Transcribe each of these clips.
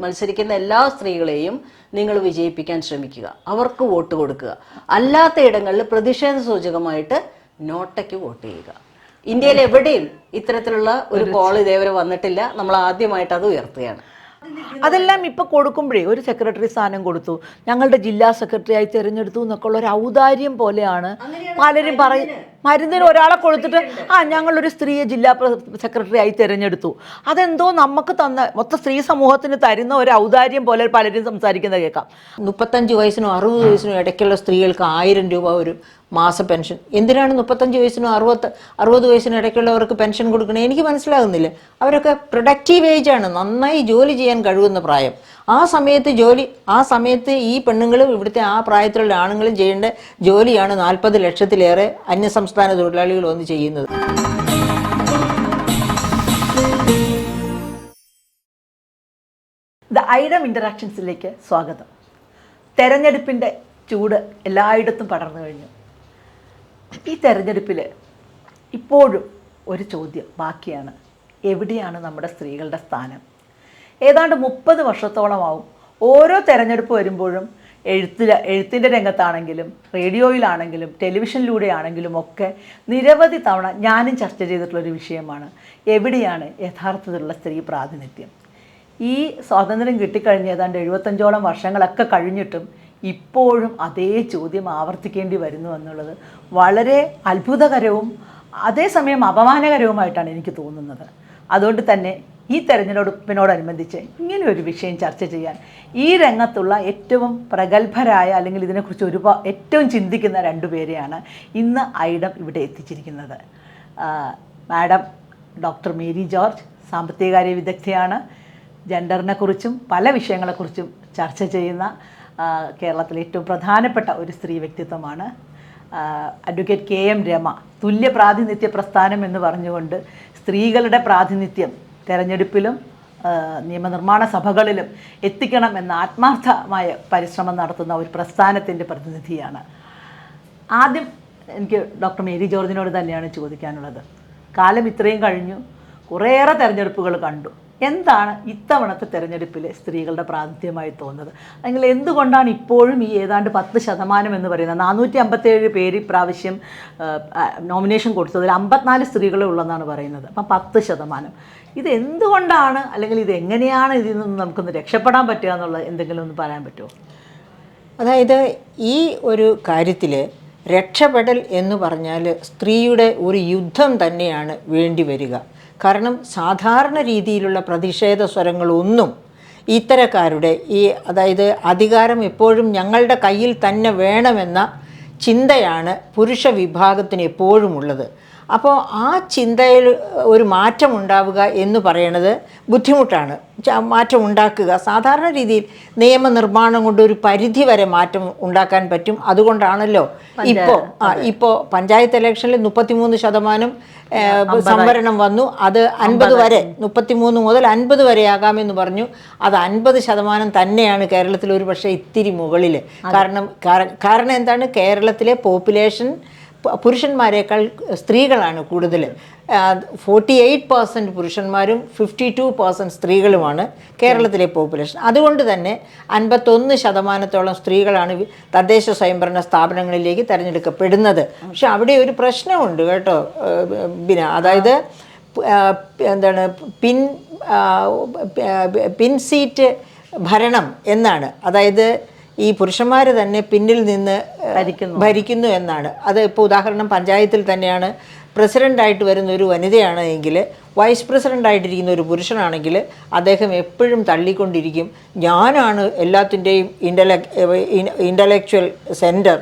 മത്സരിക്കുന്ന എല്ലാ സ്ത്രീകളെയും നിങ്ങൾ വിജയിപ്പിക്കാൻ ശ്രമിക്കുക, അവർക്ക് വോട്ട് കൊടുക്കുക. അല്ലാത്ത ഇടങ്ങളിൽ പ്രതിഷേധ സൂചകമായിട്ട് നോട്ടയ്ക്ക് വോട്ട് ചെയ്യുക. ഇന്ത്യയിൽ എവിടെയും ഇത്തരത്തിലുള്ള ഒരു പോൾ ഇതേവരെ വന്നിട്ടില്ല. നമ്മൾ ആദ്യമായിട്ട് അത് ഉയർത്തുകയാണ്. അതെല്ലാം ഇപ്പം കൊടുക്കുമ്പോഴേ ഒരു സെക്രട്ടറി സ്ഥാനം കൊടുത്തു, ഞങ്ങളുടെ ജില്ലാ സെക്രട്ടറിയായി തിരഞ്ഞെടുത്തു എന്നൊക്കെ ഉള്ള ഒരു ഔദാര്യം പോലെയാണ് പലരും പറയും. മരുന്നിന് ഒരാളെ കൊടുത്തിട്ട് ഞങ്ങളൊരു സ്ത്രീയെ ജില്ലാ സെക്രട്ടറി ആയി തിരഞ്ഞെടുത്തു, അതെന്തോ നമുക്ക് തന്ന മൊത്തം സ്ത്രീ സമൂഹത്തിന് തരുന്ന ഒരു ഔദാര്യം പോലെ പലരും സംസാരിക്കുന്നത് കേൾക്കാം. 35 വയസ്സിനും 60 വയസ്സിനും ഇടയ്ക്കുള്ള സ്ത്രീകൾക്ക് 1000 രൂപ ഒരു മാസ പെൻഷൻ. എന്തിനാണ് 35 വയസ്സിനും 60 വയസ്സിനും ഇടയ്ക്കുള്ളവർക്ക് പെൻഷൻ കൊടുക്കണേ? എനിക്ക് മനസ്സിലാകുന്നില്ല. അവരൊക്കെ പ്രൊഡക്റ്റീവ് ഏജാണ്, നന്നായി ജോലി ചെയ്യാൻ കഴിവുന്ന പ്രായം. ആ സമയത്ത് ഈ പെണ്ണുങ്ങളും ഇവിടുത്തെ ആ പ്രായത്തിലുള്ള ആണുങ്ങളും ചെയ്യേണ്ട ജോലിയാണ് 40 ലക്ഷത്തിലേറെ അന്യസംസ്ഥാന തൊഴിലാളികൾ വന്ന് ചെയ്യുന്നത്. ദ ഐഡം ഇൻ്ററാക്ഷൻസിലേക്ക് സ്വാഗതം. തെരഞ്ഞെടുപ്പിൻ്റെ ചൂട് എല്ലായിടത്തും പടർന്നു കഴിഞ്ഞു. ഈ തെരഞ്ഞെടുപ്പിൽ ഇപ്പോഴും ഒരു ചോദ്യം ബാക്കിയാണ്: എവിടെയാണ് നമ്മുടെ സ്ത്രീകളുടെ സ്ഥാനം? ഏതാണ്ട് 30 വർഷത്തോളമാവും ഓരോ തെരഞ്ഞെടുപ്പ് വരുമ്പോഴും എഴുത്തിൻ്റെ രംഗത്താണെങ്കിലും റേഡിയോയിലാണെങ്കിലും ടെലിവിഷനിലൂടെ ആണെങ്കിലും ഒക്കെ നിരവധി തവണ ഞാനും ചർച്ച ചെയ്തിട്ടുള്ളൊരു വിഷയമാണ്: എവിടെയാണ് യഥാർത്ഥത്തിലുള്ള സ്ത്രീ പ്രാതിനിധ്യം? ഈ സ്വാതന്ത്ര്യം കിട്ടിക്കഴിഞ്ഞ് ഏതാണ്ട് 75ഓളം വർഷങ്ങളൊക്കെ കഴിഞ്ഞിട്ടും ഇപ്പോഴും അതേ ചോദ്യം ആവർത്തിക്കേണ്ടി വരുന്നു എന്നുള്ളത് വളരെ അത്ഭുതകരവും അതേസമയം അപമാനകരവുമായിട്ടാണ് എനിക്ക് തോന്നുന്നത്. അതുകൊണ്ട് തന്നെ ഈ തെരഞ്ഞെടുപ്പിനോടനുബന്ധിച്ച് ഇങ്ങനെ ഒരു വിഷയം ചർച്ച ചെയ്യാൻ ഈ രംഗത്തുള്ള ഏറ്റവും പ്രഗത്ഭരായ, അല്ലെങ്കിൽ ഇതിനെക്കുറിച്ച് ഏറ്റവും ചിന്തിക്കുന്ന 2 പേരെയാണ് ഇന്ന് ഐഡം ഇവിടെ എത്തിച്ചിരിക്കുന്നത്. മാഡം ഡോക്ടർ മേരി ജോർജ് സാമ്പത്തികകാര്യ വിദഗ്ധയാണ്. ജെൻഡറിനെക്കുറിച്ചും പല വിഷയങ്ങളെക്കുറിച്ചും ചർച്ച ചെയ്യുന്ന കേരളത്തിലെ ഏറ്റവും പ്രധാനപ്പെട്ട ഒരു സ്ത്രീ വ്യക്തിത്വമാണ്. അഡ്വക്കേറ്റ് KM രമ തുല്യ പ്രാതിനിധ്യ പ്രസ്ഥാനം എന്ന് പറഞ്ഞുകൊണ്ട് സ്ത്രീകളുടെ പ്രാതിനിധ്യം തെരഞ്ഞെടുപ്പിലും നിയമനിർമ്മാണ സഭകളിലും എത്തിക്കണം എന്ന ആത്മാർത്ഥമായ പരിശ്രമം നടത്തുന്ന ഒരു പ്രസ്ഥാനത്തിൻ്റെ പ്രതിനിധിയാണ്. ആദ്യം എനിക്ക് ഡോക്ടർ മേരി ജോർജിനോട് തന്നെയാണ് ചോദിക്കാനുള്ളത്. കാലം ഇത്രയും കഴിഞ്ഞു, കുറേയേറെ തെരഞ്ഞെടുപ്പുകൾ കണ്ടു. എന്താണ് ഇത്തവണത്തെ തെരഞ്ഞെടുപ്പിൽ സ്ത്രീകളുടെ പ്രാതിനിധ്യമായി തോന്നുന്നത്? അല്ലെങ്കിൽ എന്തുകൊണ്ടാണ് ഇപ്പോഴും ഈ ഏതാണ്ട് 10% എന്ന് പറയുന്നത്? 457 പേര് ഇപ്രാവശ്യം നോമിനേഷൻ കൊടുത്തതിൽ 54 സ്ത്രീകളെ ഉള്ളതെന്നാണ് പറയുന്നത്. അപ്പം 10%. ഇത് എന്തുകൊണ്ടാണ്, അല്ലെങ്കിൽ ഇത് എങ്ങനെയാണ് ഇതിൽ നിന്ന് നമുക്കൊന്ന് രക്ഷപ്പെടാൻ പറ്റുക എന്നുള്ളത് എന്തെങ്കിലും ഒന്ന് പറയാൻ പറ്റുമോ? അതായത് ഈ ഒരു കാര്യത്തിൽ രക്ഷപ്പെടൽ എന്ന് പറഞ്ഞാൽ സ്ത്രീയുടെ ഒരു യുദ്ധം തന്നെയാണ് വേണ്ടി വരിക. കാരണം സാധാരണ രീതിയിലുള്ള പ്രതിഷേധ സ്വരങ്ങളൊന്നും ഇത്തരക്കാരുടെ അതായത് അധികാരം എപ്പോഴും ഞങ്ങളുടെ കയ്യിൽ തന്നെ വേണമെന്ന ചിന്തയാണ് പുരുഷ വിഭാഗത്തിന് എപ്പോഴും ഉള്ളത്. അപ്പോൾ ആ ചിന്തയിൽ ഒരു മാറ്റം ഉണ്ടാവുക എന്ന് പറയുന്നത് ബുദ്ധിമുട്ടാണ്. മാറ്റം ഉണ്ടാക്കുക സാധാരണ രീതിയിൽ നിയമനിർമ്മാണം കൊണ്ട് ഒരു പരിധി വരെ മാറ്റം ഉണ്ടാക്കാൻ പറ്റും. അതുകൊണ്ടാണല്ലോ ഇപ്പോൾ പഞ്ചായത്ത് ഇലക്ഷനിൽ 33% സംവരണം വന്നു. അത് 50 വരെ, 33 മുതൽ 50 വരെ ആകാമെന്ന് പറഞ്ഞു. അത് 50% തന്നെയാണ് കേരളത്തിൽ ഒരു പക്ഷേ ഇത്തിരി മുകളിൽ. കാരണം എന്താണ്? കേരളത്തിലെ പോപ്പുലേഷൻ പുരുഷന്മാരെക്കാൾ സ്ത്രീകളാണ് കൂടുതൽ. 48% പുരുഷന്മാരും 52% സ്ത്രീകളുമാണ് കേരളത്തിലെ പോപ്പുലേഷൻ. അതുകൊണ്ട് തന്നെ 51% സ്ത്രീകളാണ് തദ്ദേശ സ്വയംഭരണ സ്ഥാപനങ്ങളിലേക്ക് തിരഞ്ഞെടുക്കപ്പെടുന്നത്. പക്ഷെ അവിടെ ഒരു പ്രശ്നമുണ്ട് കേട്ടോ ബിന. അതായത് എന്താണ് പിൻ സീറ്റ് ഭരണം എന്നാണ്. അതായത് ഈ പുരുഷന്മാർ തന്നെ പിന്നിൽ നിന്ന് ഭരിക്കുന്നു എന്നാണ്. അത് ഇപ്പോൾ ഉദാഹരണം പഞ്ചായത്തിൽ തന്നെയാണ് പ്രസിഡൻ്റായിട്ട് വരുന്ന ഒരു വനിതയാണ് എങ്കിൽ വൈസ് പ്രസിഡൻ്റായിട്ടിരിക്കുന്ന ഒരു പുരുഷനാണെങ്കിൽ അദ്ദേഹം എപ്പോഴും തള്ളിക്കൊണ്ടിരിക്കും, ഞാനാണ് എല്ലാത്തിൻ്റെയും ഇൻ്റലക്ച്വൽ സെൻറ്റർ,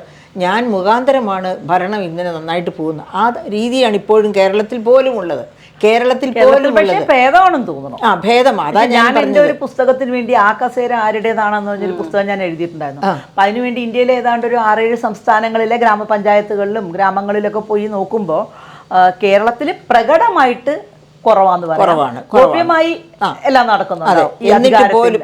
ഞാൻ മുഖാന്തരമാണ് ഭരണം ഇങ്ങനെ നന്നായിട്ട് പോകുന്നത്. ആ രീതിയാണ് ഇപ്പോഴും കേരളത്തിൽ പോലും ഉള്ളത്. ഭേദമാണെന്ന് തോന്നുന്നു. ഭേദമാണ്. ഞാൻ എൻ്റെ ഒരു പുസ്തകത്തിന് വേണ്ടി ആ കസേര ആരുടേതാണെന്ന് പറഞ്ഞൊരു പുസ്തകം ഞാൻ എഴുതിയിട്ടുണ്ടായിരുന്നു. അപ്പം അതിനുവേണ്ടി ഇന്ത്യയിലെ ഏതാണ്ട് ഒരു 6-7 സംസ്ഥാനങ്ങളിലെ ഗ്രാമപഞ്ചായത്തുകളിലും ഗ്രാമങ്ങളിലൊക്കെ പോയി നോക്കുമ്പോൾ കേരളത്തിൽ പ്രകടമായിട്ട് കുറവാന്ന് കുറവാണ്. ഗോപ്യമായി എല്ലാം നടക്കുന്നുണ്ടോ ഈ എന്നിട്ട് അധികാരത്തിൽ? പോലും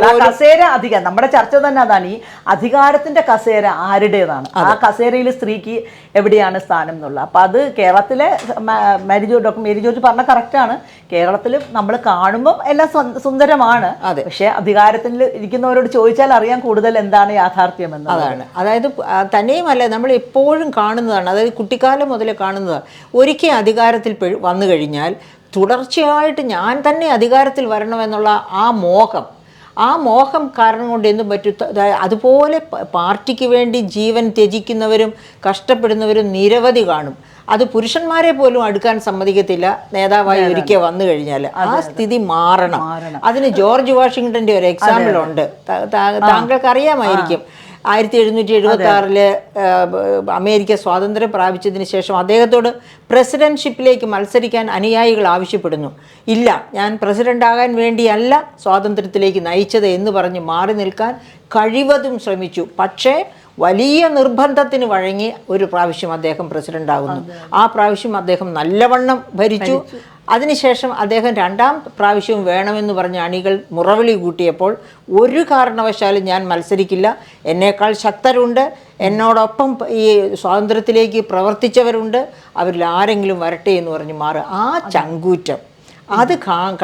ആ കസേര അധികാരം, നമ്മുടെ ചർച്ച തന്നെ അതാണ്, ഈ അധികാരത്തിന്റെ കസേര ആരുടേതാണ്, ആ കസേരയിൽ സ്ത്രീക്ക് എവിടെയാണ് സ്ഥാനം എന്നുള്ളത്. അപ്പൊ അത് കേരളത്തിലെ ഡോക്ടർ മേരി ജോർജ് പറഞ്ഞ കറക്റ്റാണ്. കേരളത്തിൽ നമ്മൾ കാണുമ്പോൾ എല്ലാം സുന്ദരമാണ്, പക്ഷെ അധികാരത്തിൽ ഇരിക്കുന്നവരോട് ചോദിച്ചാൽ അറിയാൻ കൂടുതൽ എന്താണ് യാഥാർത്ഥ്യം എന്ന്. അതാണ്, അതായത് തന്നെയുമല്ല നമ്മൾ എപ്പോഴും കാണുന്നതാണ്, അതായത് കുട്ടിക്കാലം മുതലേ കാണുന്നതാണ്. ഒരിക്കൽ അധികാരത്തിൽ വന്നു കഴിഞ്ഞാൽ തുടർച്ചയായിട്ട് ഞാൻ തന്നെ അധികാരത്തിൽ വരണമെന്നുള്ള ആ മോഹം കാരണം കൊണ്ട് എന്തും പറ്റും. അതുപോലെ പാർട്ടിക്ക് വേണ്ടി ജീവൻ ത്യജിക്കുന്നവരും കഷ്ടപ്പെടുന്നവരും നിരവധി കാണും. അത് പുരുഷന്മാരെ പോലും അടുക്കാൻ സമ്മതിക്കത്തില്ല നേതാവായി ഒരിക്കൽ വന്നു കഴിഞ്ഞാൽ. ആ സ്ഥിതി മാറണം. അതിന് ജോർജ് വാഷിങ്ടന്റെ ഒരു എക്സാമ്പിൾ ഉണ്ട്, താങ്കൾക്ക് അറിയാമായിരിക്കും. 1776 അമേരിക്ക സ്വാതന്ത്ര്യം പ്രാപിച്ചതിന് ശേഷം അദ്ദേഹത്തോട് പ്രസിഡന്റ്ഷിപ്പിലേക്ക് മത്സരിക്കാൻ അനുയായികൾ ആവശ്യപ്പെടുന്നു. ഇല്ല, ഞാൻ പ്രസിഡന്റ് ആകാൻ വേണ്ടിയല്ല സ്വാതന്ത്ര്യത്തിലേക്ക് നയിച്ചത് എന്ന് പറഞ്ഞ് മാറി നിൽക്കാൻ കഴിവതും ശ്രമിച്ചു. പക്ഷേ വലിയ നിർബന്ധത്തിന് വഴങ്ങി ഒരു പ്രാവശ്യം അദ്ദേഹം പ്രസിഡന്റ് ആകുന്നു. ആ പ്രാവശ്യം അദ്ദേഹം നല്ലവണ്ണം ഭരിച്ചു. അതിനുശേഷം അദ്ദേഹം രണ്ടാം പ്രാവശ്യവും വേണമെന്ന് പറഞ്ഞ അണികൾ മുറവിളി കൂട്ടിയപ്പോൾ ഒരു കാരണവശാലും ഞാൻ മത്സരിക്കില്ല, എന്നേക്കാൾ ശക്തരുണ്ട്, എന്നോടൊപ്പം ഈ സ്വാതന്ത്ര്യത്തിലേക്ക് പ്രവർത്തിച്ചവരുണ്ട്, അവരിൽ ആരെങ്കിലും വരട്ടെ എന്ന് പറഞ്ഞ് മാറുക. ആ ചങ്കൂറ്റം അത്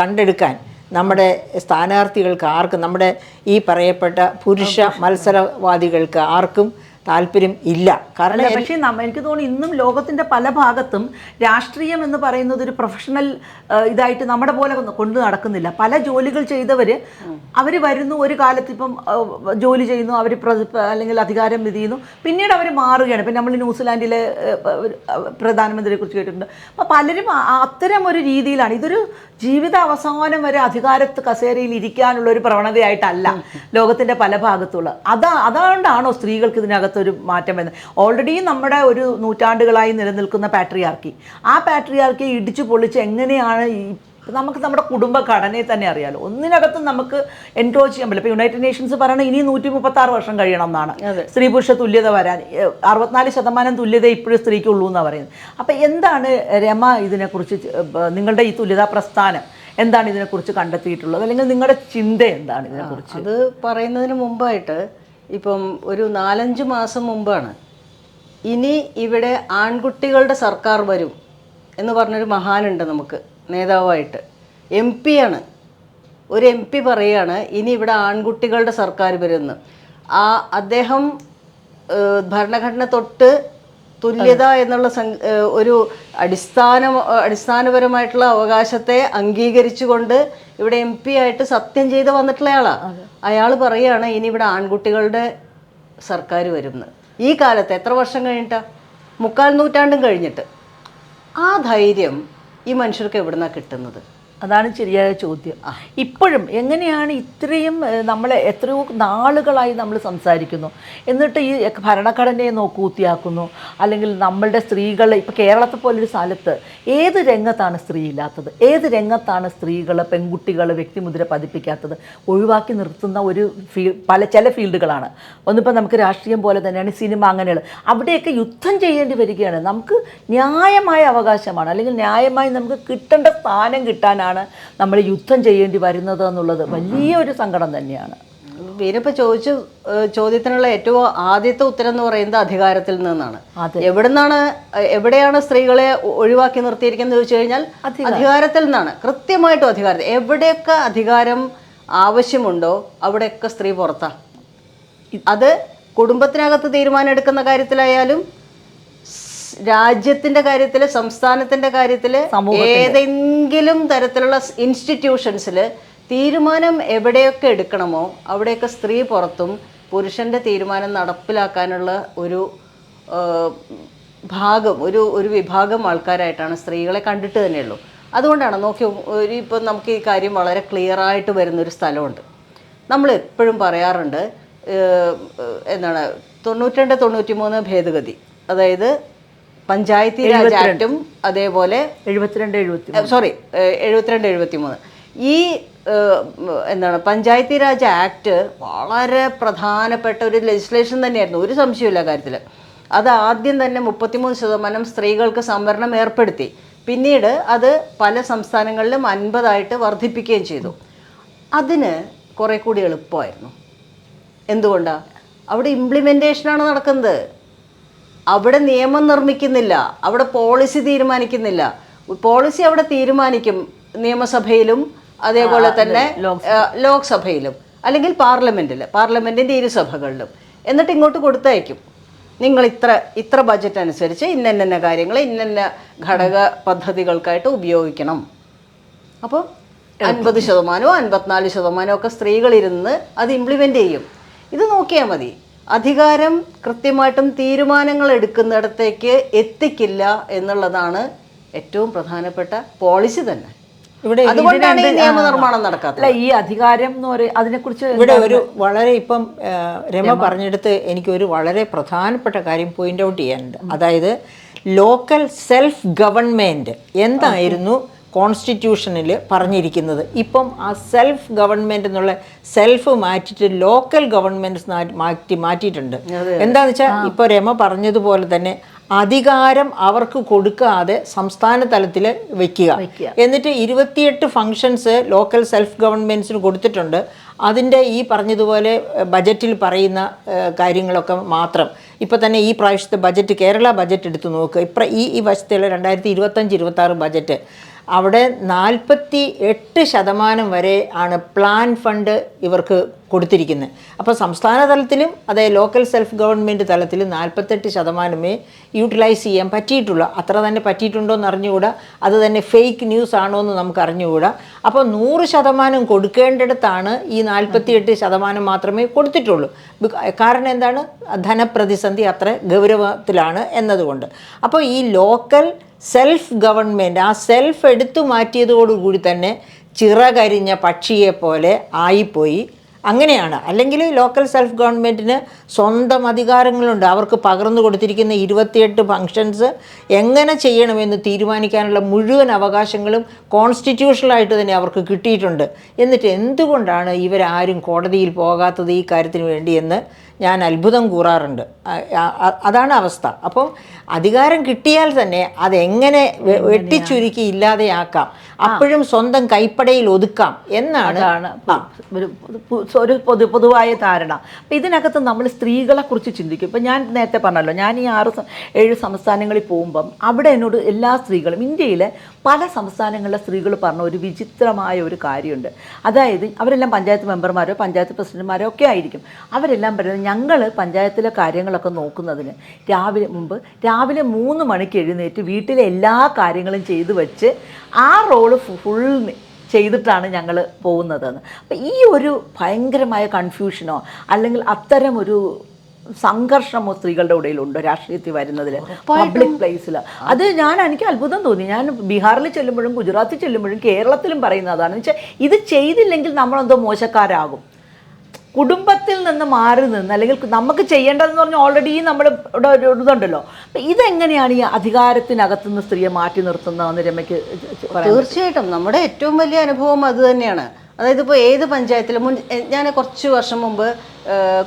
കണ്ടെടുക്കാൻ നമ്മുടെ സ്ഥാനാർത്ഥികൾക്ക് ആർക്കും, നമ്മുടെ ഈ പറയപ്പെട്ട പുരുഷ മത്സരവാദികൾക്ക് ആർക്കും താല്പര്യം ഇല്ല. കാരണം പക്ഷേ എനിക്ക് തോന്നുന്നു ഇന്നും ലോകത്തിൻ്റെ പല ഭാഗത്തും രാഷ്ട്രീയം എന്ന് പറയുന്നത് ഒരു പ്രൊഫഷണൽ ഇതായിട്ട് നമ്മുടെ പോലെ കൊണ്ടു നടക്കുന്നില്ല. പല ജോലികൾ ചെയ്തവർ അവർ വരുന്നു, ഒരു കാലത്ത് ഇപ്പം ജോലി ചെയ്യുന്നു, അവർ അല്ലെങ്കിൽ അധികാരം ചെയ്യുന്നു, പിന്നീട് അവർ മാറുകയാണ്. ഇപ്പം നമ്മൾ ന്യൂസിലാൻഡിലെ പ്രധാനമന്ത്രിയെ കുറിച്ച് കേട്ടിട്ടുണ്ട്. അപ്പോൾ പലരും അത്തരം ഒരു രീതിയിലാണ്. ഇതൊരു ജീവിത അവസാനം വരെ അധികാരത്ത് കസേരയിൽ ഇരിക്കാനുള്ള ഒരു പ്രവണതയായിട്ടല്ല ലോകത്തിൻ്റെ പല ഭാഗത്തുള്ള. അതുകൊണ്ടാണോ സ്ത്രീകൾക്ക് ഇതിനകത്ത് ഒരു മാറ്റം വരുന്നത്? ഓൾറെഡി നമ്മുടെ ഒരു നൂറ്റാണ്ടുകളായി നിലനിൽക്കുന്ന പാട്രിയാർക്കി, ആ പാട്രിയാർക്കിയെ ഇടിച്ചു പൊളിച്ച് എങ്ങനെയാണ് നമുക്ക് നമ്മുടെ കുടുംബഘടനയെ തന്നെ അറിയാലോ, ഒന്നിനകത്തും നമുക്ക് എൻക്രോച്ച് ചെയ്യാൻ പറ്റില്ല. ഇപ്പോൾ യുണൈറ്റഡ് നേഷൻസ് പറയുന്നത് ഇനി 136 വർഷം കഴിയണം എന്നാണ് സ്ത്രീ പുരുഷ തുല്യത വരാൻ. 64% തുല്യത ഇപ്പോഴും സ്ത്രീക്കുള്ളൂ എന്നാണ് പറയുന്നത്. അപ്പം എന്താണ് രമ ഇതിനെക്കുറിച്ച്, നിങ്ങളുടെ ഈ തുല്യതാ പ്രസ്ഥാനം എന്താണ് ഇതിനെക്കുറിച്ച് കണ്ടെത്തിയിട്ടുള്ളത്, അല്ലെങ്കിൽ നിങ്ങളുടെ ചിന്ത എന്താണ് ഇതിനെക്കുറിച്ച്? അത് പറയുന്നതിന് മുമ്പായിട്ട് ഇപ്പം ഒരു 4-5 മാസം മുമ്പാണ് ഇനി ഇവിടെ ആൺകുട്ടികളുടെ സർക്കാർ വരും എന്ന് പറഞ്ഞൊരു മഹാനുണ്ട് നമുക്ക് നേതാവായിട്ട്, MP ആണ്. ഒരു MP പറയുകയാണ് ഇനി ഇവിടെ ആൺകുട്ടികളുടെ സർക്കാർ വരുമെന്ന്. അദ്ദേഹം ഭരണഘടന തൊട്ട് തുല്യത എന്നുള്ള ഒരു അടിസ്ഥാനപരമായിട്ടുള്ള അവകാശത്തെ അംഗീകരിച്ചുകൊണ്ട് ഇവിടെ MP ആയിട്ട് സത്യം ചെയ്ത് വന്നിട്ടുള്ള ആളാണ്. അയാൾ പറയുകയാണ് ഇനി ഇവിടെ ആൺകുട്ടികളുടെ സർക്കാർ വരുമെന്ന്. ഈ കാലത്ത് എത്ര വർഷം കഴിഞ്ഞിട്ടാ? 3/4 നൂറ്റാണ്ടും കഴിഞ്ഞിട്ട്. ആ ധൈര്യം ഈ മനുഷ്യർക്ക് എവിടുന്നാണ് കിട്ടുന്നത്? അതാണ് ശരിയായ ചോദ്യം. ഇപ്പോഴും എങ്ങനെയാണ് ഇത്രയും നമ്മളെ എത്രയോ നാളുകളായി നമ്മൾ സംസാരിക്കുന്നു, എന്നിട്ട് ഈ ഭരണഘടനയെ നോക്കൂത്തിയാക്കുന്നു, അല്ലെങ്കിൽ നമ്മളുടെ സ്ത്രീകൾ ഇപ്പോൾ കേരളത്തെ പോലൊരു സ്ഥലത്ത് ഏത് രംഗത്താണ് സ്ത്രീ ഇല്ലാത്തത്? ഏത് രംഗത്താണ് സ്ത്രീകൾ പെൺകുട്ടികൾ വ്യക്തിമുദ്ര പതിപ്പിക്കാത്തത്? ഒഴിവാക്കി നിർത്തുന്ന ഒരു ചില ഫീൽഡുകളാണ്. ഒന്നിപ്പോൾ നമുക്ക് രാഷ്ട്രീയം പോലെ തന്നെയാണ് സിനിമ, അങ്ങനെയുള്ള അവിടെയൊക്കെ യുദ്ധം ചെയ്യേണ്ടി വരികയാണ്. നമുക്ക് ന്യായമായ അവകാശമാണ്, അല്ലെങ്കിൽ ന്യായമായി നമുക്ക് കിട്ടേണ്ട സ്ഥാനം കിട്ടാനാണ് നമ്മൾ യുദ്ധം ചെയ്യേണ്ടി വരുന്നത് എന്നുള്ളത് വലിയൊരു സങ്കടം തന്നെയാണ്. വീരപ്പ ചോദിച്ച ചോദ്യത്തിനുള്ള ഏറ്റവും ആദ്യത്തെ ഉത്തരം എന്ന് പറയുന്നത് അധികാരത്തിൽ നിന്നാണ്. എവിടെയാണ് സ്ത്രീകളെ ഒഴിവാക്കി നിർത്തിയിരിക്കുന്നത് ചോദിച്ചു കഴിഞ്ഞാൽ അധികാരത്തിൽ നിന്നാണ്. കൃത്യമായിട്ടും അധികാരത്തിൽ എവിടെയൊക്കെ അധികാരം ആവശ്യമുണ്ടോ അവിടെയൊക്കെ സ്ത്രീ പുറത്താണ്. അത് കുടുംബത്തിനകത്ത് തീരുമാനം എടുക്കുന്ന കാര്യത്തിലായാലും, രാജ്യത്തിന്റെ കാര്യത്തിൽ, സംസ്ഥാനത്തിന്റെ കാര്യത്തിൽ, ഏതെങ്കിലും തരത്തിലുള്ള ഇൻസ്റ്റിറ്റ്യൂഷൻസിൽ തീരുമാനം എവിടെയൊക്കെ എടുക്കണമോ അവിടെയൊക്കെ സ്ത്രീ പുറത്തും പുരുഷന്റെ തീരുമാനം നടപ്പിലാക്കാനുള്ള ഒരു ഒരു വിഭാഗം ആൾക്കാരായിട്ടാണ് സ്ത്രീകളെ കണ്ടിട്ട് തന്നെയുള്ളൂ. അതുകൊണ്ടാണ് ഇപ്പം നമുക്ക് ഈ കാര്യം വളരെ ക്ലിയർ ആയിട്ട് വരുന്നൊരു സ്ഥലമുണ്ട്. നമ്മൾ എപ്പോഴും പറയാറുണ്ട്, എന്താണ് 92-93 ഭേദഗതി, അതായത് പഞ്ചായത്തി രാജ് ആക്ടും അതേപോലെ 72-73 ഈ എന്താണ് പഞ്ചായത്തി രാജ് ആക്ട് വളരെ പ്രധാനപ്പെട്ട ഒരു ലെജിസ്ലേഷൻ തന്നെയായിരുന്നു, ഒരു സംശയമില്ല കാര്യത്തിൽ. അത് ആദ്യം തന്നെ 33% സ്ത്രീകൾക്ക് സംവരണം ഏർപ്പെടുത്തി. പിന്നീട് അത് പല സംസ്ഥാനങ്ങളിലും 50 വർദ്ധിപ്പിക്കുകയും ചെയ്തു. അതിന് കുറെ കൂടി എളുപ്പമായിരുന്നു. എന്തുകൊണ്ടാണ്? അവിടെ ഇംപ്ലിമെൻറ്റേഷനാണ് നടക്കുന്നത്. അവിടെ നിയമം നിർമ്മിക്കുന്നില്ല, അവിടെ പോളിസി തീരുമാനിക്കുന്നില്ല. പോളിസി അവിടെ തീരുമാനിക്കും നിയമസഭയിലും അതേപോലെ തന്നെ ലോക്സഭയിലും അല്ലെങ്കിൽ പാർലമെൻറ്റിൻ്റെ ഇരുസഭകളിലും. എന്നിട്ട് ഇങ്ങോട്ട് കൊടുത്തയക്കും. നിങ്ങൾ ഇത്ര ബജറ്റ് അനുസരിച്ച് ഇന്ന കാര്യങ്ങൾ ഇന്ന ഘടക പദ്ധതികൾക്കായിട്ട് ഉപയോഗിക്കണം. അപ്പോൾ 50% 54% ഒക്കെ സ്ത്രീകളിരുന്ന് അത് ഇംപ്ലിമെൻ്റ് ചെയ്യും. ഇത് നോക്കിയാൽ മതി. അധികാരം കൃത്യമായിട്ടും തീരുമാനങ്ങൾ എടുക്കുന്നിടത്തേക്ക് എത്തിക്കില്ല എന്നുള്ളതാണ് ഏറ്റവും പ്രധാനപ്പെട്ട പോളിസി തന്നെ. അതുകൊണ്ടാണ് ഈ നിയമനിർമ്മാണം നടക്കാത്തത്. ഈ അധികാരം എന്ന് പറയുന്നത് അതിനെക്കുറിച്ച് ഇവിടെ ഒരു വളരെ ഇപ്പം രമ പറഞ്ഞെടുത്ത് എനിക്കൊരു വളരെ പ്രധാനപ്പെട്ട കാര്യം പോയിന്റ് ഔട്ട് ചെയ്യാനുണ്ട്. അതായത് ലോക്കൽ സെൽഫ് ഗവൺമെൻറ് എന്തായിരുന്നു കോൺസ്റ്റിറ്റ്യൂഷനിൽ പറഞ്ഞിരിക്കുന്നത്. ഇപ്പം ആ സെൽഫ് ഗവൺമെൻറ് എന്നുള്ള സെൽഫ് മാറ്റിയിട്ട് ലോക്കൽ ഗവൺമെൻറ് മാറ്റിയിട്ടുണ്ട്. എന്താണെന്ന് വെച്ചാൽ ഇപ്പോൾ രമ പറഞ്ഞതുപോലെ തന്നെ അധികാരം അവർക്ക് കൊടുക്കാതെ സംസ്ഥാന തലത്തിൽ വയ്ക്കുക. എന്നിട്ട് 28 ഫങ്ഷൻസ് ലോക്കൽ സെൽഫ് ഗവൺമെൻറ്റ്സിന് കൊടുത്തിട്ടുണ്ട്. അതിൻ്റെ ഈ പറഞ്ഞതുപോലെ ബജറ്റിൽ പറയുന്ന കാര്യങ്ങളൊക്കെ മാത്രം. ഇപ്പോൾ തന്നെ ഈ പ്രാവശ്യത്തെ ബജറ്റ്, കേരള ബജറ്റ് എടുത്ത് നോക്കുക. ഈ വർഷത്തിലെ 2025-26 ബജറ്റ് അവിടെ 48% വരെ ആണ് പ്ലാൻ ഫണ്ട് ഇവർക്ക് കൊടുത്തിരിക്കുന്നത്. അപ്പോൾ സംസ്ഥാന തലത്തിലും അതേ ലോക്കൽ സെൽഫ് ഗവൺമെൻറ് തലത്തിലും 48% യൂട്ടിലൈസ് ചെയ്യാൻ പറ്റിയിട്ടുള്ളൂ. അത്ര തന്നെ പറ്റിയിട്ടുണ്ടോ എന്ന് അറിഞ്ഞുകൂടാ. അത് തന്നെ ഫേക്ക് ന്യൂസ് ആണോ എന്ന് നമുക്ക് അറിഞ്ഞുകൂടാ. അപ്പോൾ 100% കൊടുക്കേണ്ടിടത്താണ് ഈ 48% മാത്രമേ കൊടുത്തിട്ടുള്ളൂ. കാരണം എന്താണ്? ധനപ്രതിസന്ധി അത്ര ഗൗരവത്തിലാണ് എന്നതുകൊണ്ട്. അപ്പോൾ ഈ ലോക്കൽ സെൽഫ് ഗവൺമെൻറ് ആ സെൽഫ് എടുത്തു മാറ്റിയതോടുകൂടി തന്നെ ചിറകരിഞ്ഞ പക്ഷിയെ പോലെ ആയിപ്പോയി. അങ്ങനെയാണ്. അല്ലെങ്കിൽ ലോക്കൽ സെൽഫ് ഗവൺമെൻറ്റിന് സ്വന്തം അധികാരങ്ങളുണ്ട്. അവർക്ക് പകർന്നു കൊടുത്തിരിക്കുന്ന 28 ഫങ്ഷൻസ് എങ്ങനെ ചെയ്യണമെന്ന് തീരുമാനിക്കാനുള്ള മുഴുവൻ അവകാശങ്ങളും കോൺസ്റ്റിറ്റ്യൂഷണലായിട്ട് തന്നെ അവർക്ക് കിട്ടിയിട്ടുണ്ട്. എന്നിട്ട് എന്തുകൊണ്ടാണ് ഇവരാരും കോടതിയിൽ പോകാത്തത് ഈ കാര്യത്തിന് വേണ്ടിയെന്ന് ഞാൻ അത്ഭുതം കൂറാറുണ്ട്. അതാണ് അവസ്ഥ. അപ്പം അധികാരം കിട്ടിയാൽ തന്നെ അതെങ്ങനെ വെട്ടിച്ചുരുക്കി ഇല്ലാതെയാക്കാം, അപ്പോഴും സ്വന്തം കൈപ്പടയിൽ ഒതുക്കാം എന്നാണ് ഒരു പൊതുവായ ധാരണ. അപ്പം ഇതിനകത്ത് നമ്മൾ സ്ത്രീകളെ കുറിച്ച് ചിന്തിക്കും. ഇപ്പം ഞാൻ നേരത്തെ പറഞ്ഞല്ലോ, ഞാൻ ഈ 6-7 സംസ്ഥാനങ്ങളിൽ പോകുമ്പം അവിടെ എന്നോട് എല്ലാ സ്ത്രീകളും, ഇന്ത്യയിലെ പല സംസ്ഥാനങ്ങളിലെ സ്ത്രീകൾ പറഞ്ഞ ഒരു വിചിത്രമായ ഒരു കാര്യമുണ്ട്. അതായത് അവരെല്ലാം പഞ്ചായത്ത് മെമ്പർമാരോ പഞ്ചായത്ത് പ്രസിഡന്റുമാരോ ഒക്കെ ആയിരിക്കും. അവരെല്ലാം പറയുന്നത്, ഞങ്ങൾ പഞ്ചായത്തിലെ കാര്യങ്ങളൊക്കെ നോക്കുന്നതിന് രാവിലെ 3 മണിക്ക് എഴുന്നേറ്റ് വീട്ടിലെ എല്ലാ കാര്യങ്ങളും ചെയ്തു വെച്ച് ആ റോള് ഫുൾ ചെയ്തിട്ടാണ് ഞങ്ങൾ പോകുന്നതെന്ന്. അപ്പം ഈ ഒരു ഭയങ്കരമായ കൺഫ്യൂഷനോ അല്ലെങ്കിൽ അത്തരം ഒരു സംഘർഷമോ സ്ത്രീകളുടെ ഇടയിലുണ്ടോ രാഷ്ട്രീയത്തിൽ വരുന്നതിൽ, പബ്ലിക് പ്ലേസിൽ? അത് എനിക്ക് അത്ഭുതം തോന്നി. ഞാൻ ബീഹാറിൽ ചെല്ലുമ്പോഴും ഗുജറാത്തിൽ ചെല്ലുമ്പോഴും കേരളത്തിലും പറയുന്നതാണ്. എന്ന് വെച്ചാൽ ഇത് ചെയ്തില്ലെങ്കിൽ നമ്മളെന്തോ മോശക്കാരാകും. കുടുംബത്തിൽ നിന്ന് മാറി നിന്ന്, അല്ലെങ്കിൽ നമുക്ക് ചെയ്യേണ്ടതെന്ന് പറഞ്ഞാൽ ഓൾറെഡി നമ്മൾ ഇവിടെ ഒരു ഇതുണ്ടല്ലോ. അപ്പം ഇതെങ്ങനെയാണ് ഈ അധികാരത്തിനകത്തുനിന്ന് സ്ത്രീയെ മാറ്റി നിർത്തുന്നതെന്ന് രമയ്ക്ക്? തീർച്ചയായിട്ടും നമ്മുടെ ഏറ്റവും വലിയ അനുഭവം അത് തന്നെയാണ്. അതായത് ഇപ്പോൾ ഏത് പഞ്ചായത്തിലും ഞാൻ കുറച്ച് വർഷം മുമ്പ്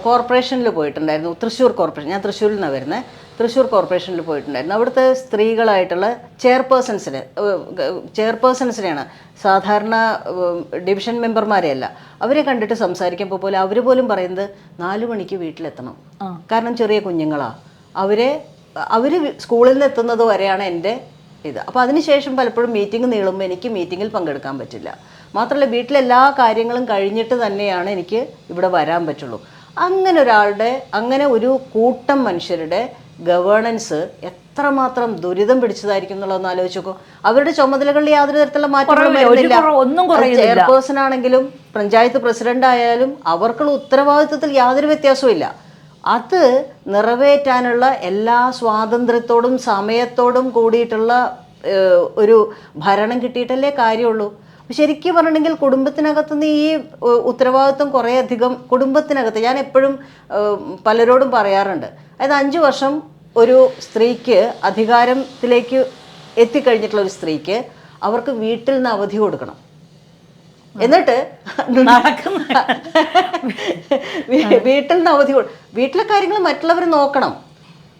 കോർപ്പറേഷനിൽ പോയിട്ടുണ്ടായിരുന്നു. തൃശ്ശൂർ കോർപ്പറേഷൻ, ഞാൻ തൃശ്ശൂരിൽ നിന്നാണ് വരുന്നത്. തൃശ്ശൂർ കോർപ്പറേഷനിൽ പോയിട്ടുണ്ടായിരുന്നു. അവിടുത്തെ സ്ത്രീകളായിട്ടുള്ള ചെയർപേഴ്സൺസിനെയാണ്, സാധാരണ ഡിവിഷൻ മെമ്പർമാരെയല്ല. അവരെ കണ്ടിട്ട് സംസാരിക്കുമ്പോൾ പോലെ അവർ പോലും പറയുന്നത് 4 മണിക്ക് വീട്ടിലെത്തണം. കാരണം ചെറിയ കുഞ്ഞുങ്ങളാണ്. അവർ സ്കൂളിൽ നിന്ന് എത്തുന്നത് വരെയാണ് എൻ്റെ ഇത്. അപ്പോൾ അതിനുശേഷം പലപ്പോഴും മീറ്റിംഗ് നീളുമ്പോൾ എനിക്ക് മീറ്റിങ്ങിൽ പങ്കെടുക്കാൻ പറ്റില്ല. മാത്രമല്ല വീട്ടിലെല്ലാ കാര്യങ്ങളും കഴിഞ്ഞിട്ട് തന്നെയാണ് എനിക്ക് ഇവിടെ വരാൻ പറ്റുള്ളൂ. അങ്ങനെ ഒരു കൂട്ടം മനുഷ്യരുടെ ഗവേണൻസ് എത്രമാത്രം ദുരിതം പിടിച്ചതായിരിക്കും എന്നുള്ളതൊന്ന് ആലോചിച്ച് നോക്കൂ. അവരുടെ ചുമതലകളിൽ യാതൊരു തരത്തിലുള്ള മാറ്റങ്ങളും വരുന്നില്ല. ചെയർപേഴ്സൺ ആണെങ്കിലും പഞ്ചായത്ത് പ്രസിഡന്റ് ആയാലും അവർക്കുള്ള ഉത്തരവാദിത്വത്തിൽ യാതൊരു വ്യത്യാസവും ഇല്ല. അത് നിറവേറ്റാനുള്ള എല്ലാ സ്വാതന്ത്ര്യത്തോടും സമയത്തോടും കൂടിയിട്ടുള്ള ഒരു ഭരണം കിട്ടിയിട്ടല്ലേ കാര്യമുള്ളൂ. ശരിക്കും പറഞ്ഞിട്ടുണ്ടെങ്കിൽ കുടുംബത്തിനകത്തുനിന്ന് ഈ ഉത്തരവാദിത്വം കുറേ അധികം കുടുംബത്തിനകത്ത്, ഞാൻ എപ്പോഴും പലരോടും പറയാറുണ്ട്, അതായത് 5 വർഷം ഒരു സ്ത്രീക്ക് അധികാരത്തിലേക്ക് എത്തിക്കഴിഞ്ഞിട്ടുള്ള ഒരു സ്ത്രീക്ക് അവർക്ക് വീട്ടിൽ നിന്ന് അവധി കൊടുക്കണം. എന്നിട്ട് വീട്ടിൽ നിന്ന് വീട്ടിലെ കാര്യങ്ങൾ മറ്റുള്ളവർ നോക്കണം.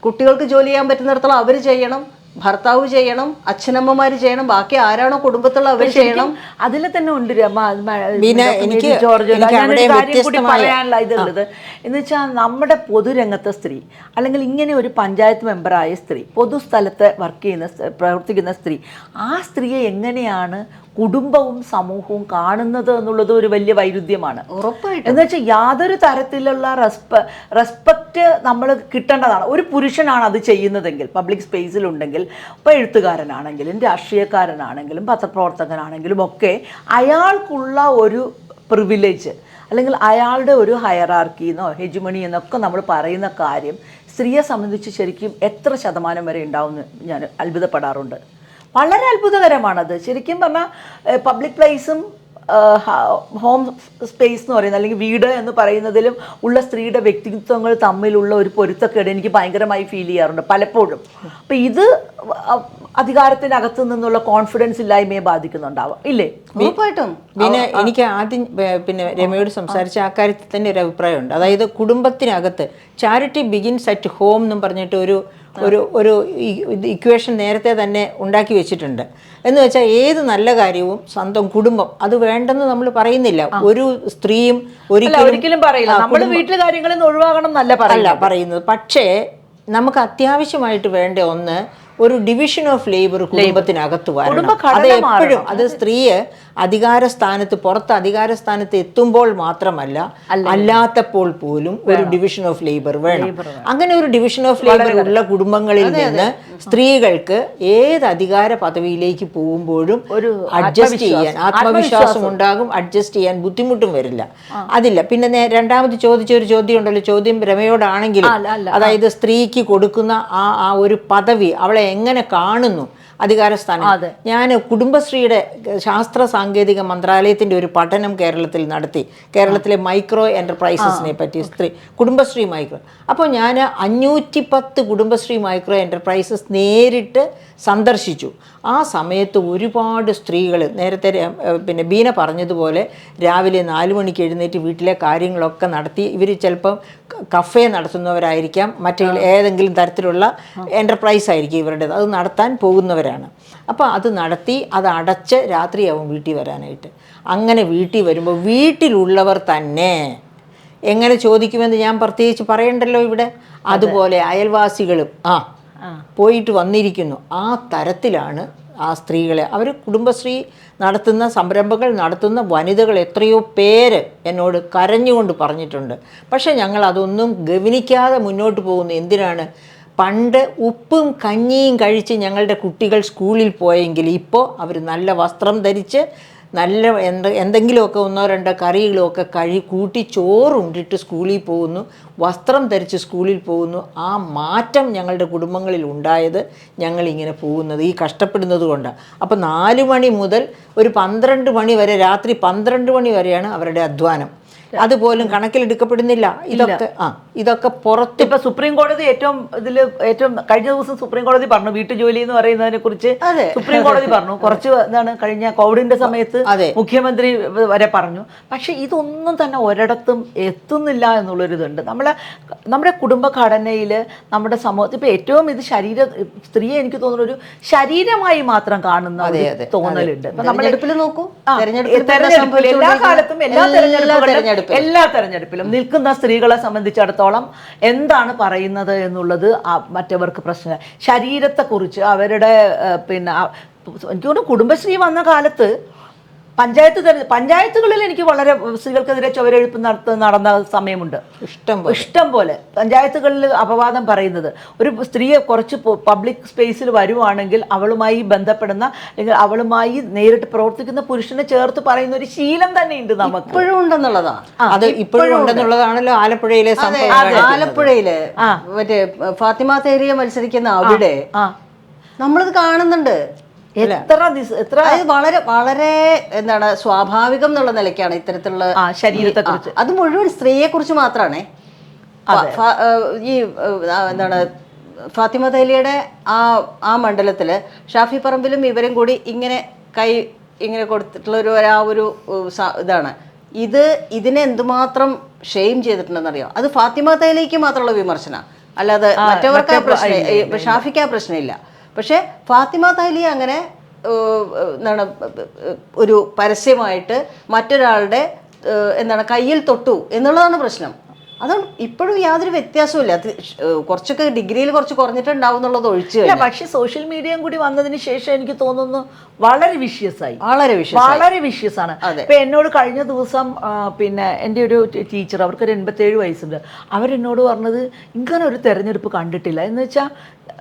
കുട്ടികൾക്ക് ജോലി ചെയ്യാൻ പറ്റുന്നിടത്തോളം അവർ ചെയ്യണം. ഭർത്താവ് ചെയ്യണം, അച്ഛനമ്മമാര് ചെയ്യണം, ബാക്കി ആരാണോ കുടുംബത്തുള്ള അവർ ചെയ്യണം. അതിൽ തന്നെ ഉണ്ട് എനിക്ക് ജോർജ് അവിടെ കാര്യം കൂടി വ്യത്യസ്തമായ- പറയാനുള്ള ഇതുള്ളത് എന്ന് വെച്ചാൽ നമ്മുടെ പൊതുരംഗത്തെ സ്ത്രീ അല്ലെങ്കിൽ ഇങ്ങനെ ഒരു പഞ്ചായത്ത് മെമ്പറായ സ്ത്രീ, പൊതുസ്ഥലത്ത് വർക്ക് ചെയ്യുന്ന പ്രവർത്തിക്കുന്ന സ്ത്രീ, ആ സ്ത്രീയെ എങ്ങനെയാണ് കുടുംബവും സമൂഹവും കാണുന്നത് എന്നുള്ളത് ഒരു വലിയ വൈരുദ്ധ്യമാണ്. ഉറപ്പായിട്ടും. എന്ന് വെച്ചാൽ യാതൊരു തരത്തിലുള്ള റെസ്പെക്റ്റ് നമ്മൾ കിട്ടേണ്ടതാണ്. ഒരു പുരുഷനാണ് അത് ചെയ്യുന്നതെങ്കിൽ, പബ്ലിക് സ്പേസിലുണ്ടെങ്കിൽ, ഇപ്പോൾ എഴുത്തുകാരനാണെങ്കിലും രാഷ്ട്രീയക്കാരനാണെങ്കിലും പത്രപ്രവർത്തകനാണെങ്കിലും ഒക്കെ അയാൾക്കുള്ള ഒരു പ്രിവിലേജ് അല്ലെങ്കിൽ അയാളുടെ ഒരു ഹയറാർക്കി എന്നോ ഹെജുമണി എന്നൊക്കെ നമ്മൾ പറയുന്ന കാര്യം സ്ത്രീയെ സംബന്ധിച്ച് ശരിക്കും എത്ര ശതമാനം വരെ ഉണ്ടാവുമെന്ന് ഞാൻ അത്ഭുതപ്പെടാറുണ്ട്. വളരെ അത്ഭുതകരമാണത്. ശരിക്കും പറഞ്ഞാൽ പബ്ലിക് പ്ലേസും ഹോം സ്പേസ് എന്ന് പറയുന്നത് അല്ലെങ്കിൽ വീട് എന്ന് പറയുന്നതിലും ഉള്ള സ്ത്രീയുടെ വ്യക്തിത്വങ്ങൾ തമ്മിലുള്ള ഒരു പൊരുത്തക്കേട് എനിക്ക് ഭയങ്കരമായി ഫീൽ ചെയ്യാറുണ്ട് പലപ്പോഴും. അപ്പം ഇത് അധികാരത്തിനകത്ത് നിന്നുള്ള കോൺഫിഡൻസ് ഇല്ലായ്മയെ ബാധിക്കുന്നുണ്ടാവാം, ഇല്ലേ? ഉറപ്പായിട്ടും. പിന്നെ എനിക്ക് ആദ്യം പിന്നെ രമയോട് സംസാരിച്ച ആ കാര്യത്തിൽ തന്നെ ഒരു അഭിപ്രായമുണ്ട്. അതായത് കുടുംബത്തിനകത്ത് ചാരിറ്റി ബിഗിൻസ് അറ്റ് ഹോം എന്നും പറഞ്ഞിട്ട് ഒരു ഇക്വേഷൻ നേരത്തെ തന്നെ ഉണ്ടാക്കി വെച്ചിട്ടുണ്ട്. എന്ന് വെച്ചാൽ ഏത് നല്ല കാര്യവും സ്വന്തം കുടുംബം അത് വേണ്ടെന്ന് നമ്മൾ പറയുന്നില്ല. ഒരു സ്ത്രീയും ഒരിക്കലും പറയില്ല നമ്മൾ വീട്ടിലെ കാര്യങ്ങളിൽ നിന്ന് ഒഴിവാകണം എന്നല്ല പറയുന്നത്. പക്ഷേ നമുക്ക് അത്യാവശ്യമായിട്ട് വേണ്ട ഒന്ന് ഒരു ഡിവിഷൻ ഓഫ് ലേബർ കുടുംബത്തിനകത്ത് വരണം. അത് എപ്പോഴും അത് സ്ത്രീയെ അധികാര സ്ഥാനത്ത് പുറത്ത് അധികാര സ്ഥാനത്ത് എത്തുമ്പോൾ മാത്രമല്ല അല്ലാത്തപ്പോൾ പോലും ഒരു ഡിവിഷൻ ഓഫ് ലേബർ വേണം. അങ്ങനെ ഒരു ഡിവിഷൻ ഓഫ് ലേബർ ഉള്ള കുടുംബങ്ങളിൽ നിന്ന് സ്ത്രീകൾക്ക് ഏത് അധികാര പദവിയിലേക്ക് പോകുമ്പോഴും ഒരു അഡ്ജസ്റ്റ് ചെയ്യാൻ ആത്മവിശ്വാസം ഉണ്ടാകും, അഡ്ജസ്റ്റ് ചെയ്യാൻ ബുദ്ധിമുട്ടും വരില്ല. അതില്ല. പിന്നെ രണ്ടാമത് ചോദിച്ച ഒരു ചോദ്യം ഉണ്ടല്ലോ, ചോദ്യം രമയോടാണെങ്കിലും, അതായത് സ്ത്രീക്ക് കൊടുക്കുന്ന ആ ഒരു പദവി അവളെ എങ്ങനെ കാണുന്നു അധികാരസ്ഥാനം. ഞാൻ കുടുംബശ്രീയുടെ ശാസ്ത്ര സാങ്കേതിക മന്ത്രാലയത്തിൻ്റെ ഒരു പഠനം കേരളത്തിൽ നടത്തി, കേരളത്തിലെ മൈക്രോ എൻ്റർപ്രൈസസിനെ പറ്റി, കുടുംബശ്രീ മൈക്രോ. അപ്പോൾ ഞാൻ 510 കുടുംബശ്രീ മൈക്രോ എൻ്റർപ്രൈസസ് നേരിട്ട് സന്ദർശിച്ചു. ആ സമയത്ത് ഒരുപാട് സ്ത്രീകൾ നേരത്തെ പിന്നെ ബീന പറഞ്ഞതുപോലെ രാവിലെ 4 മണിക്ക് എഴുന്നേറ്റ് വീട്ടിലെ കാര്യങ്ങളൊക്കെ നടത്തി, ഇവർ ചിലപ്പം കഫേ നടത്തുന്നവരായിരിക്കാം, മറ്റേ ഏതെങ്കിലും തരത്തിലുള്ള എൻ്റർപ്രൈസ് ആയിരിക്കും ഇവരുടേത്, അത് നടത്താൻ പോകുന്നവരാണ്. അപ്പോൾ അത് നടത്തി അത് അടച്ച് രാത്രിയാവും വീട്ടിൽ വരാനായിട്ട്. അങ്ങനെ വീട്ടിൽ വരുമ്പോൾ വീട്ടിലുള്ളവർ തന്നെ എങ്ങനെ ചോദിക്കുമെന്ന് ഞാൻ പ്രത്യേകിച്ച് പറയണ്ടല്ലോ ഇവിടെ. അതുപോലെ അയൽവാസികളും പോയിട്ട് വന്നിരിക്കുന്നു. ആ തരത്തിലാണ് ആ സ്ത്രീകളെ അവർ കുടുംബശ്രീ നടത്തുന്ന സംരംഭങ്ങൾ നടത്തുന്ന വനിതകൾ എത്രയോ പേര് എന്നോട് കരഞ്ഞുകൊണ്ട് പറഞ്ഞിട്ടുണ്ട്. പക്ഷേ ഞങ്ങൾ അതൊന്നും ഗവനിക്കാതെ മുന്നോട്ട് പോകുന്നു. എന്തിനാണ്? പണ്ട് ഉപ്പും കഞ്ഞിയും കഴിച്ച് ഞങ്ങളുടെ കുട്ടികൾ സ്കൂളിൽ പോയെങ്കിൽ ഇപ്പോൾ അവർ നല്ല വസ്ത്രം ധരിച്ച് നല്ല എന്തെങ്കിലുമൊക്കെ 1-2 കറികളൊക്കെ കൂട്ടി ചോറുണ്ടിട്ട് സ്കൂളിൽ പോകുന്നു, വസ്ത്രം ധരിച്ച് സ്കൂളിൽ പോകുന്നു. ആ മാറ്റം ഞങ്ങളുടെ കുടുംബങ്ങളിൽ ഉണ്ടായത് ഞങ്ങളിങ്ങനെ പോകുന്നത് ഈ കഷ്ടപ്പെടുന്നത് കൊണ്ടാണ്. അപ്പോൾ 4 മണി മുതൽ ഒരു 12 മണി വരെ, രാത്രി 12 മണി വരെയാണ് അവരുടെ അധ്വാനം. അതുപോലും കണക്കിലെടുക്കപ്പെടുന്നില്ല. ഇതൊക്കെ പുറത്ത് ഇപ്പൊ സുപ്രീം കോടതി ഏറ്റവും കഴിഞ്ഞ ദിവസം സുപ്രീം കോടതി പറഞ്ഞു വീട്ടുജോലി എന്ന് പറയുന്നതിനെ കുറിച്ച്. സുപ്രീം കോടതി പറഞ്ഞു കുറച്ച് കഴിഞ്ഞ കോവിഡിന്റെ സമയത്ത് മുഖ്യമന്ത്രി വരെ പറഞ്ഞു. പക്ഷെ ഇതൊന്നും തന്നെ ഒരിടത്തും എത്തുന്നില്ല എന്നുള്ളൊരിതുണ്ട്. നമ്മുടെ കുടുംബഘടനയിൽ നമ്മുടെ സമൂഹത്തിൽ ഇപ്പൊ ഏറ്റവും ഇത് സ്ത്രീയെ എനിക്ക് തോന്നുന്ന ഒരു ശരീരമായി മാത്രം കാണുന്ന തോന്നലുണ്ട്. തെരഞ്ഞെടുപ്പിൽ നോക്കൂ, തെരഞ്ഞെടുപ്പിൽ എല്ലാ കാലത്തും എല്ലാ തെരഞ്ഞെടുപ്പിലും നിൽക്കുന്ന സ്ത്രീകളെ സംബന്ധിച്ചിടത്തോളം എന്താണ് പറയുന്നത് എന്നുള്ളത് മറ്റവർക്ക് പ്രശ്നം. ശരീരത്തെക്കുറിച്ച് അവരുടെ പിന്നെ എനിക്ക് തോന്നുന്നു കുടുംബശ്രീ വന്ന കാലത്ത് പഞ്ചായത്തുകളിൽ എനിക്ക് വളരെ സ്ത്രീകൾക്കെതിരെ ചുവരെഴുപ്പ് നടന്ന സമയമുണ്ട്. ഇഷ്ടം പോലെ പഞ്ചായത്തുകളിൽ അപവാദം പറയുന്നത്. ഒരു സ്ത്രീയെ കുറച്ച് പബ്ലിക് സ്പേസിൽ വരുവാണെങ്കിൽ അവളുമായി ബന്ധപ്പെടുന്ന അല്ലെങ്കിൽ അവളുമായി നേരിട്ട് പ്രവർത്തിക്കുന്ന പുരുഷനെ ചേർത്ത് പറയുന്ന ഒരു ശീലം തന്നെ ഉണ്ട് നമുക്ക്. ഇപ്പോഴും ഉണ്ടെന്നുള്ളതാണ്. അത് ഇപ്പോഴും ഉണ്ടെന്നുള്ളതാണല്ലോ ആലപ്പുഴയിലെ ആലപ്പുഴയില് മറ്റേ ഫാത്തിമ തേരിയ മത്സരിക്കുന്ന അവിടെ നമ്മളിത് കാണുന്നുണ്ട്. എത്ര വളരെ വളരെ എന്താണ് സ്വാഭാവികം എന്നുള്ള നിലയ്ക്കാണ് ഇത്തരത്തിലുള്ള ശരീരത്തെ കുറിച്ച്. അത് മുഴുവൻ സ്ത്രീയെ കുറിച്ച് മാത്രമാണേ. ഈ എന്താണ് ഫാത്തിമ തേലിയുടെ ആ മണ്ഡലത്തില് ഷാഫി പറമ്പിലും ഇവരും കൂടി ഇങ്ങനെ കൈ ഇങ്ങനെ കൊടുത്തിട്ടുള്ള ഒരു ഇതാണ്. ഇതിനെ എന്തുമാത്രം ഷെയിം ചെയ്തിട്ടുണ്ടെന്നറിയോ? അത് ഫാത്തിമ തേലിക്ക് മാത്രമുള്ള വിമർശന, അല്ലാതെ മറ്റവർക്ക് ആ പ്രശ്നം, ഷാഫിക്ക് ആ പ്രശ്നമില്ല. പക്ഷേ ഫാത്തിമ താലിയെ അങ്ങനെ എന്താണ് ഒരു പരസ്യമായിട്ട് മറ്റൊരാളുടെ എന്താണ് കയ്യിൽ തൊട്ടു എന്നുള്ളതാണ് പ്രശ്നം. അതും ഇപ്പോഴും യാതൊരു വ്യത്യാസമില്ല. അത് കുറച്ചൊക്കെ ഡിഗ്രിയിൽ കുറച്ച് കുറഞ്ഞിട്ടുണ്ടാവും എന്നുള്ളത് ഒഴിച്ച്. പക്ഷെ സോഷ്യൽ മീഡിയയും കൂടി വന്നതിന് ശേഷം എനിക്ക് തോന്നുന്നു വളരെ വിഷ്യസായി, വളരെ വിഷ്യസ് ആണ്. ഇപ്പൊ എന്നോട് കഴിഞ്ഞ ദിവസം പിന്നെ എൻ്റെ ഒരു ടീച്ചർ, അവർക്കൊരു 87 വയസ്സുണ്ട്, അവരെന്നോട് പറഞ്ഞത് ഇങ്ങനെ ഒരു തെരഞ്ഞെടുപ്പ് കണ്ടിട്ടില്ല എന്ന് വെച്ചാൽ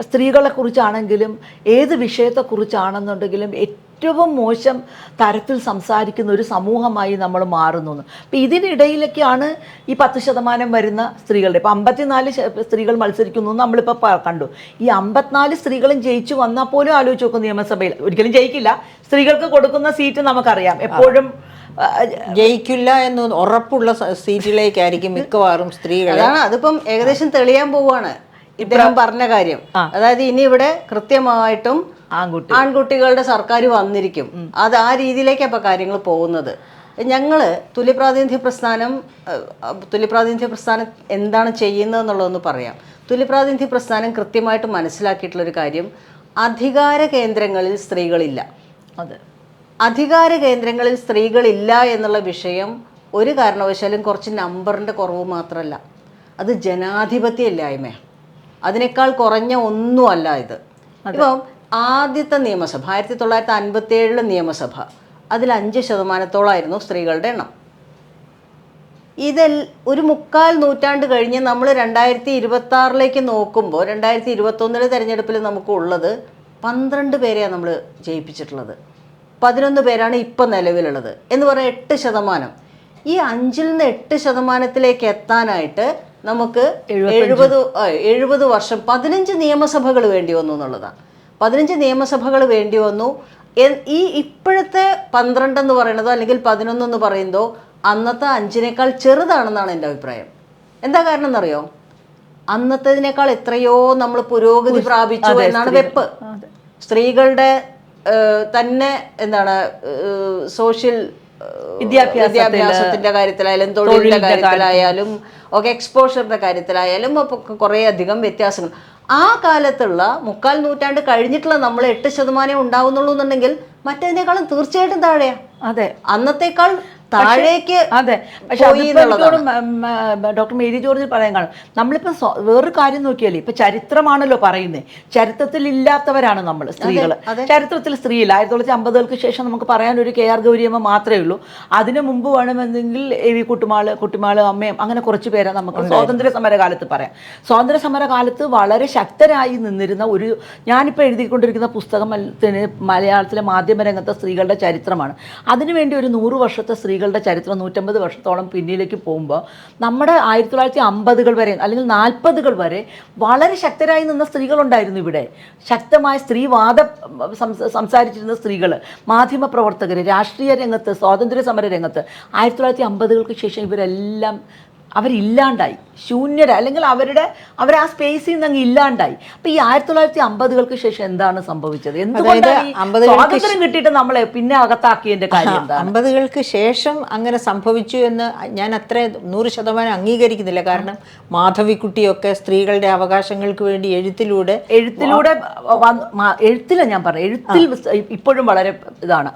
സ്ത്രീകളെ കുറിച്ചാണെങ്കിലും ഏത് വിഷയത്തെക്കുറിച്ചാണെന്നുണ്ടെങ്കിലും ഏറ്റവും മോശം തരത്തിൽ സംസാരിക്കുന്ന ഒരു സമൂഹമായി നമ്മൾ മാറുന്നു. അപ്പം ഇതിനിടയിലൊക്കെയാണ് ഈ 10% വരുന്ന സ്ത്രീകളുടെ, ഇപ്പം 54 സ്ത്രീകൾ മത്സരിക്കുന്നു നമ്മളിപ്പോൾ കണ്ടു. ഈ 54 സ്ത്രീകളും ജയിച്ചു വന്നാൽ പോലും ആലോചിച്ച് നോക്കും, നിയമസഭയിൽ ഒരിക്കലും ജയിക്കില്ല. സ്ത്രീകൾക്ക് കൊടുക്കുന്ന സീറ്റ് നമുക്കറിയാം എപ്പോഴും ജയിക്കില്ല എന്ന് ഉറപ്പുള്ള സീറ്റിലേക്കായിരിക്കും മിക്കവാറും സ്ത്രീകൾ. അതാണ്, അതിപ്പം ഏകദേശം തെളിയാൻ പോവുകയാണ് ഇദ്ദേഹം പറഞ്ഞ കാര്യം. അതായത് ഇനി ഇവിടെ കൃത്യമായിട്ടും ആൺകുട്ടികളുടെ സർക്കാർ വന്നിരിക്കും. അത് ആ രീതിയിലേക്കാണ് ഇപ്പം കാര്യങ്ങൾ പോകുന്നത്. ഞങ്ങൾ തുല്യപ്രാതിനിധ്യ പ്രസ്ഥാനം എന്താണ് ചെയ്യുന്നതെന്നുള്ളതൊന്ന് പറയാം. തുല്യപ്രാതിനിധ്യ പ്രസ്ഥാനം കൃത്യമായിട്ട് മനസ്സിലാക്കിയിട്ടുള്ളൊരു കാര്യം, അധികാര കേന്ദ്രങ്ങളിൽ സ്ത്രീകളില്ല. അധികാര കേന്ദ്രങ്ങളിൽ സ്ത്രീകളില്ല എന്നുള്ള വിഷയം ഒരു കാരണവശാലും കുറച്ച് നമ്പറിൻ്റെ കുറവ് മാത്രമല്ല, അത് ജനാധിപത്യ ഇല്ലായ്മയാണ്. അതിനേക്കാൾ കുറഞ്ഞ ഒന്നുമല്ല ഇത്. ഇപ്പം ആദ്യത്തെ നിയമസഭ 1957 നിയമസഭ, അതിൽ 5% സ്ത്രീകളുടെ എണ്ണം. ഇതിൽ ഒരു 3/4 നൂറ്റാണ്ട് കഴിഞ്ഞ് നമ്മൾ 2026 നോക്കുമ്പോൾ 2021 തെരഞ്ഞെടുപ്പിൽ നമുക്ക് ഉള്ളത് 12 പേരെയാണ് നമ്മൾ ജയിപ്പിച്ചിട്ടുള്ളത്. 11 പേരാണ് ഇപ്പം നിലവിലുള്ളത് എന്ന് പറഞ്ഞാൽ 8%. ഈ 5-ൽ നിന്ന് 8% എത്താനായിട്ട് നമുക്ക് 70 വർഷം 15 നിയമസഭകൾ വേണ്ടി വന്നു എന്നുള്ളതാണ്. 15 നിയമസഭകൾ വേണ്ടി വന്നു. ഈ ഇപ്പോഴത്തെ 12 എന്ന് പറയുന്നതോ അല്ലെങ്കിൽ 11 എന്ന് പറയുന്നതോ അന്നത്തെ 5-നേക്കാൾ ചെറുതാണെന്നാണ് എൻ്റെ അഭിപ്രായം. എന്താ കാരണം എന്നറിയോ? അന്നത്തേതിനേക്കാൾ എത്രയോ നമ്മൾ പുരോഗതി പ്രാപിച്ചു എന്നാണ് വെപ്പ്. സ്ത്രീകളുടെ തന്നെ എന്താണ് സോഷ്യൽ വിദ്യാഭ്യാസത്തിന്റെ കാര്യത്തിലായാലും തൊഴിലിന്റെ കാര്യത്തിലായാലും ഒക്കെ എക്സ്പോഷറിന്റെ കാര്യത്തിലായാലും ഒക്കെ കുറേ അധികം വ്യത്യാസങ്ങൾ. ആ കാലത്തുള്ള 3/4 നൂറ്റാണ്ട് കഴിഞ്ഞിട്ടുള്ള നമ്മൾ 8% ഉണ്ടാവുന്നുള്ളൂ എന്നുണ്ടെങ്കിൽ മറ്റതിനേക്കാളും തീർച്ചയായിട്ടും താഴെയാ. അന്നത്തേക്കാൾ താഴേക്ക്. അതെ, പക്ഷെ ഡോക്ടർ മേരി ജോർജ് പറയാൻ കാണും. നമ്മളിപ്പോൾ വേറൊരു കാര്യം നോക്കിയാലേ, ഇപ്പൊ ചരിത്രമാണല്ലോ പറയുന്നത്, ചരിത്രത്തിൽ ഇല്ലാത്തവരാണ് നമ്മൾ സ്ത്രീകൾ. ചരിത്രത്തിൽ സ്ത്രീയില്ല. 1950-കൾക്ക് ശേഷം നമുക്ക് പറയാൻ ഒരു KR ഗൗരിയമ്മ മാത്രമേ ഉള്ളൂ. അതിനു മുമ്പ് വേണമെന്നെങ്കിൽ AV കുട്ടിമാള് അമ്മയും അങ്ങനെ കുറച്ച് പേരെ നമുക്ക് സ്വാതന്ത്ര്യ സമരകാലത്ത് പറയാം. സ്വാതന്ത്ര്യ സമരകാലത്ത് വളരെ ശക്തരായി നിന്നിരുന്ന ഒരു, ഞാനിപ്പോൾ എഴുതിക്കൊണ്ടിരിക്കുന്ന പുസ്തകത്തിന് മലയാളത്തിലെ മാധ്യമരംഗത്തെ സ്ത്രീകളുടെ ചരിത്രമാണ്. അതിനുവേണ്ടി ഒരു 100 വർഷത്തെ സ്ത്രീകളുടെ ചരിത്രം 150 വർഷത്തോളം പിന്നിലേക്ക് പോകുമ്പോൾ നമ്മുടെ 1950-കൾ വരെ അല്ലെങ്കിൽ 40-കൾ വരെ വളരെ ശക്തരായി നിന്ന സ്ത്രീകളുണ്ടായിരുന്നു ഇവിടെ. ശക്തമായ സ്ത്രീവാദം സംസാരിച്ചിരുന്ന സ്ത്രീകൾ, മാധ്യമപ്രവർത്തകർ, രാഷ്ട്രീയ രംഗത്ത്, സ്വാതന്ത്ര്യ സമര രംഗത്ത്. 1950-കൾക്ക് ശേഷം ഇവരെല്ലാം അവരില്ലാണ്ടായി, ശൂന്യര, അല്ലെങ്കിൽ അവർ ആ സ്പേസിൽ നിന്ന് അങ്ങ് ഇല്ലാണ്ടായി. അപ്പം ഈ 1950-കൾക്ക് ശേഷം എന്താണ് സംഭവിച്ചത്? എന്തുകൊണ്ടാണ് സ്വാതന്ത്ര്യം കിട്ടിയിട്ട് നമ്മളെ പിന്നെ അകത്താക്കിയതിൻ്റെ കാര്യം എന്താണ്? 50-കൾക്ക് ശേഷം അങ്ങനെ സംഭവിച്ചു എന്ന് ഞാൻ അത്ര 100% അംഗീകരിക്കുന്നില്ല. കാരണം മാധവിക്കുട്ടിയൊക്കെ സ്ത്രീകളുടെ അവകാശങ്ങൾക്ക് വേണ്ടി എഴുത്തിലൂടെ ഞാൻ പറഞ്ഞു, എഴുത്തിൽ ഇപ്പോഴും വളരെ ഇതാണ്,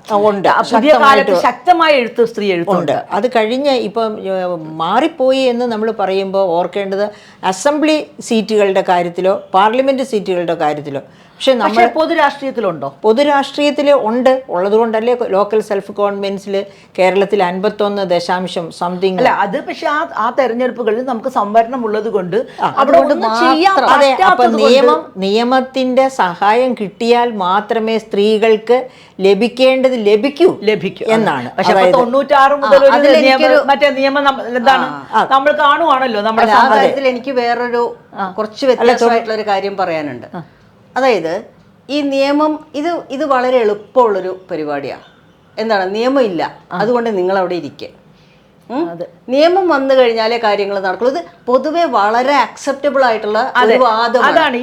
പുതിയ കാലത്ത് ശക്തമായ എഴുത്ത്, സ്ത്രീ എഴുത്തുണ്ട്. അത് കഴിഞ്ഞ് ഇപ്പം മാറിപ്പോയി എന്ന് നമ്മൾ പറയുമ്പോൾ ഓർക്കേണ്ടത് അസംബ്ലി സീറ്റുകളുടെ കാര്യത്തിലോ പാർലമെന്റ് സീറ്റുകളുടെ കാര്യത്തിലോ. പക്ഷെ നമ്മൾ പൊതുരാഷ്ട്രീയത്തിലുണ്ടോ? പൊതുരാഷ്ട്രീയത്തിൽ ഉള്ളതുകൊണ്ടല്ലേ ലോക്കൽ സെൽഫ് ഗവൺമെന്റ്സിൽ കേരളത്തിൽ 51.something. അല്ല, അത് പക്ഷെ ആ തെരഞ്ഞെടുപ്പുകളിൽ നമുക്ക് സംവരണം ഉള്ളത് കൊണ്ട് നിയമത്തിന്റെ സഹായം കിട്ടിയാൽ മാത്രമേ സ്ത്രീകൾക്ക് ലഭിക്കേണ്ടത് ലഭിക്കൂ എന്നാണ്. പക്ഷെ 96 മുതൽ മറ്റേ നിയമം എന്താണ് നമ്മൾ കാണുവാണല്ലോ നമ്മുടെ സാഹചര്യത്തിൽ. എനിക്ക് വേറൊരു കുറച്ച് വ്യത്യാസമായിട്ടുള്ള ഒരു കാര്യം പറയാനുണ്ട്. അതായത് ഈ നിയമം ഇത് വളരെ എളുപ്പമുള്ളൊരു പരിപാടിയാണ്. എന്താണ്, നിയമം ഇല്ല, അതുകൊണ്ട് നിങ്ങൾ അവിടെ ഇരിക്കുക. നിയമം വന്നു കഴിഞ്ഞാലേ കാര്യങ്ങൾ നടക്കുള്ളൂ. ഇത് പൊതുവെ വളരെ അക്സെപ്റ്റബിൾ ആയിട്ടുള്ള ഒരു വാദമാണ്.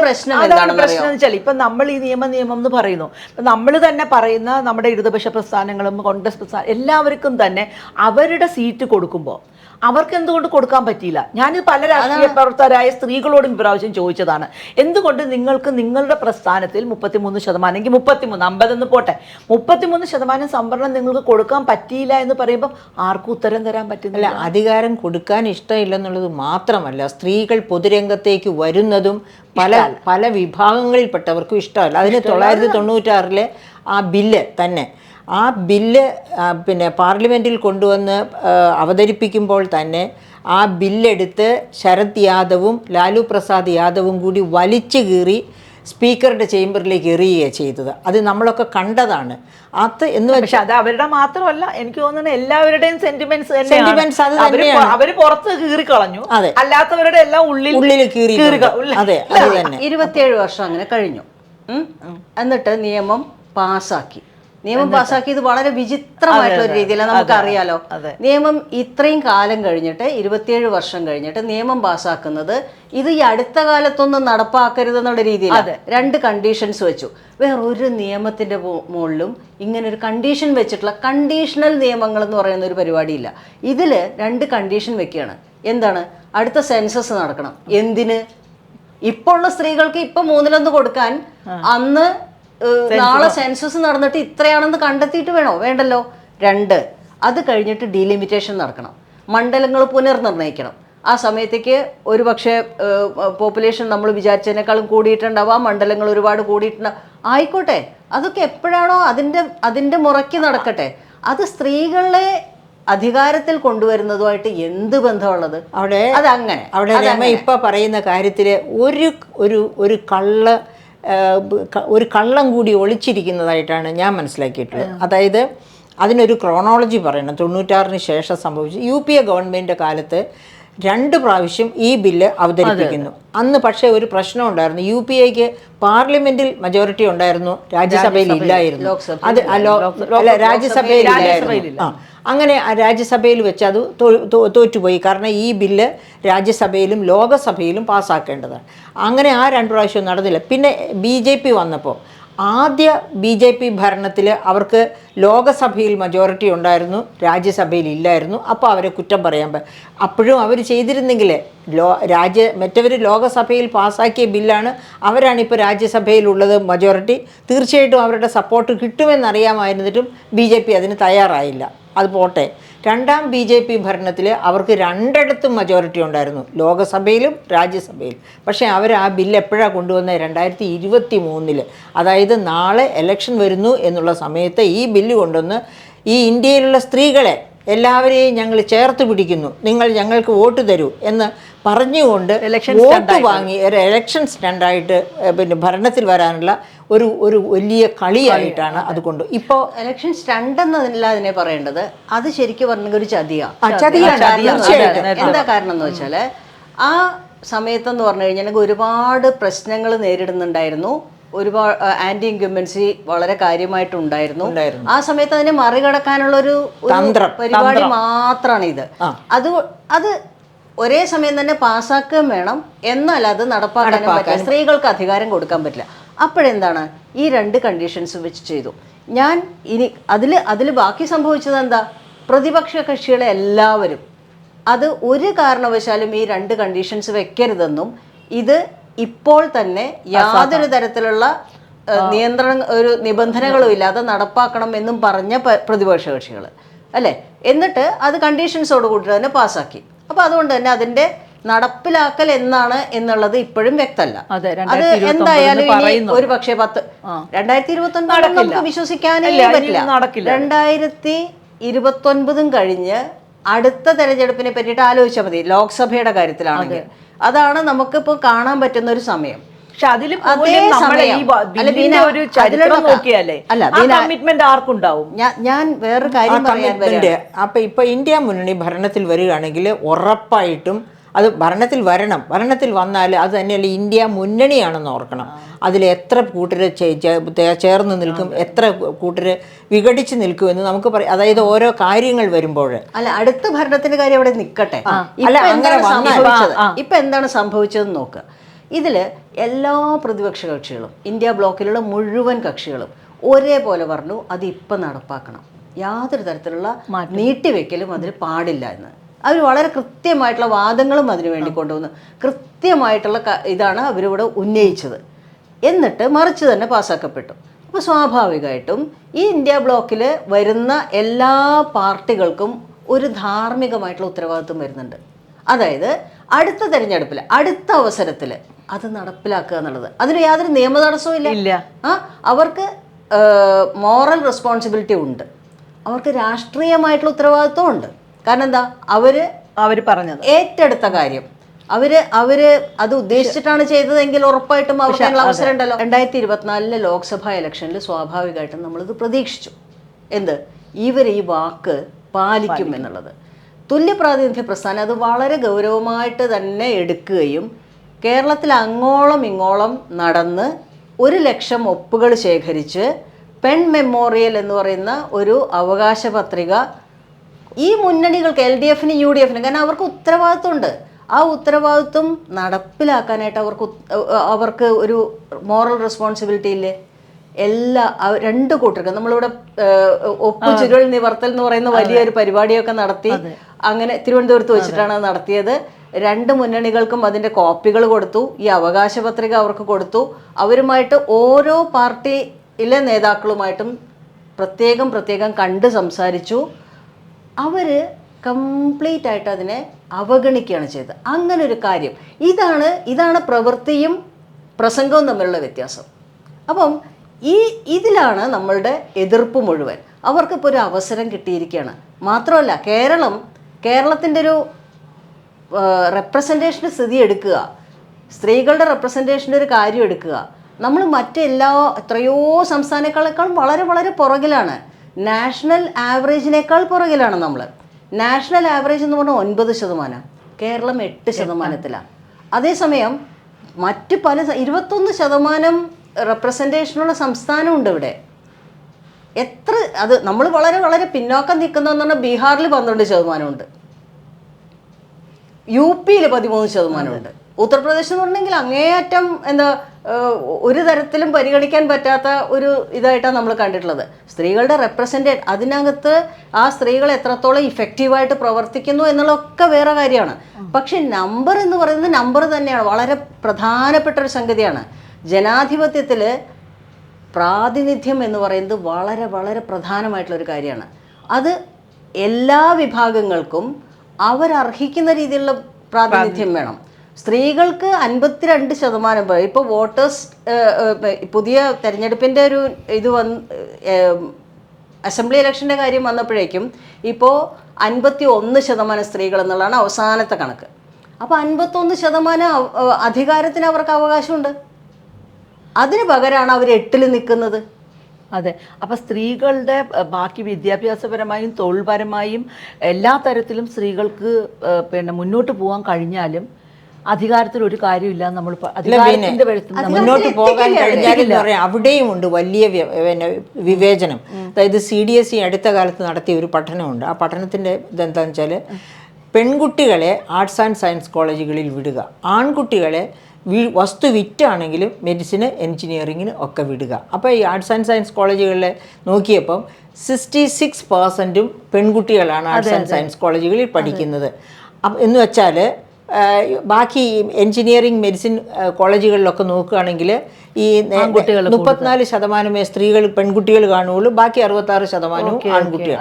പ്രശ്നം വെച്ചാൽ ഇപ്പൊ നമ്മൾ ഈ നിയമം എന്ന് പറയുന്നു, നമ്മൾ തന്നെ പറയുന്ന നമ്മുടെ ഇടതുപക്ഷ പ്രസ്ഥാനങ്ങളും കോൺഗ്രസ് പ്രസ്ഥാനം എല്ലാവർക്കും തന്നെ അവരുടെ സീറ്റ് കൊടുക്കുമ്പോൾ അവർക്ക് എന്തുകൊണ്ട് കൊടുക്കാൻ പറ്റിയില്ല? ഞാനിത് പല രാഷ്ട്രീയ പ്രവർത്തകരായ സ്ത്രീകളോടും ഇപ്രാവശ്യം ചോദിച്ചതാണ്. എന്തുകൊണ്ട് നിങ്ങൾക്ക് നിങ്ങളുടെ പ്രസ്ഥാനത്തിൽ 33% എങ്കിൽ 33, 50 എന്ന് പോട്ടെ, 33% സംവരണം നിങ്ങൾക്ക് കൊടുക്കാൻ പറ്റിയില്ല എന്ന് പറയുമ്പോൾ ആർക്കും ഉത്തരം തരാൻ പറ്റുന്നില്ല. അധികാരം കൊടുക്കാൻ ഇഷ്ടമില്ലെന്നുള്ളത് മാത്രമല്ല, സ്ത്രീകൾ പൊതുരംഗത്തേക്ക് വരുന്നതും പല വിഭാഗങ്ങളിൽപ്പെട്ടവർക്കും ഇഷ്ടമല്ല. അതിന് 1996 ആ ബില്ല് തന്നെ, ആ ബില്ല് പിന്നെ പാർലമെൻറ്റിൽ കൊണ്ടുവന്ന് അവതരിപ്പിക്കുമ്പോൾ തന്നെ ആ ബില്ലെടുത്ത് ശരത് യാദവും ലാലു പ്രസാദ് യാദവും കൂടി വലിച്ചു കീറി സ്പീക്കറുടെ ചേംബറിലേക്ക് എറിയുകയാണ് ചെയ്തത്. അത് നമ്മളൊക്കെ കണ്ടതാണ്. പക്ഷെ അത് അവരുടെ മാത്രമല്ല, എനിക്ക് തോന്നുന്നത് എല്ലാവരുടെയും സെന്റിമെന്റ്സ് അത് തന്നെയാണ്. അവര് പുറത്ത് കീറിക്കളഞ്ഞു, അല്ലാത്തവരുടെ എല്ലാം ഉള്ളിൽ കീറി. അതെ, അത് തന്നെ. 27 വർഷം അങ്ങനെ കഴിഞ്ഞു. എന്നിട്ട് നിയമം പാസ്സാക്കി. നിയമം പാസ്സാക്കിയത് വളരെ വിചിത്രമായിട്ടുള്ള ഒരു രീതിയിലാണ്, നമുക്കറിയാലോ. നിയമം ഇത്രയും കാലം കഴിഞ്ഞിട്ട് 27 വർഷം കഴിഞ്ഞിട്ട് നിയമം പാസ്സാക്കുന്നത് ഇത് ഈ അടുത്ത കാലത്തൊന്നും നടപ്പാക്കരുതെന്നുള്ള രീതിയിൽ 2 കണ്ടീഷൻസ് വെച്ചു. വേറൊരു നിയമത്തിന്റെ മുകളിലും ഇങ്ങനെ ഒരു കണ്ടീഷൻ വെച്ചിട്ടുള്ള കണ്ടീഷണൽ നിയമങ്ങൾ എന്ന് പറയുന്ന ഒരു പരിപാടിയില്ല. ഇതില് 2 കണ്ടീഷൻ വെക്കുകയാണ്. എന്താണ്? അടുത്ത സെൻസസ് നടക്കണം. എന്തിന്? ഇപ്പോൾ ഉള്ള സ്ത്രീകൾക്ക് ഇപ്പൊ 1/3 കൊടുക്കാൻ അന്ന് നാളെ സെൻസസ് നടന്നിട്ട് ഇത്രയാണെന്ന് കണ്ടെത്തിയിട്ട് വേണ്ടല്ലോ. 2, അത് കഴിഞ്ഞിട്ട് ഡീലിമിറ്റേഷൻ നടക്കണം. മണ്ഡലങ്ങൾ പുനർനിർണ്ണയിക്കണം. ആ സമയത്തേക്ക് ഒരു പക്ഷേ പോപ്പുലേഷൻ നമ്മൾ വിചാരിച്ചതിനേക്കാളും കൂടിയിട്ടുണ്ടാവാം, മണ്ഡലങ്ങൾ ഒരുപാട് കൂടിയിട്ടുണ്ടാവും. ആയിക്കോട്ടെ, അതൊക്കെ എപ്പോഴാണോ അതിൻ്റെ മുറയ്ക്ക് നടക്കട്ടെ. അത് സ്ത്രീകളെ അധികാരത്തിൽ കൊണ്ടുവരുന്നതുമായിട്ട് എന്ത് ബന്ധമുള്ളത്? അവിടെ ഇപ്പൊ പറയുന്ന കാര്യത്തില് ഒരു കള്ളം കൂടി ഒളിച്ചിരിക്കുന്നതായിട്ടാണ് ഞാൻ മനസ്സിലാക്കിയിട്ടുള്ളത്. അതായത് അതിനൊരു ക്രോണോളജി പറയണം. 96 ശേഷം സംഭവിച്ചു. UPA ഗവൺമെൻറ്റിൻ്റെ കാലത്ത് 2 പ്രാവശ്യം ഈ ബില്ല് അവതരിപ്പിക്കുന്നു. അന്ന് പക്ഷേ ഒരു പ്രശ്നം ഉണ്ടായിരുന്നു. UPAക്ക് പാർലമെന്റിൽ മെജോറിറ്റി ഉണ്ടായിരുന്നു, രാജ്യസഭയിൽ ഇല്ലായിരുന്നു. രാജ്യസഭയിൽ ഇല്ലായിരുന്നു. അങ്ങനെ രാജ്യസഭയിൽ വെച്ച് അത് തോറ്റുപോയി. കാരണം ഈ ബില്ല് രാജ്യസഭയിലും ലോകസഭയിലും പാസ്സാക്കേണ്ടതാണ്. അങ്ങനെ ആ 2 പ്രാവശ്യം നടന്നില്ല. പിന്നെ BJP വന്നപ്പോൾ ആദ്യ BJP ഭരണത്തിൽ അവർക്ക് ലോകസഭയിൽ മെജോറിറ്റി ഉണ്ടായിരുന്നു, രാജ്യസഭയിൽ ഇല്ലായിരുന്നു. അപ്പോൾ അവരെ കുറ്റം പറയാൻ അപ്പോഴും അവർ ചെയ്തിരുന്നെങ്കിൽ മറ്റവർ ലോകസഭയിൽ പാസ്സാക്കിയ ബില്ലാണ്, അവരാണിപ്പോൾ രാജ്യസഭയിലുള്ളത് മെജോറിറ്റി. തീർച്ചയായിട്ടും അവരുടെ സപ്പോർട്ട് കിട്ടുമെന്നറിയാമായിരുന്നിട്ടും BJP അതിന് തയ്യാറായില്ല. അത് പോട്ടെ, 2ാം BJP ഭരണത്തിൽ അവർക്ക് 2ഇടത്തും മെജോറിറ്റി ഉണ്ടായിരുന്നു, ലോകസഭയിലും രാജ്യസഭയിലും. പക്ഷേ അവർ ആ ബില്ല് എപ്പോഴാണ് കൊണ്ടുവന്നത്? 2023. അതായത് നാളെ ഇലക്ഷൻ വരുന്നു എന്നുള്ള സമയത്ത് ഈ ബില്ല് കൊണ്ടുവന്ന് ഈ ഇന്ത്യയിലുള്ള സ്ത്രീകളെ എല്ലാവരെയും ഞങ്ങൾ ചേർത്ത് പിടിക്കുന്നു, നിങ്ങൾ ഞങ്ങൾക്ക് വോട്ട് തരൂ എന്ന് പറഞ്ഞുകൊണ്ട് വോട്ട് വാങ്ങി ഒരു ഇലക്ഷൻ സ്റ്റണ്ടായിട്ട് പിന്നെ ഭരണത്തിൽ വരാനുള്ള ഒരു വലിയ കളിയായിട്ടാണ് അതുകൊണ്ട് ഇപ്പോൾ ഇലക്ഷൻ സ്റ്റണ്ട് എന്നല്ല അതിനെ പറയേണ്ടത്. അത് ശരിക്കും പറഞ്ഞെങ്കിൽ ഒരു ചതിയാണ്. എന്താ കാരണം എന്ന് വെച്ചാൽ ആ സമയത്തെന്ന് പറഞ്ഞു കഴിഞ്ഞാൽ ഒരുപാട് പ്രശ്നങ്ങൾ നേരിടുന്നുണ്ടായിരുന്നു. ഒരുപാട് ആന്റി ഇൻക്യുംബൻസി വളരെ കാര്യമായിട്ടുണ്ടായിരുന്നു. ആ സമയത്ത് അതിനെ മറികടക്കാനുള്ള ഒരു പരിപാടി മാത്രമാണ് ഇത്. അത് ഒരേ സമയം തന്നെ പാസ്സാക്കുകയും വേണം, എന്നാൽ അത് നടപ്പാക്കാനും പറ്റില്ല. സ്ത്രീകൾക്ക് അധികാരം കൊടുക്കാൻ പറ്റില്ല. അപ്പോഴെന്താണ്? ഈ 2 കണ്ടീഷൻസ് വെച്ച് ചെയ്തു. ഞാൻ ഇനി അതിൽ ബാക്കി സംഭവിച്ചത് എന്താ? പ്രതിപക്ഷ കക്ഷികളെ എല്ലാവരും അത് ഒരു കാരണവശാലും ഈ 2 കണ്ടീഷൻസ് വെക്കരുതെന്നും ഇത് ഇപ്പോൾ തന്നെ യാതൊരു തരത്തിലുള്ള നിബന്ധനകളും ഇല്ലാതെ നടപ്പാക്കണം എന്നും പറഞ്ഞ പ്രതിപക്ഷ കക്ഷികൾ അല്ലേ. എന്നിട്ട് അത് കണ്ടീഷൻസോട് കൂട്ടി തന്നെ പാസ്സാക്കി. അപ്പൊ അതുകൊണ്ട് തന്നെ അതിന്റെ നടപ്പിലാക്കൽ എന്നാണ് എന്നുള്ളത് ഇപ്പോഴും വ്യക്തമല്ല. അത് എന്തായാലും ഒരു പക്ഷേ 2029 നമുക്ക് വിശ്വസിക്കാനേ പറ്റില്ല. 2029 കഴിഞ്ഞ് അടുത്ത തെരഞ്ഞെടുപ്പിനെ പറ്റിയിട്ട് ആലോചിച്ചാൽ മതി. ലോക്സഭയുടെ കാര്യത്തിലാണെങ്കിൽ അതാണ് നമുക്കിപ്പോ കാണാൻ പറ്റുന്ന ഒരു സമയം. പക്ഷെ അതിലും ആർക്കുണ്ടാവും? ഞാൻ വേറൊരു കാര്യം പറയാൻ വരികയാണ്. അപ്പൊ ഇപ്പൊ ഇന്ത്യ മുന്നണി ഭരണത്തിൽ വരികയാണെങ്കിൽ ഉറപ്പായിട്ടും അത് ഭരണത്തിൽ വരണം. ഭരണത്തിൽ വന്നാൽ അത് തന്നെയല്ല ഇന്ത്യ മുന്നണിയാണെന്ന് ഓർക്കണം. അതിൽ എത്ര കൂട്ടര് ചേർന്ന് നിൽക്കും, എത്ര കൂട്ടര് വിഘടിച്ച് നിൽക്കുമെന്ന് നമുക്ക് പറയാം. അതായത് ഓരോ കാര്യങ്ങൾ വരുമ്പോൾ അടുത്ത ഭരണത്തിന്റെ കാര്യം അവിടെ നിൽക്കട്ടെ. ഇപ്പൊ എന്താണ് സംഭവിച്ചതെന്ന് നോക്കുക. ഇതില് എല്ലാ പ്രതിപക്ഷ കക്ഷികളും ഇന്ത്യ ബ്ലോക്കിലുള്ള മുഴുവൻ കക്ഷികളും ഒരേപോലെ പറഞ്ഞു അത് ഇപ്പം നടപ്പാക്കണം, യാതൊരു തരത്തിലുള്ള നീട്ടിവെക്കലും അതിൽ പാടില്ല എന്ന്. അവർ വളരെ കൃത്യമായിട്ടുള്ള വാദങ്ങളും അതിനു വേണ്ടി കൊണ്ടുവന്നു. കൃത്യമായിട്ടുള്ള ഇതാണ് അവരിവിടെ ഉന്നയിച്ചത്. എന്നിട്ട് മറിച്ച് തന്നെ പാസ്സാക്കപ്പെട്ടു. അപ്പോൾ സ്വാഭാവികമായിട്ടും ഈ ഇന്ത്യ ബ്ലോക്കിൽ വരുന്ന എല്ലാ പാർട്ടികൾക്കും ഒരു ധാർമ്മികമായിട്ടുള്ള ഉത്തരവാദിത്വം വരുന്നുണ്ട്. അതായത് അടുത്ത തെരഞ്ഞെടുപ്പിൽ, അടുത്ത അവസരത്തിൽ അത് നടപ്പിലാക്കുക എന്നുള്ളത്. അതിന് യാതൊരു നിയമ തടസ്സവും ഇല്ല. അവർക്ക് മോറൽ റെസ്പോൺസിബിലിറ്റി ഉണ്ട്, അവർക്ക് രാഷ്ട്രീയമായിട്ടുള്ള ഉത്തരവാദിത്വം ഉണ്ട്. കാരണം എന്താ, അവർ പറഞ്ഞത് ഏറ്റെടുത്ത കാര്യം അവര് അത് ഉദ്ദേശിച്ചിട്ടാണ് ചെയ്തതെങ്കിൽ ഉറപ്പായിട്ടും അവർക്ക് അതിനുള്ള അവസരം ഉണ്ടല്ലോ. 2024 ലോക്സഭാ ഇലക്ഷനിൽ സ്വാഭാവികമായിട്ടും നമ്മളിത് പ്രതീക്ഷിച്ചു. എന്ത്, ഇവർ ഈ വാക്ക് പാലിക്കും എന്നുള്ളത്. തുല്യ പ്രാതിനിധ്യ പ്രസ്ഥാനം അത് വളരെ ഗൗരവമായിട്ട് തന്നെ എടുക്കുകയും കേരളത്തിൽ അങ്ങോളം ഇങ്ങോളം നടന്ന് 1,00,000 ഒപ്പുകൾ ശേഖരിച്ച് പെൺ മെമ്മോറിയൽ എന്ന് പറയുന്ന ഒരു അവകാശ പത്രിക ഈ മുന്നണികൾക്ക്, LDFന് UDFന്, കാരണം അവർക്ക് ഉത്തരവാദിത്വമുണ്ട്. ആ ഉത്തരവാദിത്വം നടപ്പിലാക്കാനായിട്ട് അവർക്ക് ഒരു മോറൽ റെസ്പോൺസിബിലിറ്റി ഇല്ലേ? രണ്ട് കൂട്ടർക്കും. നമ്മളിവിടെ ഒപ്പ് ചുരുൾ നിവർത്തൽ എന്ന് പറയുന്ന വലിയൊരു പരിപാടിയൊക്കെ നടത്തി, അങ്ങനെ തിരുവനന്തപുരത്ത് വെച്ചിട്ടാണ് അത് നടത്തിയത്. 2 മുന്നണികൾക്കും അതിൻ്റെ കോപ്പികൾ കൊടുത്തു, ഈ അവകാശ പത്രിക അവർക്ക് കൊടുത്തു. അവരുമായിട്ട് ഓരോ പാർട്ടിയിലെ നേതാക്കളുമായിട്ടും പ്രത്യേകം കണ്ട് സംസാരിച്ചു. അവർ കംപ്ലീറ്റ് ആയിട്ട് അതിനെ അവഗണിക്കുകയാണ് ചെയ്തത്. അങ്ങനെ ഒരു കാര്യം, ഇതാണ് പ്രവൃത്തിയും പ്രസംഗവും തമ്മിലുള്ള വ്യത്യാസം. അപ്പം ഇതിലാണ് നമ്മളുടെ എതിർപ്പ് മുഴുവൻ. അവർക്കിപ്പോൾ ഒരു അവസരം കിട്ടിയിരിക്കുകയാണ്. മാത്രമല്ല, കേരളത്തിൻ്റെ ഒരു റെപ്രസെൻറ്റേഷൻ്റെ സ്ഥിതി എടുക്കുക, സ്ത്രീകളുടെ റെപ്രസെൻറ്റേഷൻ്റെ ഒരു കാര്യം എടുക്കുക. നമ്മൾ എത്രയോ സംസ്ഥാനങ്ങളെക്കാളും വളരെ പുറകിലാണ്. നാഷണൽ ആവറേജിനേക്കാൾ പുറകിലാണ് നമ്മൾ. നാഷണൽ ആവറേജ് എന്ന് പറഞ്ഞാൽ 9%, കേരളം 8%. അതേസമയം മറ്റ് 21% റെപ്രസെൻറ്റേഷനുള്ള സംസ്ഥാനമുണ്ട് ഇവിടെ. അത് നമ്മൾ വളരെ പിന്നോക്കം നിൽക്കുന്നതെന്ന് പറഞ്ഞാൽ ബീഹാറിൽ 12%, UP 13%, ഉത്തർപ്രദേശ് എന്ന് പറഞ്ഞെങ്കിൽ അങ്ങേയറ്റം ഒരു തരത്തിലും പരിഗണിക്കാൻ പറ്റാത്ത ഒരു ഇതായിട്ടാണ് നമ്മൾ കണ്ടിട്ടുള്ളത്. സ്ത്രീകളുടെ അതിനകത്ത് ആ സ്ത്രീകൾ എത്രത്തോളം ഇഫക്റ്റീവായിട്ട് പ്രവർത്തിക്കുന്നു എന്നുള്ളതൊക്കെ വേറെ കാര്യമാണ്. പക്ഷെ നമ്പർ എന്ന് പറയുന്നത് നമ്പർ തന്നെയാണ്, വളരെ പ്രധാനപ്പെട്ട ഒരു സംഗതിയാണ്. ജനാധിപത്യത്തിൽ പ്രാതിനിധ്യം എന്ന് പറയുന്നത് വളരെ പ്രധാനമായിട്ടുള്ളൊരു കാര്യമാണ്. അത് എല്ലാ വിഭാഗങ്ങൾക്കും അവരർഹിക്കുന്ന രീതിയിലുള്ള പ്രാതിനിധ്യം വേണം. സ്ത്രീകൾക്ക് 52%. ഇപ്പോൾ വോട്ടേഴ്സ് പുതിയ തെരഞ്ഞെടുപ്പിൻ്റെ ഒരു അസംബ്ലി ഇലക്ഷൻ്റെ കാര്യം വന്നപ്പോഴേക്കും ഇപ്പോൾ 51% സ്ത്രീകൾ എന്നുള്ളതാണ് അവസാനത്തെ കണക്ക്. അപ്പോൾ 51% അധികാരത്തിന് അവർക്ക് അവകാശമുണ്ട്. അതിന് പകരമാണ് അവർ 8ൽ നിൽക്കുന്നത്. അതെ. അപ്പോൾ സ്ത്രീകളുടെ ബാക്കി വിദ്യാഭ്യാസപരമായും തൊഴിൽപരമായും എല്ലാ തരത്തിലും സ്ത്രീകൾക്ക് മുന്നോട്ട് പോകാൻ കഴിഞ്ഞാലും അധികാരത്തിൽ ഒരു കാര്യമില്ല. നമ്മൾ മുന്നോട്ട് പോകാൻ കഴിഞ്ഞാലും പറയാം, അവിടെയും ഉണ്ട് വലിയ വിവേചനം. അതായത് CDSE അടുത്ത കാലത്ത് നടത്തിയ ഒരു പഠനമുണ്ട്. ആ പഠനത്തിൻ്റെ ഇതെന്താണെന്ന് വെച്ചാൽ, പെൺകുട്ടികളെ ആർട്സ് ആൻഡ് സയൻസ് കോളേജുകളിൽ വിടുക, ആൺകുട്ടികളെ വസ്തു വിറ്റാണെങ്കിലും മെഡിസിന്, എൻജിനീയറിങ്ങിന് ഒക്കെ വിടുക. അപ്പോൾ ഈ ആർട്സ് ആൻഡ് സയൻസ് കോളേജുകളിൽ നോക്കിയപ്പം 66% പെൺകുട്ടികളാണ് ആർട്സ് ആൻഡ് സയൻസ് കോളേജുകളിൽ പഠിക്കുന്നത്. എന്ന് വെച്ചാൽ ബാക്കി എൻജിനീയറിംഗ്, മെഡിസിൻ കോളേജുകളിലൊക്കെ നോക്കുകയാണെങ്കിൽ ഈ 34% സ്ത്രീകൾ പെൺകുട്ടികൾ കാണുകയുള്ളൂ, ബാക്കി 66% ആൺകുട്ടികൾ.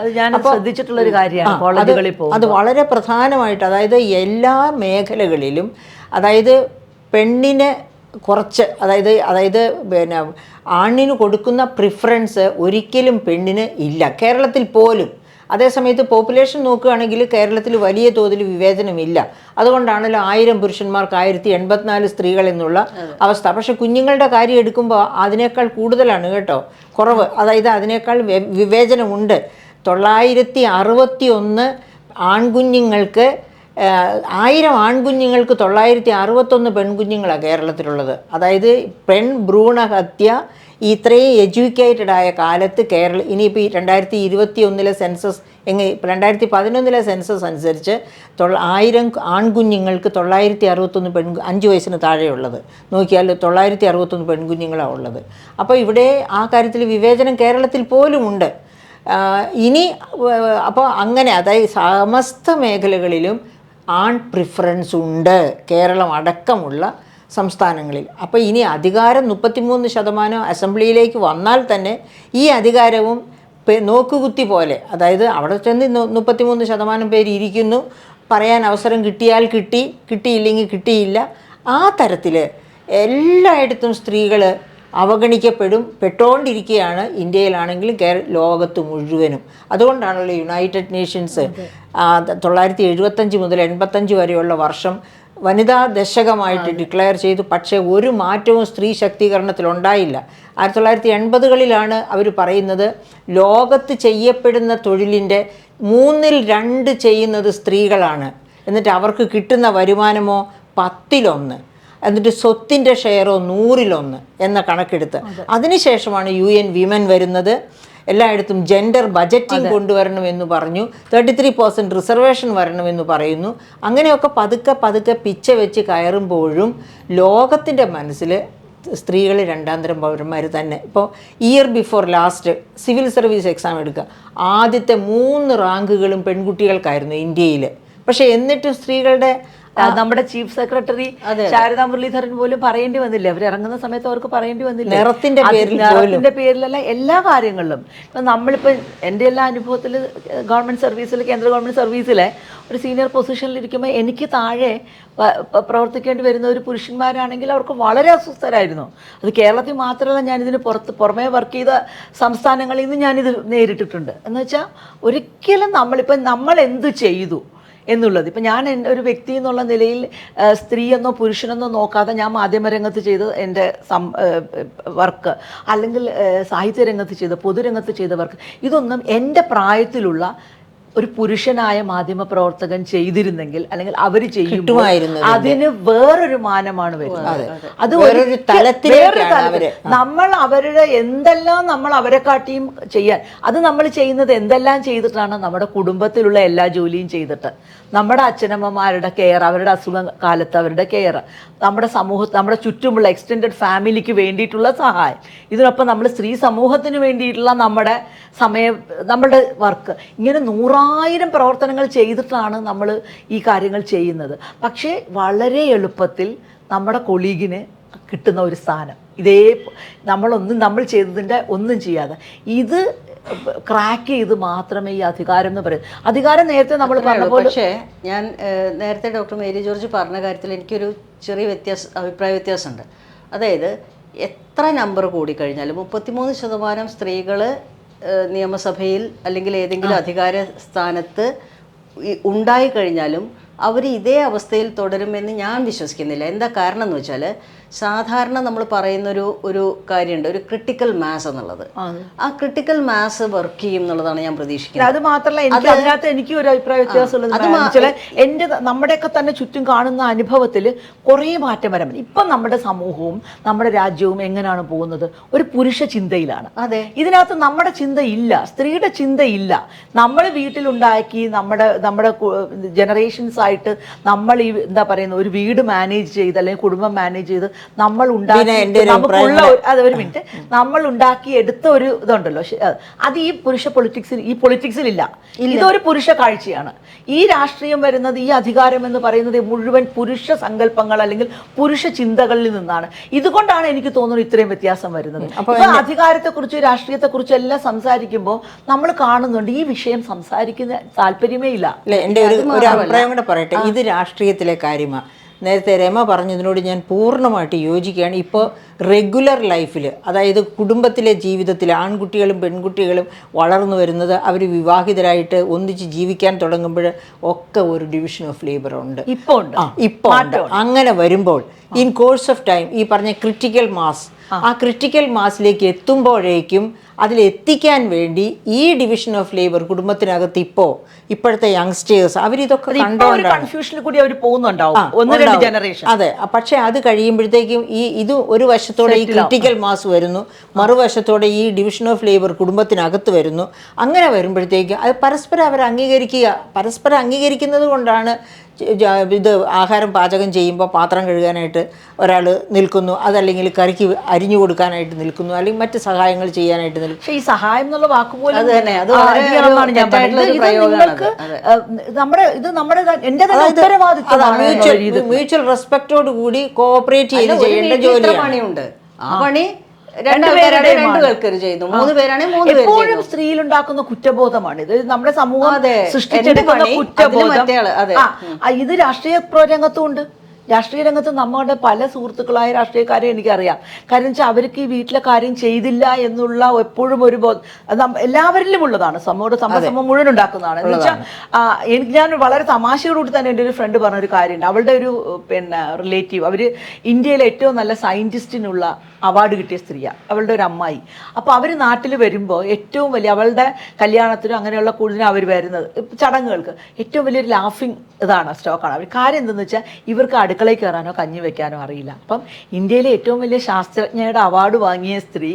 ശ്രദ്ധിച്ചിട്ടുള്ളൊരു കാര്യമാണ്. അത് വളരെ പ്രധാനമായിട്ട്, അതായത് എല്ലാ മേഖലകളിലും, അതായത് പെണ്ണിന് കുറച്ച്, അതായത് ആണിന് കൊടുക്കുന്ന പ്രിഫറൻസ് ഒരിക്കലും പെണ്ണിന് ഇല്ല, കേരളത്തിൽ പോലും. അതേസമയത്ത് പോപ്പുലേഷൻ നോക്കുകയാണെങ്കിൽ കേരളത്തിൽ വലിയ തോതിൽ വിവേചനമില്ല. അതുകൊണ്ടാണല്ലോ 1000 പുരുഷന്മാർക്ക് 1084 സ്ത്രീകൾ എന്നുള്ള അവസ്ഥ. പക്ഷെ കുഞ്ഞുങ്ങളുടെ കാര്യം എടുക്കുമ്പോൾ അതിനേക്കാൾ കൂടുതലാണ് കേട്ടോ കുറവ്. അതായത് അതിനേക്കാൾ വിവേചനമുണ്ട്. 961 ആൺകുഞ്ഞുങ്ങൾക്ക് 1000 ആൺകുഞ്ഞുങ്ങൾക്ക് 961 പെൺകുഞ്ഞുങ്ങളാണ് കേരളത്തിലുള്ളത്. അതായത് പെൺ ഭ്രൂണഹത്യ ഇത്രയും എഡ്യൂക്കേറ്റഡ് ആയ കാലത്ത് ഇനിയിപ്പോൾ ഈ 2021 സെൻസസ് 2011 സെൻസസ് അനുസരിച്ച് 1000 ആൺകുഞ്ഞുങ്ങൾക്ക് 961 5 വയസ്സിന് താഴെയുള്ളത് നോക്കിയാൽ 961 പെൺകുഞ്ഞുങ്ങളാണ് ഉള്ളത്. അപ്പോൾ ഇവിടെ ആ കാര്യത്തിൽ വിവേചനം കേരളത്തിൽ പോലും ഉണ്ട്. ഇനി അപ്പോൾ അങ്ങനെ, അതായത് സമസ്ത മേഖലകളിലും ആൺ പ്രിഫറൻസ് ഉണ്ട് കേരളം അടക്കമുള്ള സംസ്ഥാനങ്ങളിൽ. അപ്പോൾ ഇനി അധികാരം 33% അസംബ്ലിയിലേക്ക് വന്നാൽ തന്നെ ഈ അധികാരവും നോക്കുകുത്തി പോലെ, അതായത് അവിടെ ചെന്ന് 33% പേര് ഇരിക്കുന്നു, പറയാൻ അവസരം കിട്ടിയാൽ കിട്ടി, കിട്ടിയില്ലെങ്കിൽ കിട്ടിയില്ല, ആ തരത്തിൽ എല്ലായിടത്തും സ്ത്രീകൾ പെട്ടുകൊണ്ടിരിക്കുകയാണ്. ഇന്ത്യയിലാണെങ്കിലും ലോകത്ത് മുഴുവനും. അതുകൊണ്ടാണല്ലോ യുണൈറ്റഡ് നേഷൻസ് 975 മുതൽ 85 വരെയുള്ള വർഷം വനിതാ ദശകമായിട്ട് ഡിക്ലെയർ ചെയ്തു. പക്ഷേ ഒരു മാറ്റവും സ്ത്രീ ശാക്തീകരണത്തിലുണ്ടായില്ല. 1980കളിലാണ് അവർ പറയുന്നത് ലോകത്ത് ചെയ്യപ്പെടുന്ന തൊഴിലിൻ്റെ 2/3 ചെയ്യുന്നത് സ്ത്രീകളാണ്, എന്നിട്ട് അവർക്ക് കിട്ടുന്ന വരുമാനമോ 10-1, എന്നിട്ട് സ്വത്തിൻ്റെ ഷെയറോ 100-1 എന്ന കണക്കെടുത്ത്. അതിനുശേഷമാണ് UN വിമൻ വരുന്നത്. എല്ലായിടത്തും ജെൻഡർ ബജറ്റിംഗ് കൊണ്ടുവരണമെന്ന് പറഞ്ഞു, 33% റിസർവേഷൻ വരണമെന്ന് പറയുന്നു. അങ്ങനെയൊക്കെ പതുക്കെ പിച്ച വെച്ച് കയറുമ്പോഴും ലോകത്തിൻ്റെ മനസ്സിൽ സ്ത്രീകൾ രണ്ടാന്തരം പൗരന്മാർ തന്നെ. ഇപ്പോൾ year before last civil service exam എടുക്കുക, ആദ്യത്തെ 3 റാങ്കുകളും പെൺകുട്ടികൾക്കായിരുന്നു ഇന്ത്യയിൽ. പക്ഷേ എന്നിട്ടും സ്ത്രീകളുടെ നമ്മുടെ ചീഫ് സെക്രട്ടറി ശാരദാ മുരളീധരൻ പോലും പറയേണ്ടി വന്നില്ല, അവരിറങ്ങുന്ന സമയത്ത് അവർക്ക് പറയേണ്ടി വന്നില്ല. നിറത്തിന്റെ പേരിലല്ല എല്ലാ കാര്യങ്ങളിലും. ഇപ്പം നമ്മളിപ്പോൾ എൻ്റെ എല്ലാ അനുഭവത്തിൽ ഗവൺമെൻറ് സർവീസിൽ, കേന്ദ്ര ഗവൺമെൻറ് സർവീസിലെ ഒരു സീനിയർ പൊസിഷനിലിരിക്കുമ്പോൾ എനിക്ക് താഴെ പ്രവർത്തിക്കേണ്ടി വരുന്ന ഒരു പുരുഷന്മാരാണെങ്കിൽ അവർക്ക് വളരെ അസ്വസ്ഥരായിരുന്നു. അത് കേരളത്തിൽ മാത്രമല്ല, ഞാനിതിന് പുറമേ വർക്ക് ചെയ്ത സംസ്ഥാനങ്ങളിൽ നിന്ന് ഞാനിത് നേരിട്ടിട്ടുണ്ട്. എന്ന് വെച്ചാൽ ഒരിക്കലും നമ്മൾ എന്ത് ചെയ്തു എന്നുള്ളത്, ഇപ്പം ഞാൻ ഒരു വ്യക്തി എന്നുള്ള നിലയിൽ സ്ത്രീയെന്നോ പുരുഷനെന്നോ നോക്കാതെ ഞാൻ മാധ്യമരംഗത്ത് ചെയ്ത എൻ്റെ വർക്ക്, അല്ലെങ്കിൽ സാഹിത്യരംഗത്ത് ചെയ്ത, പൊതുരംഗത്ത് ചെയ്ത വർക്ക്, ഇതൊന്നും എൻ്റെ പ്രായത്തിലുള്ള ഒരു പുരുഷനായ മാധ്യമപ്രവർത്തകൻ ചെയ്തിരുന്നെങ്കിൽ, അല്ലെങ്കിൽ അവർ ചെയ്യുമ്പോൾ അതിന് വേറൊരു മാനമാണ് വരുന്നത്. അത് വേറൊരു തലത്തിൽ നമ്മൾ അവരുടെ എന്തെല്ലാം നമ്മൾ അവരെ കാട്ടിയും ചെയ്യാൻ, അത് നമ്മൾ ചെയ്യുന്നത് എന്തെല്ലാം ചെയ്തിട്ടാണ്, നമ്മുടെ കുടുംബത്തിലുള്ള എല്ലാ ജോലിയും ചെയ്തിട്ട്, നമ്മുടെ അച്ഛനമ്മമാരുടെ കെയർ, അവരുടെ അസുഖ കാലത്ത് അവരുടെ കെയർ, നമ്മുടെ നമ്മുടെ ചുറ്റുമുള്ള എക്സ്റ്റെൻഡഡ് ഫാമിലിക്ക് വേണ്ടിയിട്ടുള്ള സഹായം, ഇതിനൊപ്പം നമ്മൾ സ്ത്രീ സമൂഹത്തിന് വേണ്ടിയിട്ടുള്ള നമ്മളുടെ വർക്ക്, ഇങ്ങനെ 100,000 പ്രവർത്തനങ്ങൾ ചെയ്തിട്ടാണ് നമ്മൾ ഈ കാര്യങ്ങൾ ചെയ്യുന്നത്. പക്ഷേ വളരെ എളുപ്പത്തിൽ നമ്മുടെ കൊളീഗിന് കിട്ടുന്ന ഒരു സ്ഥാനം, നമ്മൾ ചെയ്തതിൻ്റെ ഒന്നും ചെയ്യാതെ ഇത് ക്രാക്ക് ചെയ്ത് മാത്രമേ ഈ അധികാരം എന്ന് പറയും. അധികാരം നേരത്തെ നമ്മൾ പറഞ്ഞ പോലെ, പക്ഷേ ഞാൻ നേരത്തെ ഡോക്ടർ മേരി ജോർജ് പറഞ്ഞ കാര്യത്തിൽ എനിക്കൊരു ചെറിയ അഭിപ്രായ വ്യത്യാസമുണ്ട്. അതായത് എത്ര നമ്പർ കൂടിക്കഴിഞ്ഞാലും 33% സ്ത്രീകൾ നിയമസഭയിൽ അല്ലെങ്കിൽ ഏതെങ്കിലും അധികാര സ്ഥാനത്ത് ഉണ്ടായിക്കഴിഞ്ഞാലും അവർ ഇതേ അവസ്ഥയിൽ തുടരുമെന്ന് ഞാൻ വിശ്വസിക്കുന്നില്ല. എന്താ കാരണം എന്ന് വെച്ചാൽ, സാധാരണ നമ്മൾ പറയുന്നൊരു കാര്യമുണ്ട്, ഒരു ക്രിട്ടിക്കൽ മാസ് എന്നുള്ളത്. ആ ക്രിട്ടിക്കൽ മാസ് വർക്ക് ചെയ്യും എന്നുള്ളതാണ് ഞാൻ പ്രതീക്ഷിക്കുന്നത്. അത് മാത്രമല്ല, അതിനകത്ത് എനിക്ക് ഒരു അഭിപ്രായ വ്യത്യാസമുള്ളത്, നമ്മുടെയൊക്കെ തന്നെ ചുറ്റും കാണുന്ന അനുഭവത്തിൽ കുറേ മാറ്റം വരാൻ പറ്റും. ഇപ്പം നമ്മുടെ സമൂഹവും നമ്മുടെ രാജ്യവും എങ്ങനെയാണ് പോകുന്നത്, ഒരു പുരുഷ ചിന്തയിലാണ്. അതെ, ഇതിനകത്ത് നമ്മുടെ ചിന്തയില്ല, സ്ത്രീയുടെ ചിന്തയില്ല. നമ്മൾ വീട്ടിലുണ്ടാക്കി നമ്മുടെ ജനറേഷൻസ് ആയിട്ട് നമ്മൾ ഈ എന്താ പറയുന്നത്, ഒരു വീട് മാനേജ് ചെയ്ത് അല്ലെങ്കിൽ കുടുംബം മാനേജ് ചെയ്ത് നമ്മൾ ഉണ്ടാക്കി എടുത്ത ഒരു ഇതുണ്ടല്ലോ, അത് ഈ പൊളിറ്റിക്സിലില്ല. ഇതൊരു പുരുഷ കാഴ്ചയാണ്. ഈ രാഷ്ട്രീയം വരുന്നത്, ഈ അധികാരം എന്ന് പറയുന്നത് മുഴുവൻ പുരുഷ സങ്കല്പങ്ങൾ അല്ലെങ്കിൽ പുരുഷ ചിന്തകളിൽ നിന്നാണ്. ഇതുകൊണ്ടാണ് എനിക്ക് തോന്നുന്നത് ഇത്രയും വ്യത്യാസം വരുന്നത്. അപ്പോൾ അധികാരത്തെക്കുറിച്ച്, രാഷ്ട്രീയത്തെക്കുറിച്ച് എല്ലാം സംസാരിക്കുമ്പോൾ നമ്മൾ കാണുന്നുണ്ട് ഈ വിഷയം സംസാരിക്കുന്ന താല്പര്യമേ ഇല്ല. എൻ്റെ ഒരു അഭിപ്രായം കൂടെ പറയട്ടെ, ഇത് രാഷ്ട്രീയത്തിലെ കാര്യമാണ്. നേരത്തെ രമ പറഞ്ഞതിനോട് ഞാൻ പൂർണ്ണമായിട്ട് യോജിക്കുകയാണ്. ഇപ്പോൾ റെഗുലർ ലൈഫിൽ, അതായത് കുടുംബത്തിലെ ജീവിതത്തിൽ ആൺകുട്ടികളും പെൺകുട്ടികളും വളർന്നു വരുന്നത്, അവർ വിവാഹിതരായിട്ട് ഒന്നിച്ച് ജീവിക്കാൻ തുടങ്ങുമ്പോൾ ഒക്കെ ഒരു ഡിവിഷൻ ഓഫ് ലേബർ ഉണ്ട്. ഇപ്പോൾ ഉണ്ട്. അങ്ങനെ വരുമ്പോൾ ഇൻ കോഴ്സ് ഓഫ് ടൈം ഈ പറഞ്ഞ ക്രിട്ടിക്കൽ മാസ്, ആ ക്രിട്ടിക്കൽ മാസിലേക്ക് എത്തുമ്പോഴേക്കും അതിലെത്തിക്കാൻ വേണ്ടി ഈ ഡിവിഷൻ ഓഫ് ലേബർ കുടുംബത്തിനകത്ത് ഇപ്പോഴത്തെ യങ്സ്റ്റേഴ്സ് അവരിതൊക്കെ കൺഫ്യൂഷനിൽ കൂടി അവർ പോകുന്നുണ്ടാവും, ജനറേഷൻ. അതെ, പക്ഷെ അത് കഴിയുമ്പോഴത്തേക്കും ഇത് ഒരു വശത്തോടെ ഈ ക്രിട്ടിക്കൽ മാസ് വരുന്നു, മറുവശത്തോടെ ഈ ഡിവിഷൻ ഓഫ് ലേബർ കുടുംബത്തിനകത്ത് വരുന്നു. അങ്ങനെ വരുമ്പോഴത്തേക്കും അത് പരസ്പരം അവർ പരസ്പരം അംഗീകരിക്കുന്നത് കൊണ്ടാണ് ഇത് ആഹാരം പാചകം ചെയ്യുമ്പോൾ പാത്രം കഴുകാനായിട്ട് ഒരാൾ നിൽക്കുന്നു, അതല്ലെങ്കിൽ കറിക്ക് അരിഞ്ഞു കൊടുക്കാനായിട്ട് നിൽക്കുന്നു, അല്ലെങ്കിൽ മറ്റ് സഹായങ്ങൾ ചെയ്യാനായിട്ട് നിൽക്കുന്നു. പക്ഷേ ഈ സഹായം എന്നുള്ള വാക്കുപോലും അത് തന്നെ, അത് വളരെ അധികമാണെന്നാണ് ഞാൻ തെറ്റായിട്ടുള്ള ഒരു പറയുന്നത്. പ്രയോഗമാണത്. എന്റെ തന്നെ ഉത്തരവാദിത്വമാണ് മ്യൂച്വൽ റെസ്പെക്റ്റോട് കൂടി കോഓപ്പറേറ്റ് ചെയ്ത് ചെയ്യേണ്ട ജോലിയാണ്. പണിയുണ്ട്. ആ പണി രണ്ടു പേർക്ക് ചെയ്യുന്നു, 3 പേരാണെങ്കിൽ 3 പേര് എപ്പോഴും ചെയ്യുന്നു. സ്ത്രീയിലുണ്ടാക്കുന്ന കുറ്റബോധമാണ് ഇത്. നമ്മുടെ സമൂഹം അതെ. സൃഷ്ടിച്ചെടുക്കുന്ന എന്റെ പണി, കുറ്റബോധം. അതിന് മറ്റേയാള്, അതെ. ഇത് രാഷ്ട്രീയ രംഗത്തും ഉണ്ട്. രാഷ്ട്രീയ രംഗത്ത് നമ്മുടെ പല സുഹൃത്തുക്കളായ രാഷ്ട്രീയക്കാരെ എനിക്കറിയാം. കാര്യം വെച്ചാൽ അവർക്ക് ഈ വീട്ടിലെ കാര്യം ചെയ്തില്ല എന്നുള്ള എപ്പോഴും ഒരു എല്ലാവരിലും ഉള്ളതാണ്. സമൂഹം മുഴുവൻ ഉണ്ടാക്കുന്നതാണ്. എന്ന് വെച്ചാൽ ഞാൻ വളരെ തമാശയോടുകൂടി തന്നെ എൻ്റെ ഒരു ഫ്രണ്ട് പറഞ്ഞൊരു കാര്യമുണ്ട്. അവളുടെ ഒരു റിലേറ്റീവ്, അവര് ഇന്ത്യയിലെ ഏറ്റവും നല്ല സയന്റിസ്റ്റിനുള്ള അവാർഡ് കിട്ടിയ സ്ത്രീയാണ്, അവളുടെ ഒരു അമ്മായി. അപ്പോൾ അവർ നാട്ടിൽ വരുമ്പോൾ ഏറ്റവും വലിയ അവളുടെ കല്യാണത്തിനും അങ്ങനെയുള്ള കൂടുതലും അവർ വരുന്നത് ചടങ്ങുകൾക്ക് ഏറ്റവും വലിയൊരു ലാഫിങ് സ്റ്റോക്കാണ് അവർ. കാര്യം എന്തെന്ന് വെച്ചാൽ ഇവർക്ക് അടുക്കളയിൽ കയറാനോ കഞ്ഞി വെക്കാനോ അറിയില്ല. അപ്പം ഇന്ത്യയിലെ ഏറ്റവും വലിയ ശാസ്ത്രജ്ഞയുടെ അവാർഡ് വാങ്ങിയ സ്ത്രീ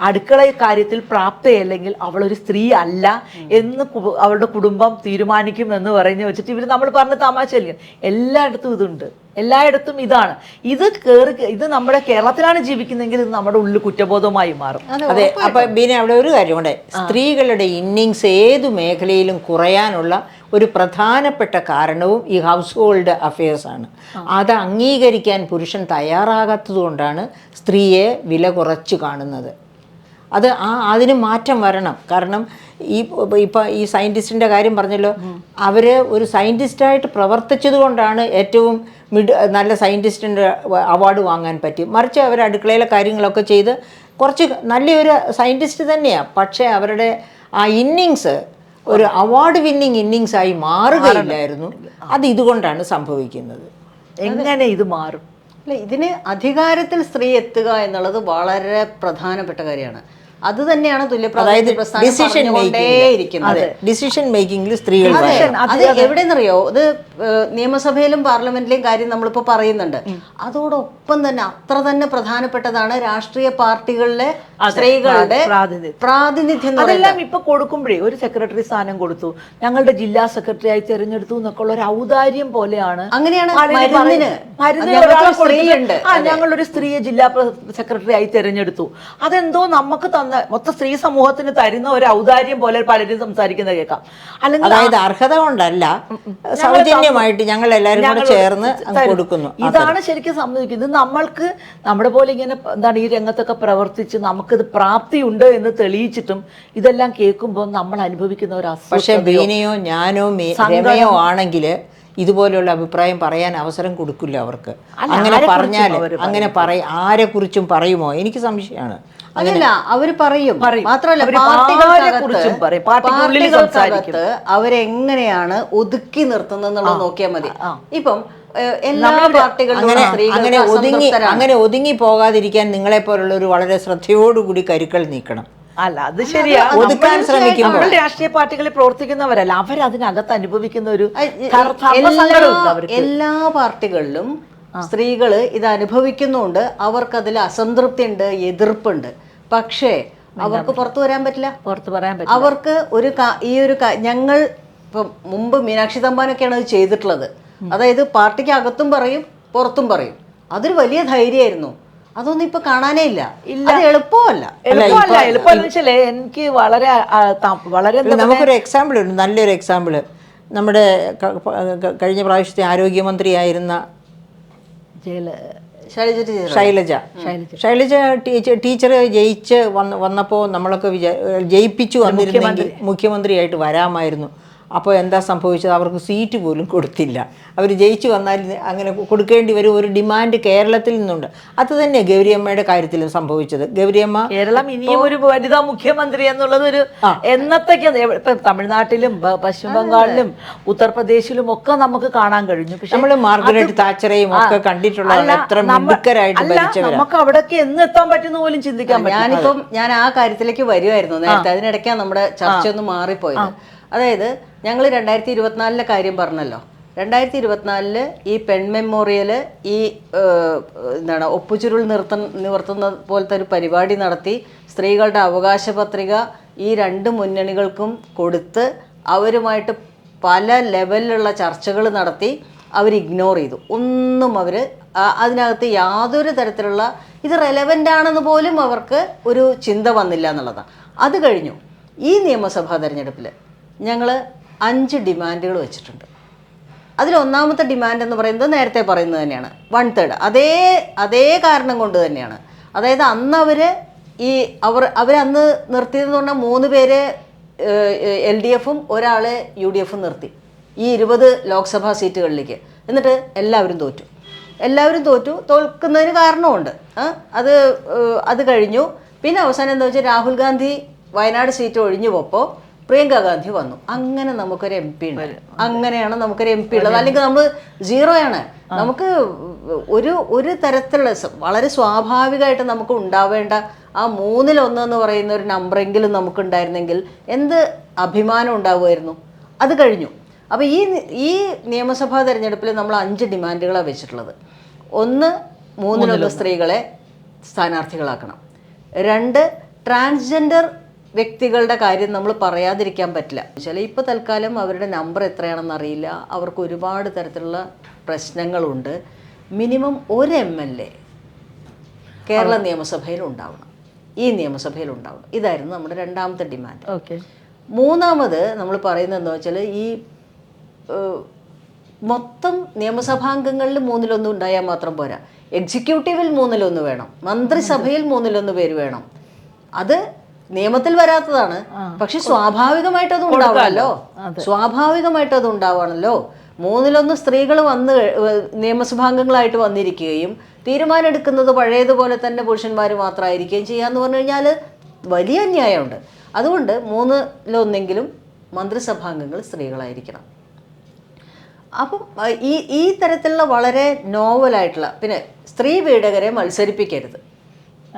അടുക്കള കാര്യത്തിൽ പ്രാപ്തയല്ലെങ്കിൽ അവളൊരു സ്ത്രീ അല്ല എന്ന് അവളുടെ കുടുംബം തീരുമാനിക്കും എന്ന് പറഞ്ഞു വെച്ചിട്ട് ഇവർ നമ്മൾ പറഞ്ഞ തമാശയില്ല. എല്ലായിടത്തും ഇതുണ്ട്, എല്ലായിടത്തും ഇതാണ്. ഇത് നമ്മുടെ കേരളത്തിലാണ് ജീവിക്കുന്നതെങ്കിൽ ഇത് നമ്മുടെ ഉള്ളിൽ കുറ്റബോധമായി മാറും. അതെ. അപ്പൊ ബീന, അവിടെ ഒരു കാര്യം കൂടെ, സ്ത്രീകളുടെ ഇന്നിങ്സ് ഏതു മേഖലയിലും കുറയാനുള്ള ഒരു പ്രധാനപ്പെട്ട കാരണവും ഈ ഹൗസ് ഹോൾഡ് അഫയേഴ്സ് ആണ്. അത് അംഗീകരിക്കാൻ പുരുഷൻ തയ്യാറാകാത്തത് കൊണ്ടാണ് സ്ത്രീയെ വില കുറച്ച് കാണുന്നത്. അതിന് മാറ്റം വരണം. കാരണം ഇപ്പം ഈ സയൻറ്റിസ്റ്റിൻ്റെ കാര്യം പറഞ്ഞല്ലോ, അവർ ഒരു സയൻറ്റിസ്റ്റായിട്ട് പ്രവർത്തിച്ചത് കൊണ്ടാണ് ഏറ്റവും നല്ല സയൻറ്റിസ്റ്റിൻ്റെ അവാർഡ് വാങ്ങാൻ പറ്റി. മറിച്ച് അവർ അടുക്കളയിലെ കാര്യങ്ങളൊക്കെ ചെയ്ത് കുറച്ച് നല്ലൊരു സയൻറ്റിസ്റ്റ് തന്നെയാണ്, പക്ഷേ അവരുടെ ആ ഇന്നിങ്സ് ഒരു അവാർഡ് വിന്നിങ് ഇന്നിങ്സ് ആയി മാറുകയില്ലായിരുന്നു. അത് ഇതുകൊണ്ടാണ് സംഭവിക്കുന്നത്. എങ്ങനെ ഇത് മാറും? അല്ല, ഇതിന് അധികാരത്തിൽ സ്ത്രീ എത്തുക എന്നുള്ളത് വളരെ പ്രധാനപ്പെട്ട കാര്യമാണ്. അത് തന്നെയാണ് തുല്യപ്രാധാന്യ പ്രസ്ഥാനം പറഞ്ഞുകൊണ്ടേയിരിക്കുന്നത്. ഡിസിഷൻ മേക്കിംഗിൽ സ്ത്രീകൾ അത് എവിടെയെന്നറിയോ, ഇത് നിയമസഭയിലും പാർലമെന്റിലെയും കാര്യം നമ്മളിപ്പോൾ പറയുന്നുണ്ട്. അതോടൊപ്പം തന്നെ അത്ര തന്നെ പ്രധാനപ്പെട്ടതാണ് രാഷ്ട്രീയ പാർട്ടികളിലെ സ്ത്രീകളുടെ പ്രാതിനിധ്യം. അതെല്ലാം ഇപ്പൊ കൊടുക്കുമ്പോഴേ ഒരു സെക്രട്ടറി സ്ഥാനം കൊടുത്തു, ഞങ്ങളുടെ ജില്ലാ സെക്രട്ടറി ആയി തെരഞ്ഞെടുത്തു എന്നൊക്കെ ഉള്ള ഒരു ഔദാര്യം പോലെയാണ്. അങ്ങനെയാണ് ഞങ്ങളൊരു സ്ത്രീയെ ജില്ലാ സെക്രട്ടറി ആയി തെരഞ്ഞെടുത്തു. അതെന്തോ നമുക്ക് മൊത്തം സ്ത്രീ സമൂഹത്തിന് തരുന്ന ഒരു ഔദാര്യം പോലെ പലരും സംസാരിക്കുന്നത് കേൾക്കാം. അല്ലെങ്കിൽ അർഹത കൊണ്ടല്ല, സൗജന്യമായിട്ട് ഞങ്ങൾ എല്ലാവരും കൂടെ ചേർന്ന് കൊടുക്കുന്നു. ഇതാണ് ശരിക്കും സംഭവിക്കുന്നത്. നമ്മൾക്ക് നമ്മുടെ പോലെ ഇങ്ങനെ ഈ രംഗത്തൊക്കെ പ്രവർത്തിച്ച് നമുക്കിത് പ്രാപ്തിയുണ്ട് എന്ന് തെളിയിച്ചിട്ടും ഇതെല്ലാം കേൾക്കുമ്പോൾ നമ്മൾ അനുഭവിക്കുന്ന ഒരു അസ്വസ്ഥത. പക്ഷെ ബീനയോ ഞാനോ രമയോ ആണെങ്കിൽ ഇതുപോലെയുള്ള അഭിപ്രായം പറയാൻ അവസരം കൊടുക്കില്ല അവർക്ക്. അങ്ങനെ ആരെക്കുറിച്ചും പറയുമോ? എനിക്ക് സംശയമാണ്. അങ്ങനല്ല, അവര് പറയും. മാത്രമല്ല, പാർട്ടികൾക്കകത്ത് അവരെങ്ങനെയാണ് ഒതുക്കി നിർത്തുന്നത് നോക്കിയാൽ മതി. ഇപ്പം എല്ലാ പാർട്ടികളും അങ്ങനെ ഒതുങ്ങി പോകാതിരിക്കാൻ നിങ്ങളെ പോലുള്ള ഒരു വളരെ ശ്രദ്ധയോടുകൂടി കരുക്കൾ നീക്കണം. അല്ല, അത് ശരിയാ. ഒതുക്കാൻ ശ്രമിക്കുമ്പോൾ രാഷ്ട്രീയ പാർട്ടികളിൽ പ്രവർത്തിക്കുന്നവരല്ല, അവരതിനകത്ത് അനുഭവിക്കുന്ന ഒരു എല്ലാ പാർട്ടികളിലും സ്ത്രീകള് ഇത് അനുഭവിക്കുന്നുണ്ട്. അവർക്കതിൽ അസംതൃപ്തി ഉണ്ട്, എതിർപ്പുണ്ട്. പക്ഷേ അവർക്ക് പുറത്തു വരാൻ പറ്റില്ല, പുറത്തു പറയാൻ പറ്റില്ല. അവർക്ക് ഞങ്ങൾ ഇപ്പം മുമ്പ് മീനാക്ഷി തമ്പാനൊക്കെയാണ് അത് ചെയ്തിട്ടുള്ളത്. അതായത് പാർട്ടിക്ക് അകത്തും പറയും പുറത്തും പറയും. അതൊരു വലിയ ധൈര്യമായിരുന്നു. അതൊന്നും ഇപ്പൊ കാണാനേ ഇല്ല. അത് എളുപ്പമല്ല. എനിക്ക് വളരെ നമുക്കൊരു എക്സാമ്പിൾ ഉണ്ട്, നല്ലൊരു എക്സാമ്പിൾ. നമ്മുടെ കഴിഞ്ഞ പ്രാവശ്യത്തെ ആരോഗ്യമന്ത്രിയായിരുന്ന ശൈലജ ടീച്ചർ ജയിച്ച് വന്നപ്പോൾ നമ്മളൊക്കെ ജയിപ്പിച്ചു വന്നിരുന്നെങ്കിൽ മുഖ്യമന്ത്രിയായിട്ട് വരാമായിരുന്നു. അപ്പോൾ എന്താ സംഭവിച്ചത്? അവർക്ക് സീറ്റ് പോലും കൊടുത്തില്ല. അവർ ജയിച്ചു വന്നാൽ അങ്ങനെ കൊടുക്കേണ്ടി വരും. ഒരു ഡിമാൻഡ് കേരളത്തിൽ നിന്നുണ്ട്. അത് തന്നെ ഗൗരിയമ്മയുടെ കാര്യത്തിലും സംഭവിച്ചത്. ഗൗരിയമ്മ കേരളം ഇനിയും ഒരു വനിതാ മുഖ്യമന്ത്രി എന്നുള്ളത് ഒരു എന്നത്തേക്ക് ഇപ്പം തമിഴ്നാട്ടിലും പശ്ചിമ ബംഗാളിലും ഉത്തർപ്രദേശിലും ഒക്കെ നമുക്ക് കാണാൻ കഴിഞ്ഞു. പക്ഷെ നമ്മൾ മാർഗരറ്റ് താച്ചറേയും ഒക്കെ കണ്ടിട്ടുള്ള എത്ര മിടുക്കരായിട്ട് ഭരിച്ചവരാണ്. നമുക്ക് അവിടേക്ക് എന്ന് എത്താൻ പറ്റുന്ന പോലും ചിന്തിക്കാൻ പറ്റും. ഞാൻ ആ കാര്യത്തിലേക്ക് വരുമായിരുന്നു നേരത്തെ. അതിനിടയ്ക്കാണ് നമ്മുടെ ചർച്ച ഒന്ന് മാറിപ്പോയത്. അതായത് ഞങ്ങൾ 2024 കാര്യം പറഞ്ഞല്ലോ. 2024 ഈ പെൺ മെമ്മോറിയൽ ഈ ഒപ്പുചുരുൾ നിവർത്തുന്ന പോലത്തെ ഒരു പരിപാടി നടത്തി സ്ത്രീകളുടെ അവകാശ പത്രിക ഈ 2 മുന്നണികൾക്കും കൊടുത്ത് അവരുമായിട്ട് പല ലെവലിലുള്ള ചർച്ചകൾ നടത്തി അവർ ഇഗ്നോർ ചെയ്തു. ഒന്നും അവർ അതിനകത്ത് യാതൊരു തരത്തിലുള്ള ഇത് റെലവൻ്റ് ആണെന്ന് പോലും അവർക്ക് ഒരു ചിന്ത വന്നില്ല എന്നുള്ളതാണ്. അത് കഴിഞ്ഞു ഈ നിയമസഭാ തെരഞ്ഞെടുപ്പിൽ ഞങ്ങൾ 5 ഡിമാൻഡുകൾ വെച്ചിട്ടുണ്ട്. അതിലൊന്നാമത്തെ ഡിമാൻഡ് എന്ന് പറയുന്നത് നേരത്തെ പറയുന്നത് തന്നെയാണ്, 1/3. അതേ കാരണം കൊണ്ട് തന്നെയാണ്. അതായത് അന്ന് അവരന്ന് നിർത്തിയതെന്ന് പറഞ്ഞാൽ 3 പേര് LDFും ഒരാളെ UDFും നിർത്തി ഈ 20 ലോക്സഭാ സീറ്റുകളിലേക്ക്. എന്നിട്ട് എല്ലാവരും തോറ്റു. തോൽക്കുന്നതിന് കാരണമുണ്ട്. അത് കഴിഞ്ഞു. പിന്നെ അവസാനം എന്താ വെച്ചാൽ രാഹുൽ ഗാന്ധി വയനാട് സീറ്റ് ഒഴിഞ്ഞു പോയപ്പോൾ പ്രിയങ്ക ഗാന്ധി വന്നു. അങ്ങനെ നമുക്കൊരു MP ഉണ്ട്. അങ്ങനെയാണ് നമുക്കൊരു MP ഉള്ളത്. അല്ലെങ്കിൽ നമ്മൾ 0 നമുക്ക് ഒരു തരത്തിലുള്ള വളരെ സ്വാഭാവികമായിട്ട് നമുക്ക് ഉണ്ടാവേണ്ട ആ 3-1 എന്ന് പറയുന്ന ഒരു നമ്പറെങ്കിലും നമുക്കുണ്ടായിരുന്നെങ്കിൽ എന്ത് അഭിമാനം ഉണ്ടാവുമായിരുന്നു. അത് കഴിഞ്ഞു. അപ്പോൾ ഈ നിയമസഭാ തെരഞ്ഞെടുപ്പിൽ നമ്മൾ 5 ഡിമാൻഡുകളാണ് വെച്ചിട്ടുള്ളത്. 1, 3-1 സ്ത്രീകളെ സ്ഥാനാർത്ഥികളാക്കണം. 2, ട്രാൻസ്ജെൻഡർ വ്യക്തികളുടെ കാര്യം നമ്മൾ പറയാതിരിക്കാൻ പറ്റില്ല. വെച്ചാൽ ഇപ്പോൾ തൽക്കാലം അവരുടെ നമ്പർ എത്രയാണെന്ന് അറിയില്ല. അവർക്ക് ഒരുപാട് തരത്തിലുള്ള പ്രശ്നങ്ങളുണ്ട്. മിനിമം ഒരു MLA കേരള നിയമസഭയിൽ ഉണ്ടാവണം, ഈ നിയമസഭയിൽ ഉണ്ടാവണം. ഇതായിരുന്നു നമ്മുടെ 2ാമത്തെ ഡിമാൻഡ്. ഓക്കെ. 3ാമത് നമ്മൾ പറയുന്നത് എന്താ വെച്ചാൽ ഈ മൊത്തം നിയമസഭാംഗങ്ങളിൽ 3-1 ഉണ്ടായാൽ മാത്രം പോരാ. എക്സിക്യൂട്ടീവിൽ 3-1 വേണം, മന്ത്രിസഭയിൽ 3-1 പേര് വേണം. അത് നിയമത്തിൽ വരാത്തതാണ്, പക്ഷെ സ്വാഭാവികമായിട്ടത് ഉണ്ടാവണമല്ലോ. 3-1 സ്ത്രീകൾ നിയമസഭാംഗങ്ങളായിട്ട് വന്നിരിക്കുകയും തീരുമാനം എടുക്കുന്നത് പഴയതുപോലെ തന്നെ പുരുഷന്മാർ മാത്രമായിരിക്കുകയും ചെയ്യാന്ന് പറഞ്ഞു കഴിഞ്ഞാൽ വലിയ അന്യായമുണ്ട്. അതുകൊണ്ട് 3-1 മന്ത്രിസഭാംഗങ്ങൾ സ്ത്രീകളായിരിക്കണം. അപ്പം ഈ തരത്തിലുള്ള വളരെ നോവലായിട്ടുള്ള, പിന്നെ സ്ത്രീ പീഡകരെ മത്സരിപ്പിക്കരുത്.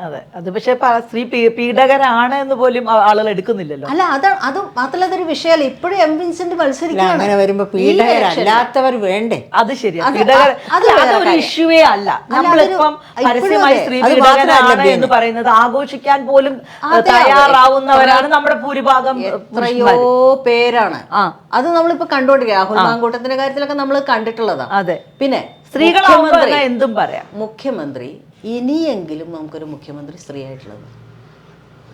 അതെ, അത് പക്ഷേ സ്ത്രീ പീഡകരാണ് എന്ന് പോലും ആളുകൾ എടുക്കുന്നില്ലല്ലോ. അല്ല, അത് മാത്രമല്ല അതൊരു വിഷയമല്ല. ഇപ്പോഴും എം വിൻസെന്റ് മത്സരിക്കുകയാണ്. അങ്ങനെ വരുമ്പോ പീഡകരല്ലാത്തവർ വേണ്ടേ? അത് ശരിയാണ്, അതൊരു ഇഷ്യൂവേ അല്ല. നമ്മളിപ്പം പരസ്യമായി സ്ത്രീ പീഡകരാണ് എന്ന് പറയുന്നത് ആഘോഷിക്കാൻ പോലും തയ്യാറാവുന്നവരാണ് നമ്മുടെ ഭൂരിഭാഗം. എത്രയോ പേരാണ് അത് നമ്മളിപ്പോ കണ്ടുകൊണ്ടിരിക്കുക. രാഹുൽ മാങ്കൂട്ടത്തിന്റെ കാര്യത്തിലൊക്കെ നമ്മൾ കണ്ടിട്ടുള്ളതാണ്. അതെ. പിന്നെ സ്ത്രീകളാവുമ്പോൾ എന്തും പറയാം. മുഖ്യമന്ത്രി ഇനിയെങ്കിലും നമുക്കൊരു മുഖ്യമന്ത്രി സ്ത്രീ ആയിട്ടുള്ളത്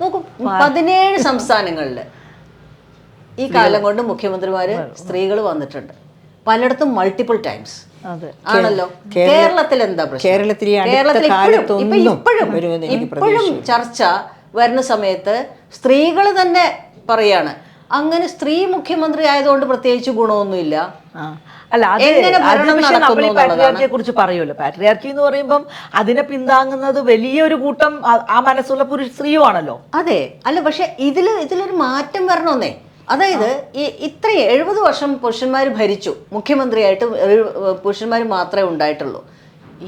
നോക്കും. 17 സംസ്ഥാനങ്ങളിൽ ഈ കാലം കൊണ്ട് മുഖ്യമന്ത്രിമാര് സ്ത്രീകൾ വന്നിട്ടുണ്ട്, പലയിടത്തും മൾട്ടിപ്പിൾ ടൈംസ് ആണല്ലോ. കേരളത്തിൽ എന്താ പ്രശ്നം? കേരളത്തിൽ ഇപ്പോഴും ചർച്ച വരുന്ന സമയത്ത് സ്ത്രീകൾ തന്നെ പറയാണ് അങ്ങനെ സ്ത്രീ മുഖ്യമന്ത്രി ആയതുകൊണ്ട് പ്രത്യേകിച്ച് ഗുണമൊന്നുമില്ല. അല്ല, നമ്മൾ ഈ പാട്രിയാർക്കിയെ കുറിച്ച് പറയുമല്ലോ. പാട്രിയാർക്കി എന്ന് പറയുമ്പം അതിനെ പിന്താങ്ങുന്നത് വലിയൊരു കൂട്ടം ആ മനസ്സുള്ള സ്ത്രീയുമാണല്ലോ. അതെ, അല്ല, പക്ഷെ ഇതിലൊരു മാറ്റം വരണമെന്നേ. അതായത് ഈ 70 വർഷം പുരുഷന്മാർ ഭരിച്ചു, മുഖ്യമന്ത്രിയായിട്ട് പുരുഷന്മാർ മാത്രമേ ഉണ്ടായിട്ടുള്ളൂ.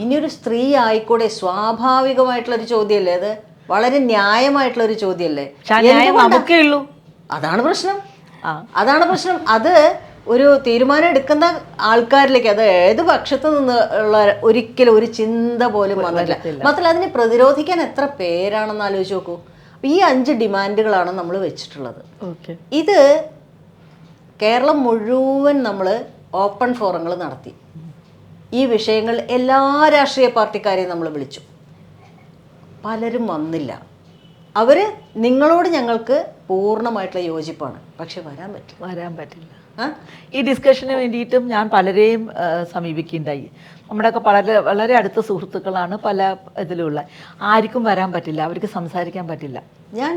ഇനിയൊരു സ്ത്രീ ആയിക്കൂടെ? സ്വാഭാവികമായിട്ടുള്ളൊരു ചോദ്യമല്ലേ അത്? വളരെ ന്യായമായിട്ടുള്ളൊരു ചോദ്യമല്ലേ? അതാണ് പ്രശ്നം. അത് ഒരു തീരുമാനം എടുക്കുന്ന ആൾക്കാരിലേക്ക്, അത് ഏത് പക്ഷത്ത് നിന്ന് ഉള്ള ഒരിക്കലും ഒരു ചിന്ത പോലും വന്നില്ല. മാത്രമല്ല അതിനെ പ്രതിരോധിക്കാൻ എത്ര പേരാണെന്ന് ആലോചിച്ച് നോക്കൂ. ഈ 5 ഡിമാൻഡുകളാണ് നമ്മൾ വെച്ചിട്ടുള്ളത്. ഇത് കേരളം മുഴുവൻ നമ്മൾ ഓപ്പൺ ഫോറങ്ങൾ നടത്തി. ഈ വിഷയങ്ങൾ എല്ലാ രാഷ്ട്രീയ പാർട്ടിക്കാരെയും നമ്മൾ വിളിച്ചു. പലരും വന്നില്ല. നിങ്ങളോട് ഞങ്ങൾക്ക് പൂർണ്ണമായിട്ടുള്ള യോജിപ്പാണ്, പക്ഷെ വരാൻ പറ്റില്ല. ഈ ഡിസ്കഷന് വേണ്ടിയിട്ടും ഞാൻ പലരെയും സമീപിക്കുകയുണ്ടായി. നമ്മുടെയൊക്കെ വളരെ അടുത്ത സുഹൃത്തുക്കളാണ് പല ഇതിലുള്ള. ആർക്കും വരാൻ പറ്റില്ല, അവർക്ക് സംസാരിക്കാൻ പറ്റില്ല. ഞാൻ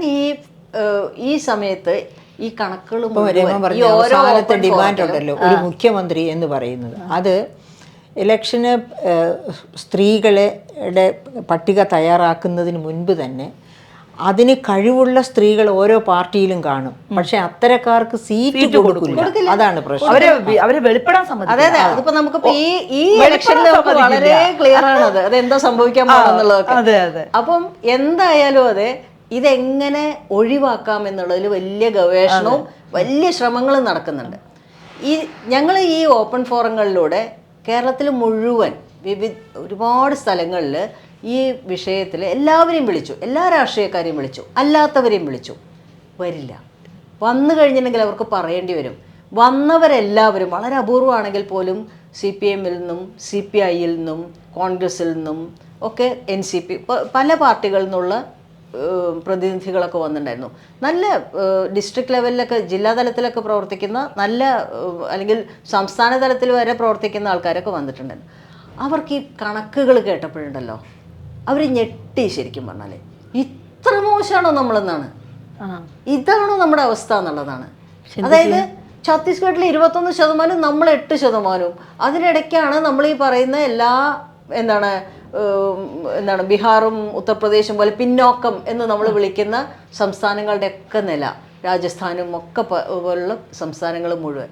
ഈ സമയത്ത് ഈ കണക്കുകൾ അവസാനത്തെ ഡിമാൻഡ് ഉണ്ടല്ലോ, ഒരു മുഖ്യമന്ത്രി എന്ന് പറയുന്നത്, അത് ഇലക്ഷന് സ്ത്രീകളുടെ പട്ടിക തയ്യാറാക്കുന്നതിന് മുൻപ് തന്നെ അതിന് കഴിവുള്ള സ്ത്രീകൾ ഓരോ പാർട്ടിയിലും കാണും, പക്ഷെ അത്തരക്കാർക്ക് സീറ്റ് കൊടുക്കില്ല. അതാണ് പ്രശ്നം. അവരെ വെളിപ്പെടാൻ സമ്മതിക്കില്ല. അതിപ്പോ നമുക്ക് ഈ ഇലക്ഷനിൽ വളരെ ക്ലിയർ ആണ് അതെന്താ സംഭവിക്കാൻ പോകുന്നുള്ളതൊക്കെ. അപ്പം എന്തായാലും അതെ, ഇതെങ്ങനെ ഒഴിവാക്കാം എന്നുള്ളതിൽ വലിയ ഗവേഷണവും വലിയ ശ്രമങ്ങളും നടക്കുന്നുണ്ട്. ഞങ്ങൾ ഈ ഓപ്പൺ ഫോറങ്ങളിലൂടെ കേരളത്തിൽ മുഴുവൻ ഒരുപാട് സ്ഥലങ്ങളിൽ ഈ വിഷയത്തിൽ എല്ലാവരെയും വിളിച്ചു, എല്ലാ രാഷ്ട്രീയക്കാരെയും വിളിച്ചു, അല്ലാത്തവരെയും വിളിച്ചു. വരില്ല. വന്നു കഴിഞ്ഞിട്ടുണ്ടെങ്കിൽ അവർക്ക് പറയേണ്ടി വരും. വന്നവരെല്ലാവരും വളരെ അപൂർവമാണെങ്കിൽ പോലും CPM-ൽ നിന്നും CPI-ൽ നിന്നും കോൺഗ്രസിൽ നിന്നും ഒക്കെ NCP പല പാർട്ടികളിൽ നിന്നുള്ള പ്രതിനിധികളൊക്കെ വന്നിട്ടുണ്ടായിരുന്നു. നല്ല ഡിസ്ട്രിക്ട് ലെവലിലൊക്കെ ജില്ലാതലത്തിലൊക്കെ പ്രവർത്തിക്കുന്ന നല്ല അല്ലെങ്കിൽ സംസ്ഥാന തലത്തിൽ വരെ പ്രവർത്തിക്കുന്ന ആൾക്കാരൊക്കെ വന്നിട്ടുണ്ടായിരുന്നു. അവർക്ക് ഈ കണക്കുകൾ കേട്ടപ്പോഴുണ്ടല്ലോ അവർ ഞെട്ടി. ശരിക്കും പറഞ്ഞാൽ ഇത്ര മോശമാണോ നമ്മളെന്നാണ്, ഇതാണോ നമ്മുടെ അവസ്ഥ എന്നുള്ളതാണ്. അതായത് ഛത്തീസ്ഗഡിൽ 21%, നമ്മൾ 8%. അതിനിടയ്ക്കാണ് നമ്മൾ ഈ പറയുന്ന എല്ലാ എന്താണ് ബീഹാറും ഉത്തർപ്രദേശും പോലെ പിന്നോക്കം എന്ന് നമ്മൾ വിളിക്കുന്ന സംസ്ഥാനങ്ങളുടെയൊക്കെ നില, രാജസ്ഥാനും ഒക്കെ പോലുള്ള സംസ്ഥാനങ്ങൾ മുഴുവൻ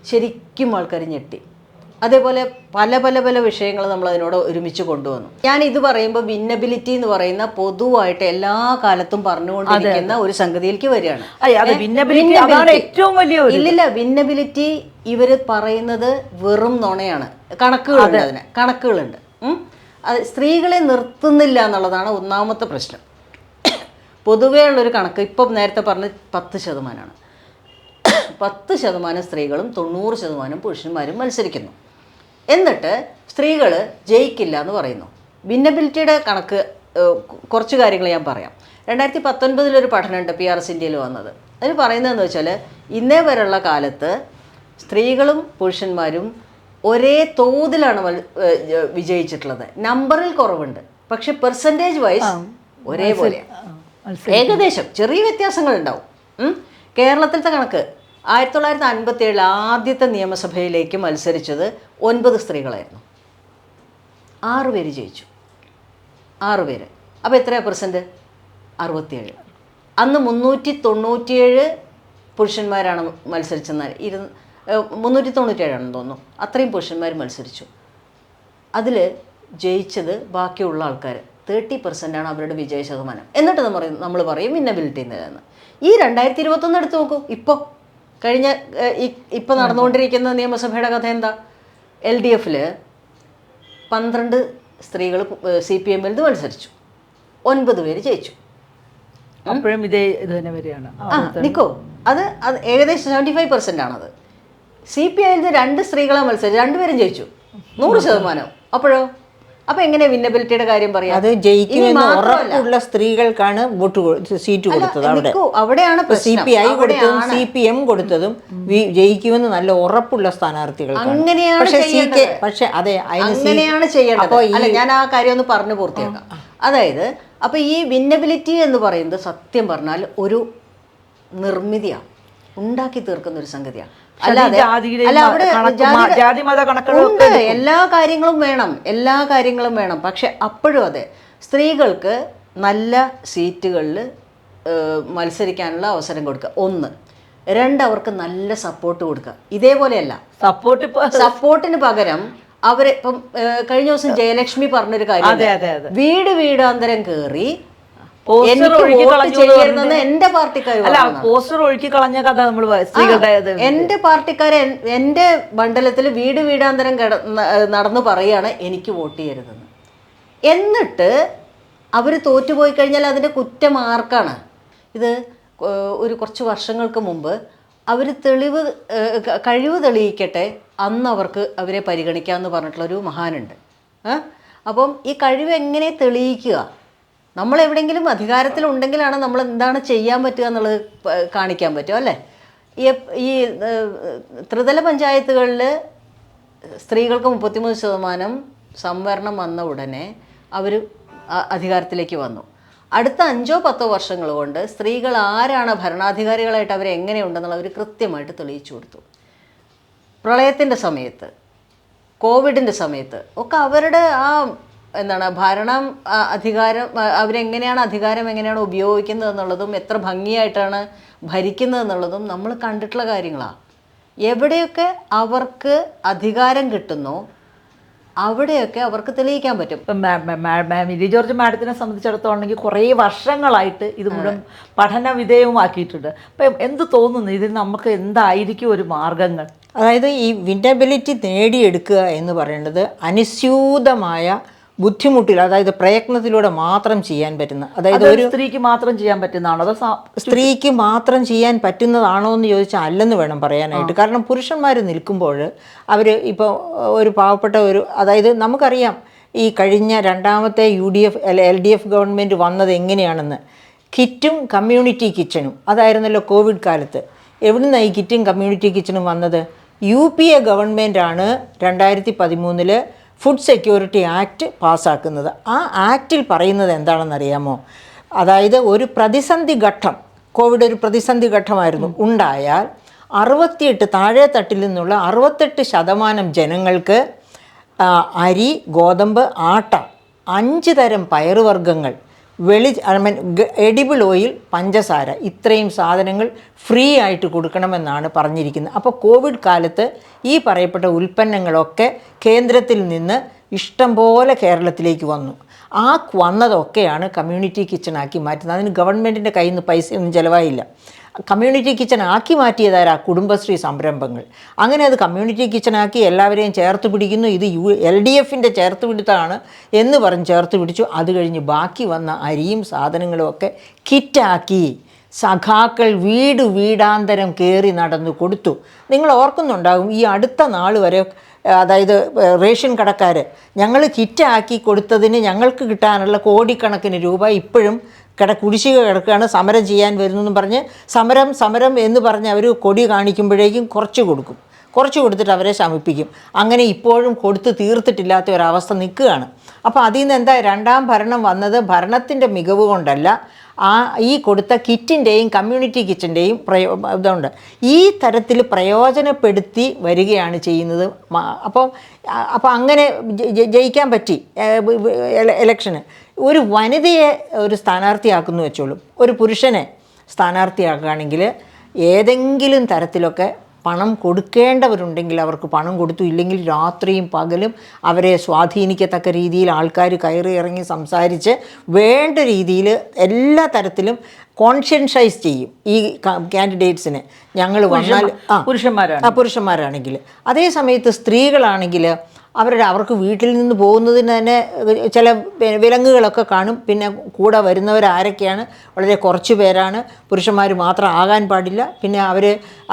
ശരിക്കും ആൾക്കാർ ഞെട്ടി. അതേപോലെ പല പല പല വിഷയങ്ങൾ നമ്മൾ അതിനോട് ഒരുമിച്ച് കൊണ്ടുവന്നു. ഞാൻ ഇത് പറയുമ്പോൾ വിന്നബിലിറ്റി എന്ന് പറയുന്ന പൊതുവായിട്ട് എല്ലാ കാലത്തും പറഞ്ഞുകൊണ്ടിരിക്കുന്ന ഒരു സംഗതിയിലേക്ക് വരികയാണ്. ഇല്ലില്ല, വിന്നബിലിറ്റി ഇവർ പറയുന്നത് വെറും നുണയാണ്. കണക്കുകളുണ്ട്, അതിന് കണക്കുകളുണ്ട്. അത് സ്ത്രീകളെ നിർത്തുന്നില്ല എന്നുള്ളതാണ് ഒന്നാമത്തെ പ്രശ്നം. പൊതുവേ ഉള്ളൊരു കണക്ക് ഇപ്പം നേരത്തെ പറഞ്ഞ് 10%. 10% സ്ത്രീകളും 90% പുരുഷന്മാരും മത്സരിക്കുന്നു. എന്നിട്ട് സ്ത്രീകൾ ജയിക്കില്ല എന്ന് പറയുന്നു. ഭിന്നബിലിറ്റിയുടെ കണക്ക് കുറച്ച് കാര്യങ്ങൾ ഞാൻ പറയാം. 2019 പഠനമുണ്ട് PRS ഇന്ത്യയിൽ വന്നത്. അതിൽ പറയുന്നതെന്ന് വെച്ചാൽ ഇന്നേ വരെയുള്ള കാലത്ത് സ്ത്രീകളും പുരുഷന്മാരും ഒരേ തോതിലാണ് വിജയിച്ചിട്ടുള്ളത്. നമ്പറിൽ കുറവുണ്ട്, പക്ഷെ പെർസെൻറ്റേജ് വൈസ് ഒരേപോലെ, ഏകദേശം ചെറിയ വ്യത്യാസങ്ങളുണ്ടാവും. കേരളത്തിലത്തെ കണക്ക് 1957 ആദ്യത്തെ നിയമസഭയിലേക്ക് മത്സരിച്ചത് 9 സ്ത്രീകളായിരുന്നു. 6 പേര് ജയിച്ചു, 6 പേര്. അപ്പോൾ എത്രയാണ് പെർസെൻറ്റ്? 67. അന്ന് 397 പുരുഷന്മാരാണ് മത്സരിച്ചെന്നാൽ 397 തോന്നുന്നു. അത്രയും പുരുഷന്മാർ മത്സരിച്ചു. അതിൽ ജയിച്ചത് ബാക്കിയുള്ള ആൾക്കാർ 30% അവരുടെ വിജയ ശതമാനം. എന്നിട്ട് നമ്മൾ പറയും വിന്നബിലിറ്റി എന്ന്. ഈ 2021 എടുത്ത് നോക്കൂ. ഇപ്പോൾ നടന്നുകൊണ്ടിരിക്കുന്ന നിയമസഭയുടെ കഥ എന്താ? LDF-ൽ 12 സ്ത്രീകൾ CPM-ൽ നിന്ന് മത്സരിച്ചു, 9 പേര് ജയിച്ചു. അപ്പോഴും ഇത് തന്നെ വരികയാണ്. നിക്കോ, അത് ഏകദേശം 75% ആണത്. CPI-ൽ 2 സ്ത്രീകളെ മത്സരിച്ചു, 2 പേരും ജയിച്ചു, 100%. അപ്പോഴോ? അപ്പൊ എങ്ങനെ വിന്നബിലിറ്റിയുടെ കാര്യം പറയാം? അത് ജയിക്കുമെന്ന് ഉറപ്പുള്ള സ്ത്രീകൾക്കാണ് സീറ്റ് കൊടുത്തത്. അവിടെയാണ് CPI കൊടുത്തതും CPM കൊടുത്തതും ജയിക്കുമെന്ന് നല്ല ഉറപ്പുള്ള സ്ഥാനാർത്ഥികൾക്കാണ്. അങ്ങനെയാണ് ചെയ്യേണ്ടത്. അല്ല, ഞാൻ ആ കാര്യം ഒന്ന് പറഞ്ഞു പൂർത്തിയാക്കാം. അതായത് അപ്പൊ ഈ വിന്നബിലിറ്റി എന്ന് പറയുന്നത് സത്യം പറഞ്ഞാൽ ഒരു നിർമ്മിതിയാണ്, ഉണ്ടാക്കി തീർക്കുന്ന ഒരു സംഗതിയാണ്. അല്ലാതെ എല്ലാ കാര്യങ്ങളും വേണം. പക്ഷെ അപ്പോഴും അതെ, സ്ത്രീകൾക്ക് നല്ല സീറ്റുകളിൽ മത്സരിക്കാനുള്ള അവസരം കൊടുക്കുക. 1. 2, അവർക്ക് നല്ല സപ്പോർട്ട് കൊടുക്കുക. ഇതേപോലെയല്ല, സപ്പോർട്ടിന് പകരം അവരെ ഇപ്പം കഴിഞ്ഞ ദിവസം ജയലക്ഷ്മി പറഞ്ഞൊരു കാര്യം, വീടാന്തരം കയറി എന്റെ പാർട്ടിക്കാർ, എന്റെ പാർട്ടിക്കാരെ എന്റെ മണ്ഡലത്തിൽ വീടാന്തരം നടന്നു പറയാണ് എനിക്ക് വോട്ട് ചെയ്യരുതെന്ന്. എന്നിട്ട് അവർ തോറ്റുപോയി കഴിഞ്ഞാൽ അതിന്റെ കുറ്റം ആർക്കാണ്? ഇത് കുറച്ച് വർഷങ്ങൾക്ക് മുമ്പ് അവർ കഴിവ് തെളിയിക്കട്ടെ, അന്ന് അവരെ പരിഗണിക്കാമെന്ന് പറഞ്ഞിട്ടുള്ളൊരു മഹാനുണ്ട്. അപ്പം ഈ കഴിവ് എങ്ങനെ തെളിയിക്കുക? നമ്മൾ എവിടെയെങ്കിലും അധികാരത്തിലുണ്ടെങ്കിലാണ് നമ്മൾ എന്താണ് ചെയ്യാൻ പറ്റുക എന്നുള്ളത് കാണിക്കാൻ പറ്റും, അല്ലേ? ഈ ത്രിതല പഞ്ചായത്തുകളിൽ സ്ത്രീകൾക്ക് 33% സംവരണം വന്ന ഉടനെ അവർ അധികാരത്തിലേക്ക് വന്നു. അടുത്ത 5-10 വർഷങ്ങൾ കൊണ്ട് സ്ത്രീകൾ ആരാണ് ഭരണാധികാരികളായിട്ട് അവരെങ്ങനെയുണ്ടെന്നുള്ളത് അവർ കൃത്യമായിട്ട് തെളിയിച്ചു കൊടുത്തു. പ്രളയത്തിൻ്റെ സമയത്ത്, കോവിഡിൻ്റെ സമയത്ത് ഒക്കെ അവരുടെ ഭരണം, അധികാരം, അധികാരം എങ്ങനെയാണ് ഉപയോഗിക്കുന്നത് എന്നുള്ളതും എത്ര ഭംഗിയായിട്ടാണ് ഭരിക്കുന്നത് എന്നുള്ളതും നമ്മൾ കണ്ടിട്ടുള്ള കാര്യങ്ങളാണ്. എവിടെയൊക്കെ അവർക്ക് അധികാരം കിട്ടുന്നോ അവിടെയൊക്കെ അവർക്ക് തെളിയിക്കാൻ പറ്റും. മിനി ജോർജ് മാഡത്തിനെ സംബന്ധിച്ചിടത്തോളം കുറേ വർഷങ്ങളായിട്ട് ഇത് മുഴുവൻ പഠന വിധേയമാക്കിയിട്ടുണ്ട്. അപ്പം എന്ത് തോന്നുന്നു, ഇതിന് നമുക്ക് എന്തായിരിക്കും ഒരു മാർഗങ്ങൾ? അതായത് ഈ വിന്നബിലിറ്റി നേടിയെടുക്കുക എന്ന് പറയുന്നത് അനുസ്യൂതമായ ബുദ്ധിമുട്ടിൽ, അതായത് പ്രയത്നത്തിലൂടെ മാത്രം ചെയ്യാൻ പറ്റുന്ന, അതായത് ഒരു സ്ത്രീക്ക് മാത്രം ചെയ്യാൻ പറ്റുന്നതാണോ അതോ സ്ത്രീക്ക് മാത്രം ചെയ്യാൻ പറ്റുന്നതാണോ എന്ന് ചോദിച്ചാൽ അല്ലെന്ന് വേണം പറയാനായിട്ട്. കാരണം പുരുഷന്മാർ നിൽക്കുമ്പോൾ അവർ ഇപ്പോൾ ഒരു പാവപ്പെട്ട അതായത് നമുക്കറിയാം ഈ കഴിഞ്ഞ രണ്ടാമത്തെ LDF ഗവൺമെൻറ് വന്നത് എങ്ങനെയാണെന്ന്. കിറ്റും കമ്മ്യൂണിറ്റി കിച്ചണും അതായിരുന്നല്ലോ കോവിഡ് കാലത്ത്. എവിടുന്നാണ് ഈ കിറ്റും കമ്മ്യൂണിറ്റി കിച്ചണും വന്നത്? UPA ഗവൺമെൻറ്റാണ് 2013 ഫുഡ് സെക്യൂരിറ്റി ആക്ട് പാസ്സാക്കുന്നത്. ആ ആക്റ്റിൽ പറയുന്നത് എന്താണെന്നറിയാമോ? അതായത് ഒരു പ്രതിസന്ധി ഘട്ടം, കോവിഡ് ഒരു പ്രതിസന്ധി ഘട്ടമായിരുന്നു, ഉണ്ടായാൽ 68 താഴെ തട്ടിൽ നിന്നുള്ള 68% ജനങ്ങൾക്ക് അരി, ഗോതമ്പ്, ആട്ട, 5 തരം പയറുവർഗ്ഗങ്ങൾ, എഡിബിൾ ഓയിൽ, പഞ്ചസാര, ഇത്രയും സാധനങ്ങൾ ഫ്രീ ആയിട്ട് കൊടുക്കണമെന്നാണ് പറഞ്ഞിരിക്കുന്നത്. അപ്പോൾ കോവിഡ് കാലത്ത് ഈ പറയപ്പെട്ട ഉൽപ്പന്നങ്ങളൊക്കെ കേന്ദ്രത്തിൽ നിന്ന് ഇഷ്ടം പോലെ കേരളത്തിലേക്ക് വന്നു. ആ വന്നതൊക്കെയാണ് കമ്മ്യൂണിറ്റി കിച്ചണാക്കി മാറ്റുന്നത്. അതിന് ഗവൺമെൻറ്റിൻ്റെ കയ്യിൽ നിന്ന് പൈസയൊന്നും ചിലവായില്ല. കമ്മ്യൂണിറ്റി കിച്ചൺ ആക്കി മാറ്റിയതാരാ? കുടുംബശ്രീ സംരംഭങ്ങൾ. അങ്ങനെ അത് കമ്മ്യൂണിറ്റി കിച്ചണാക്കി എല്ലാവരെയും ചേർത്ത് പിടിക്കുന്നു. ഇത് LDFൻ്റെ ചേർത്ത് പിടുത്തമാണ് എന്ന് പറഞ്ഞ് ചേർത്ത് പിടിച്ചു. അത് കഴിഞ്ഞ് ബാക്കി വന്ന അരിയും സാധനങ്ങളും ഒക്കെ കിറ്റാക്കി സഖാക്കൾ വീടാന്തരം കയറി നടന്നു കൊടുത്തു. നിങ്ങൾ ഓർക്കുന്നുണ്ടാകും, ഈ അടുത്ത നാൾ വരെ അതായത് റേഷൻ കടക്കാർ ഞങ്ങൾ കിറ്റാക്കി കൊടുത്തതിന് ഞങ്ങൾക്ക് കിട്ടാനുള്ള കോടിക്കണക്കിന് രൂപ ഇപ്പോഴും കുടിശ്ശിക കിടക്കുകയാണ്, സമരം ചെയ്യാൻ വരുന്നു എന്നും പറഞ്ഞ് സമരം എന്ന് പറഞ്ഞ് അവർ കൊടി കാണിക്കുമ്പോഴേക്കും കുറച്ച് കൊടുത്തിട്ട് അവരെ ശമിപ്പിക്കും. അങ്ങനെ ഇപ്പോഴും കൊടുത്ത് തീർത്തിട്ടില്ലാത്ത ഒരവസ്ഥ നിൽക്കുകയാണ്. അപ്പോൾ അതിൽ നിന്ന് എന്താ രണ്ടാം ഭരണം വന്നത്? ഭരണത്തിൻ്റെ മികവ് കൊണ്ടല്ല, ഈ കൊടുത്ത കിറ്റിൻ്റെയും കമ്മ്യൂണിറ്റി കിച്ചൻ്റെയും ഇതുണ്ട്. ഈ തരത്തിൽ പ്രയോജനപ്പെടുത്തി വരികയാണ് ചെയ്യുന്നത്. അപ്പോൾ അങ്ങനെ ജയിക്കാൻ പറ്റി ഇലക്ഷന്. ഒരു വനിതയെ ഒരു സ്ഥാനാർത്ഥിയാക്കുന്നു വെച്ചോളൂ. ഒരു പുരുഷനെ സ്ഥാനാർത്ഥിയാക്കുകയാണെങ്കിൽ ഏതെങ്കിലും തരത്തിലൊക്കെ പണം കൊടുക്കേണ്ടവരുണ്ടെങ്കിൽ അവർക്ക് പണം കൊടുത്തു, ഇല്ലെങ്കിൽ രാത്രിയും പകലും അവരെ സ്വാധീനിക്കത്തക്ക രീതിയിൽ ആൾക്കാർ കയറി ഇറങ്ങി സംസാരിച്ച് വേണ്ട രീതിയിൽ എല്ലാ തരത്തിലും കോൺഷ്യൻസൈസ് ചെയ്യും ഈ കാൻഡിഡേറ്റ്സിനെ. ഞങ്ങൾ വന്നാൽ പുരുഷന്മാരാണെങ്കിൽ. അതേ സമയത്ത് സ്ത്രീകളാണെങ്കിൽ അവർക്ക് വീട്ടിൽ നിന്ന് പോകുന്നതിന് തന്നെ ചില വിലങ്ങുകളൊക്കെ കാണും. പിന്നെ കൂടെ വരുന്നവരാരൊക്കെയാണ്? വളരെ കുറച്ച് പേരാണ്. പുരുഷന്മാർ മാത്രം ആകാൻ പാടില്ല. പിന്നെ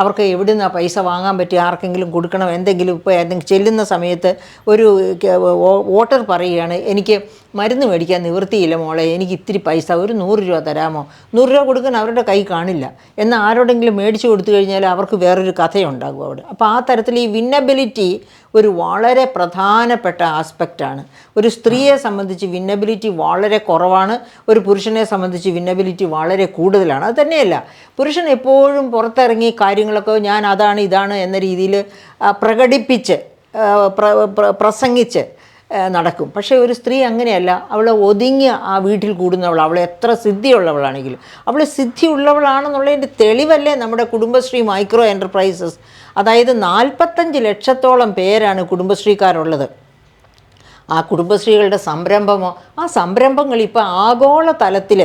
അവർക്ക് എവിടെ നിന്നാണ് പൈസ വാങ്ങാൻ പറ്റി? ആർക്കെങ്കിലും കൊടുക്കണം, എന്തെങ്കിലും. ഇപ്പോൾ ഏതെങ്കിലും ചെല്ലുന്ന സമയത്ത് ഒരു വോട്ടർ പറയുകയാണ്, എനിക്ക് മരുന്ന് മേടിക്കാൻ നിവൃത്തിയില്ല മോളെ, എനിക്ക് ഇത്തിരി പൈസ ഒരു 100 രൂപ തരാമോ? 100 രൂപ കൊടുക്കാൻ അവരുടെ കൈ കാണില്ല. എന്നാൽ ആരോടെങ്കിലും മേടിച്ചു കൊടുത്തു കഴിഞ്ഞാൽ അവർക്ക് വേറൊരു കഥയുണ്ടാകും അവിടെ. അപ്പോൾ ആ തരത്തിൽ ഈ വിന്നബിലിറ്റി ഒരു വളരെ പ്രധാനപ്പെട്ട ആസ്പെക്റ്റാണ്. ഒരു സ്ത്രീയെ സംബന്ധിച്ച് വിന്നബിലിറ്റി വളരെ കുറവാണ്, ഒരു പുരുഷനെ സംബന്ധിച്ച് വിന്നബിലിറ്റി വളരെ കൂടുതലാണ്. അത് തന്നെയല്ല, പുരുഷൻ എപ്പോഴും പുറത്തിറങ്ങി കാര്യങ്ങളൊക്കെ ഞാൻ അതാണ് ഇതാണ് എന്ന രീതിയിൽ പ്രകടിപ്പിച്ച് പ്രസംഗിച്ച് നടക്കും. പക്ഷേ ഒരു സ്ത്രീ അങ്ങനെയല്ല. അവൾ ഒതുങ്ങി ആ വീട്ടിൽ കൂടുന്നവൾ. അവൾ എത്ര സിദ്ധിയുള്ളവളാണെങ്കിലും അവൾ സിദ്ധിയുള്ളവളാണെന്നുള്ളതിൻ്റെ തെളിവല്ലേ നമ്മുടെ കുടുംബശ്രീ മൈക്രോ എൻ്റർപ്രൈസസ്. അതായത് 45 ലക്ഷത്തോളം പേരാണ് കുടുംബശ്രീക്കാരുള്ളത്. ആ കുടുംബശ്രീകളുടെ സംരംഭമോ, ആ സംരംഭങ്ങൾ ഇപ്പോൾ ആഗോള തലത്തിൽ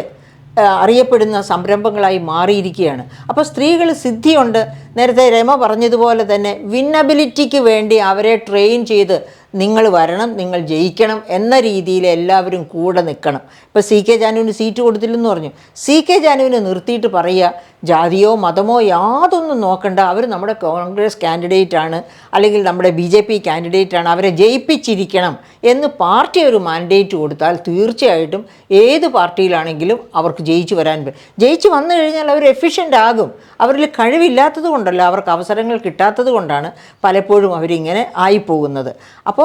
അറിയപ്പെടുന്ന സംരംഭങ്ങളായി മാറിയിരിക്കുകയാണ്. അപ്പോൾ സ്ത്രീകൾ സിദ്ധിയുണ്ട്. നേരത്തെ രമ പറഞ്ഞതുപോലെ തന്നെ വിന്നബിലിറ്റിക്ക് വേണ്ടി അവരെ ട്രെയിൻ ചെയ്ത് നിങ്ങൾ വരണം, നിങ്ങൾ ജയിക്കണം എന്ന രീതിയിൽ എല്ലാവരും കൂടെ നിൽക്കണം. ഇപ്പോൾ CK ജാനുവിന് സീറ്റ് കൊടുത്തില്ലെന്ന് പറഞ്ഞു. CK ജാനുവിനെ നിർത്തിയിട്ട് പറയുക, ജാതിയോ മതമോ യാതൊന്നും നോക്കണ്ട, അവർ നമ്മുടെ കോൺഗ്രസ് കാൻഡിഡേറ്റാണ് അല്ലെങ്കിൽ നമ്മുടെ BJP കാൻഡിഡേറ്റാണ്, അവരെ ജയിപ്പിച്ചിരിക്കണം എന്ന് പാർട്ടി ഒരു മാൻഡേറ്റ് കൊടുത്താൽ തീർച്ചയായിട്ടും ഏത് പാർട്ടിയിലാണെങ്കിലും അവർക്ക് ജയിച്ചു വരാൻ പറ്റും. ജയിച്ചു വന്നു കഴിഞ്ഞാൽ അവർ എഫിഷ്യൻ്റ് ആകും. അവരിൽ കഴിവില്ലാത്തത് കൊണ്ടല്ല, അവർക്ക് അവസരങ്ങൾ കിട്ടാത്തത് കൊണ്ടാണ് പലപ്പോഴും അവരിങ്ങനെ ആയിപ്പോകുന്നത്. അപ്പം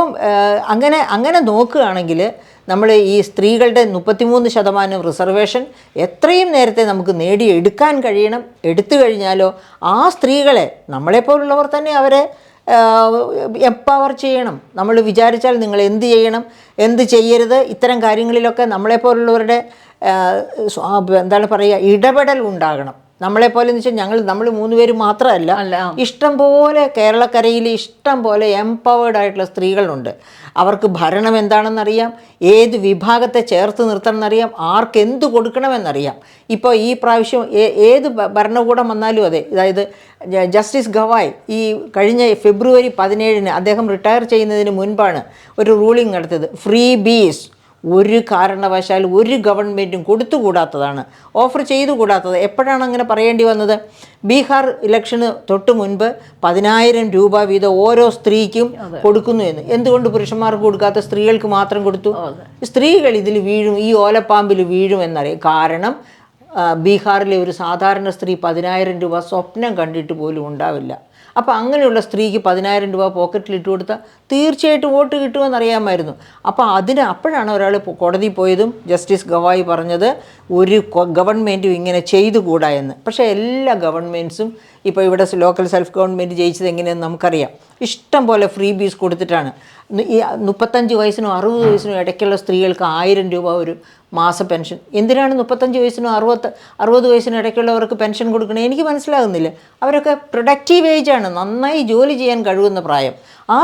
അങ്ങനെ നോക്കുകയാണെങ്കിൽ നമ്മൾ ഈ സ്ത്രീകളുടെ 33% റിസർവേഷൻ എത്രയും നേരത്തെ നമുക്ക് നേടിയെടുക്കാൻ കഴിയണം. എടുത്തു കഴിഞ്ഞാലോ ആ സ്ത്രീകളെ നമ്മളെപ്പോലുള്ളവർ തന്നെ അവരെ എംപവർ ചെയ്യണം. നമ്മൾ വിചാരിച്ചാൽ നിങ്ങൾ എന്ത് ചെയ്യണം, എന്ത് ചെയ്യരുത്, ഇത്തരം കാര്യങ്ങളിലൊക്കെ നമ്മളെപ്പോലുള്ളവരുടെ എന്താണ് പറയുക, ഇടപെടൽ ഉണ്ടാകണം. നമ്മളെപ്പോലെ എന്ന് വെച്ചാൽ നമ്മൾ 3 പേര് മാത്രമല്ല, ഇഷ്ടം പോലെ കേരളക്കരയിൽ ഇഷ്ടം പോലെ എംപവേർഡ് ആയിട്ടുള്ള സ്ത്രീകളുണ്ട്. അവർക്ക് ഭരണം എന്താണെന്നറിയാം, ഏത് വിഭാഗത്തെ ചേർത്ത് നിർത്തണമെന്നറിയാം, ആർക്ക് എന്ത് കൊടുക്കണമെന്നറിയാം. ഇപ്പോൾ ഈ പ്രാവശ്യം ഏത് ഭരണകൂടം വന്നാലും അതെ, അതായത് ജസ്റ്റിസ് ഗവായ് ഈ കഴിഞ്ഞ ഫെബ്രുവരി 17 അദ്ദേഹം റിട്ടയർ ചെയ്യുന്നതിന് മുൻപാണ് ഒരു റൂളിംഗ് നടത്തിയത്. ഫ്രീ ബീസ് ഒരു കാരണവശാൽ ഒരു ഗവൺമെൻറ്റും കൊടുത്തുകൂടാത്തതാണ്, ഓഫർ ചെയ്തുകൂടാത്തത്. എപ്പോഴാണ് അങ്ങനെ പറയേണ്ടി വന്നത്? ബീഹാർ ഇലക്ഷന് തൊട്ട് മുൻപ് 10,000 രൂപ വീതം ഓരോ സ്ത്രീക്കും കൊടുക്കുന്നു എന്ന്. എന്തുകൊണ്ട് പുരുഷന്മാർക്ക് കൊടുക്കാത്ത സ്ത്രീകൾക്ക് മാത്രം കൊടുത്തു? സ്ത്രീകൾ ഇതിൽ വീഴും, ഈ ഓലപ്പാമ്പിൽ വീഴും എന്നറിയാം. കാരണം ബീഹാറിലെ ഒരു സാധാരണ സ്ത്രീ 10,000 രൂപ സ്വപ്നം കണ്ടിട്ട് പോലും ഉണ്ടാവില്ല. അപ്പോൾ അങ്ങനെയുള്ള സ്ത്രീക്ക് 10,000 രൂപ പോക്കറ്റിലിട്ട് കൊടുത്താൽ തീർച്ചയായിട്ടും വോട്ട് കിട്ടുമെന്നറിയാമായിരുന്നു. അപ്പോൾ അപ്പോഴാണ് ഒരാൾ കോടതിയിൽ പോയതും ജസ്റ്റിസ് ഗവായി പറഞ്ഞത് ഒരു ഗവൺമെൻറ്റും ഇങ്ങനെ ചെയ്തുകൂടാ എന്ന്. പക്ഷേ എല്ലാ ഗവൺമെൻറ്റ്സും ഇപ്പോൾ ഇവിടെ ലോക്കൽ സെൽഫ് ഗവൺമെൻറ് ജയിച്ചത് എങ്ങനെയെന്ന് നമുക്കറിയാം. ഇഷ്ടം പോലെ ഫ്രീ ബീസ് കൊടുത്തിട്ടാണ്. ഈ 35 വയസ്സിനും 60 വയസ്സിനും ഇടയ്ക്കുള്ള സ്ത്രീകൾക്ക് 1000 രൂപ ഒരു മാസ പെൻഷൻ. എന്തിനാണ് 35 വയസ്സിനും 60 വയസ്സിനും ഇടയ്ക്കുള്ളവർക്ക് പെൻഷൻ കൊടുക്കണേ? എനിക്ക് മനസ്സിലാകുന്നില്ല. അവരൊക്കെ പ്രൊഡക്റ്റീവ് ഏജാണ്, നന്നായി ജോലി ചെയ്യാൻ കഴിവുന്ന പ്രായം. ആ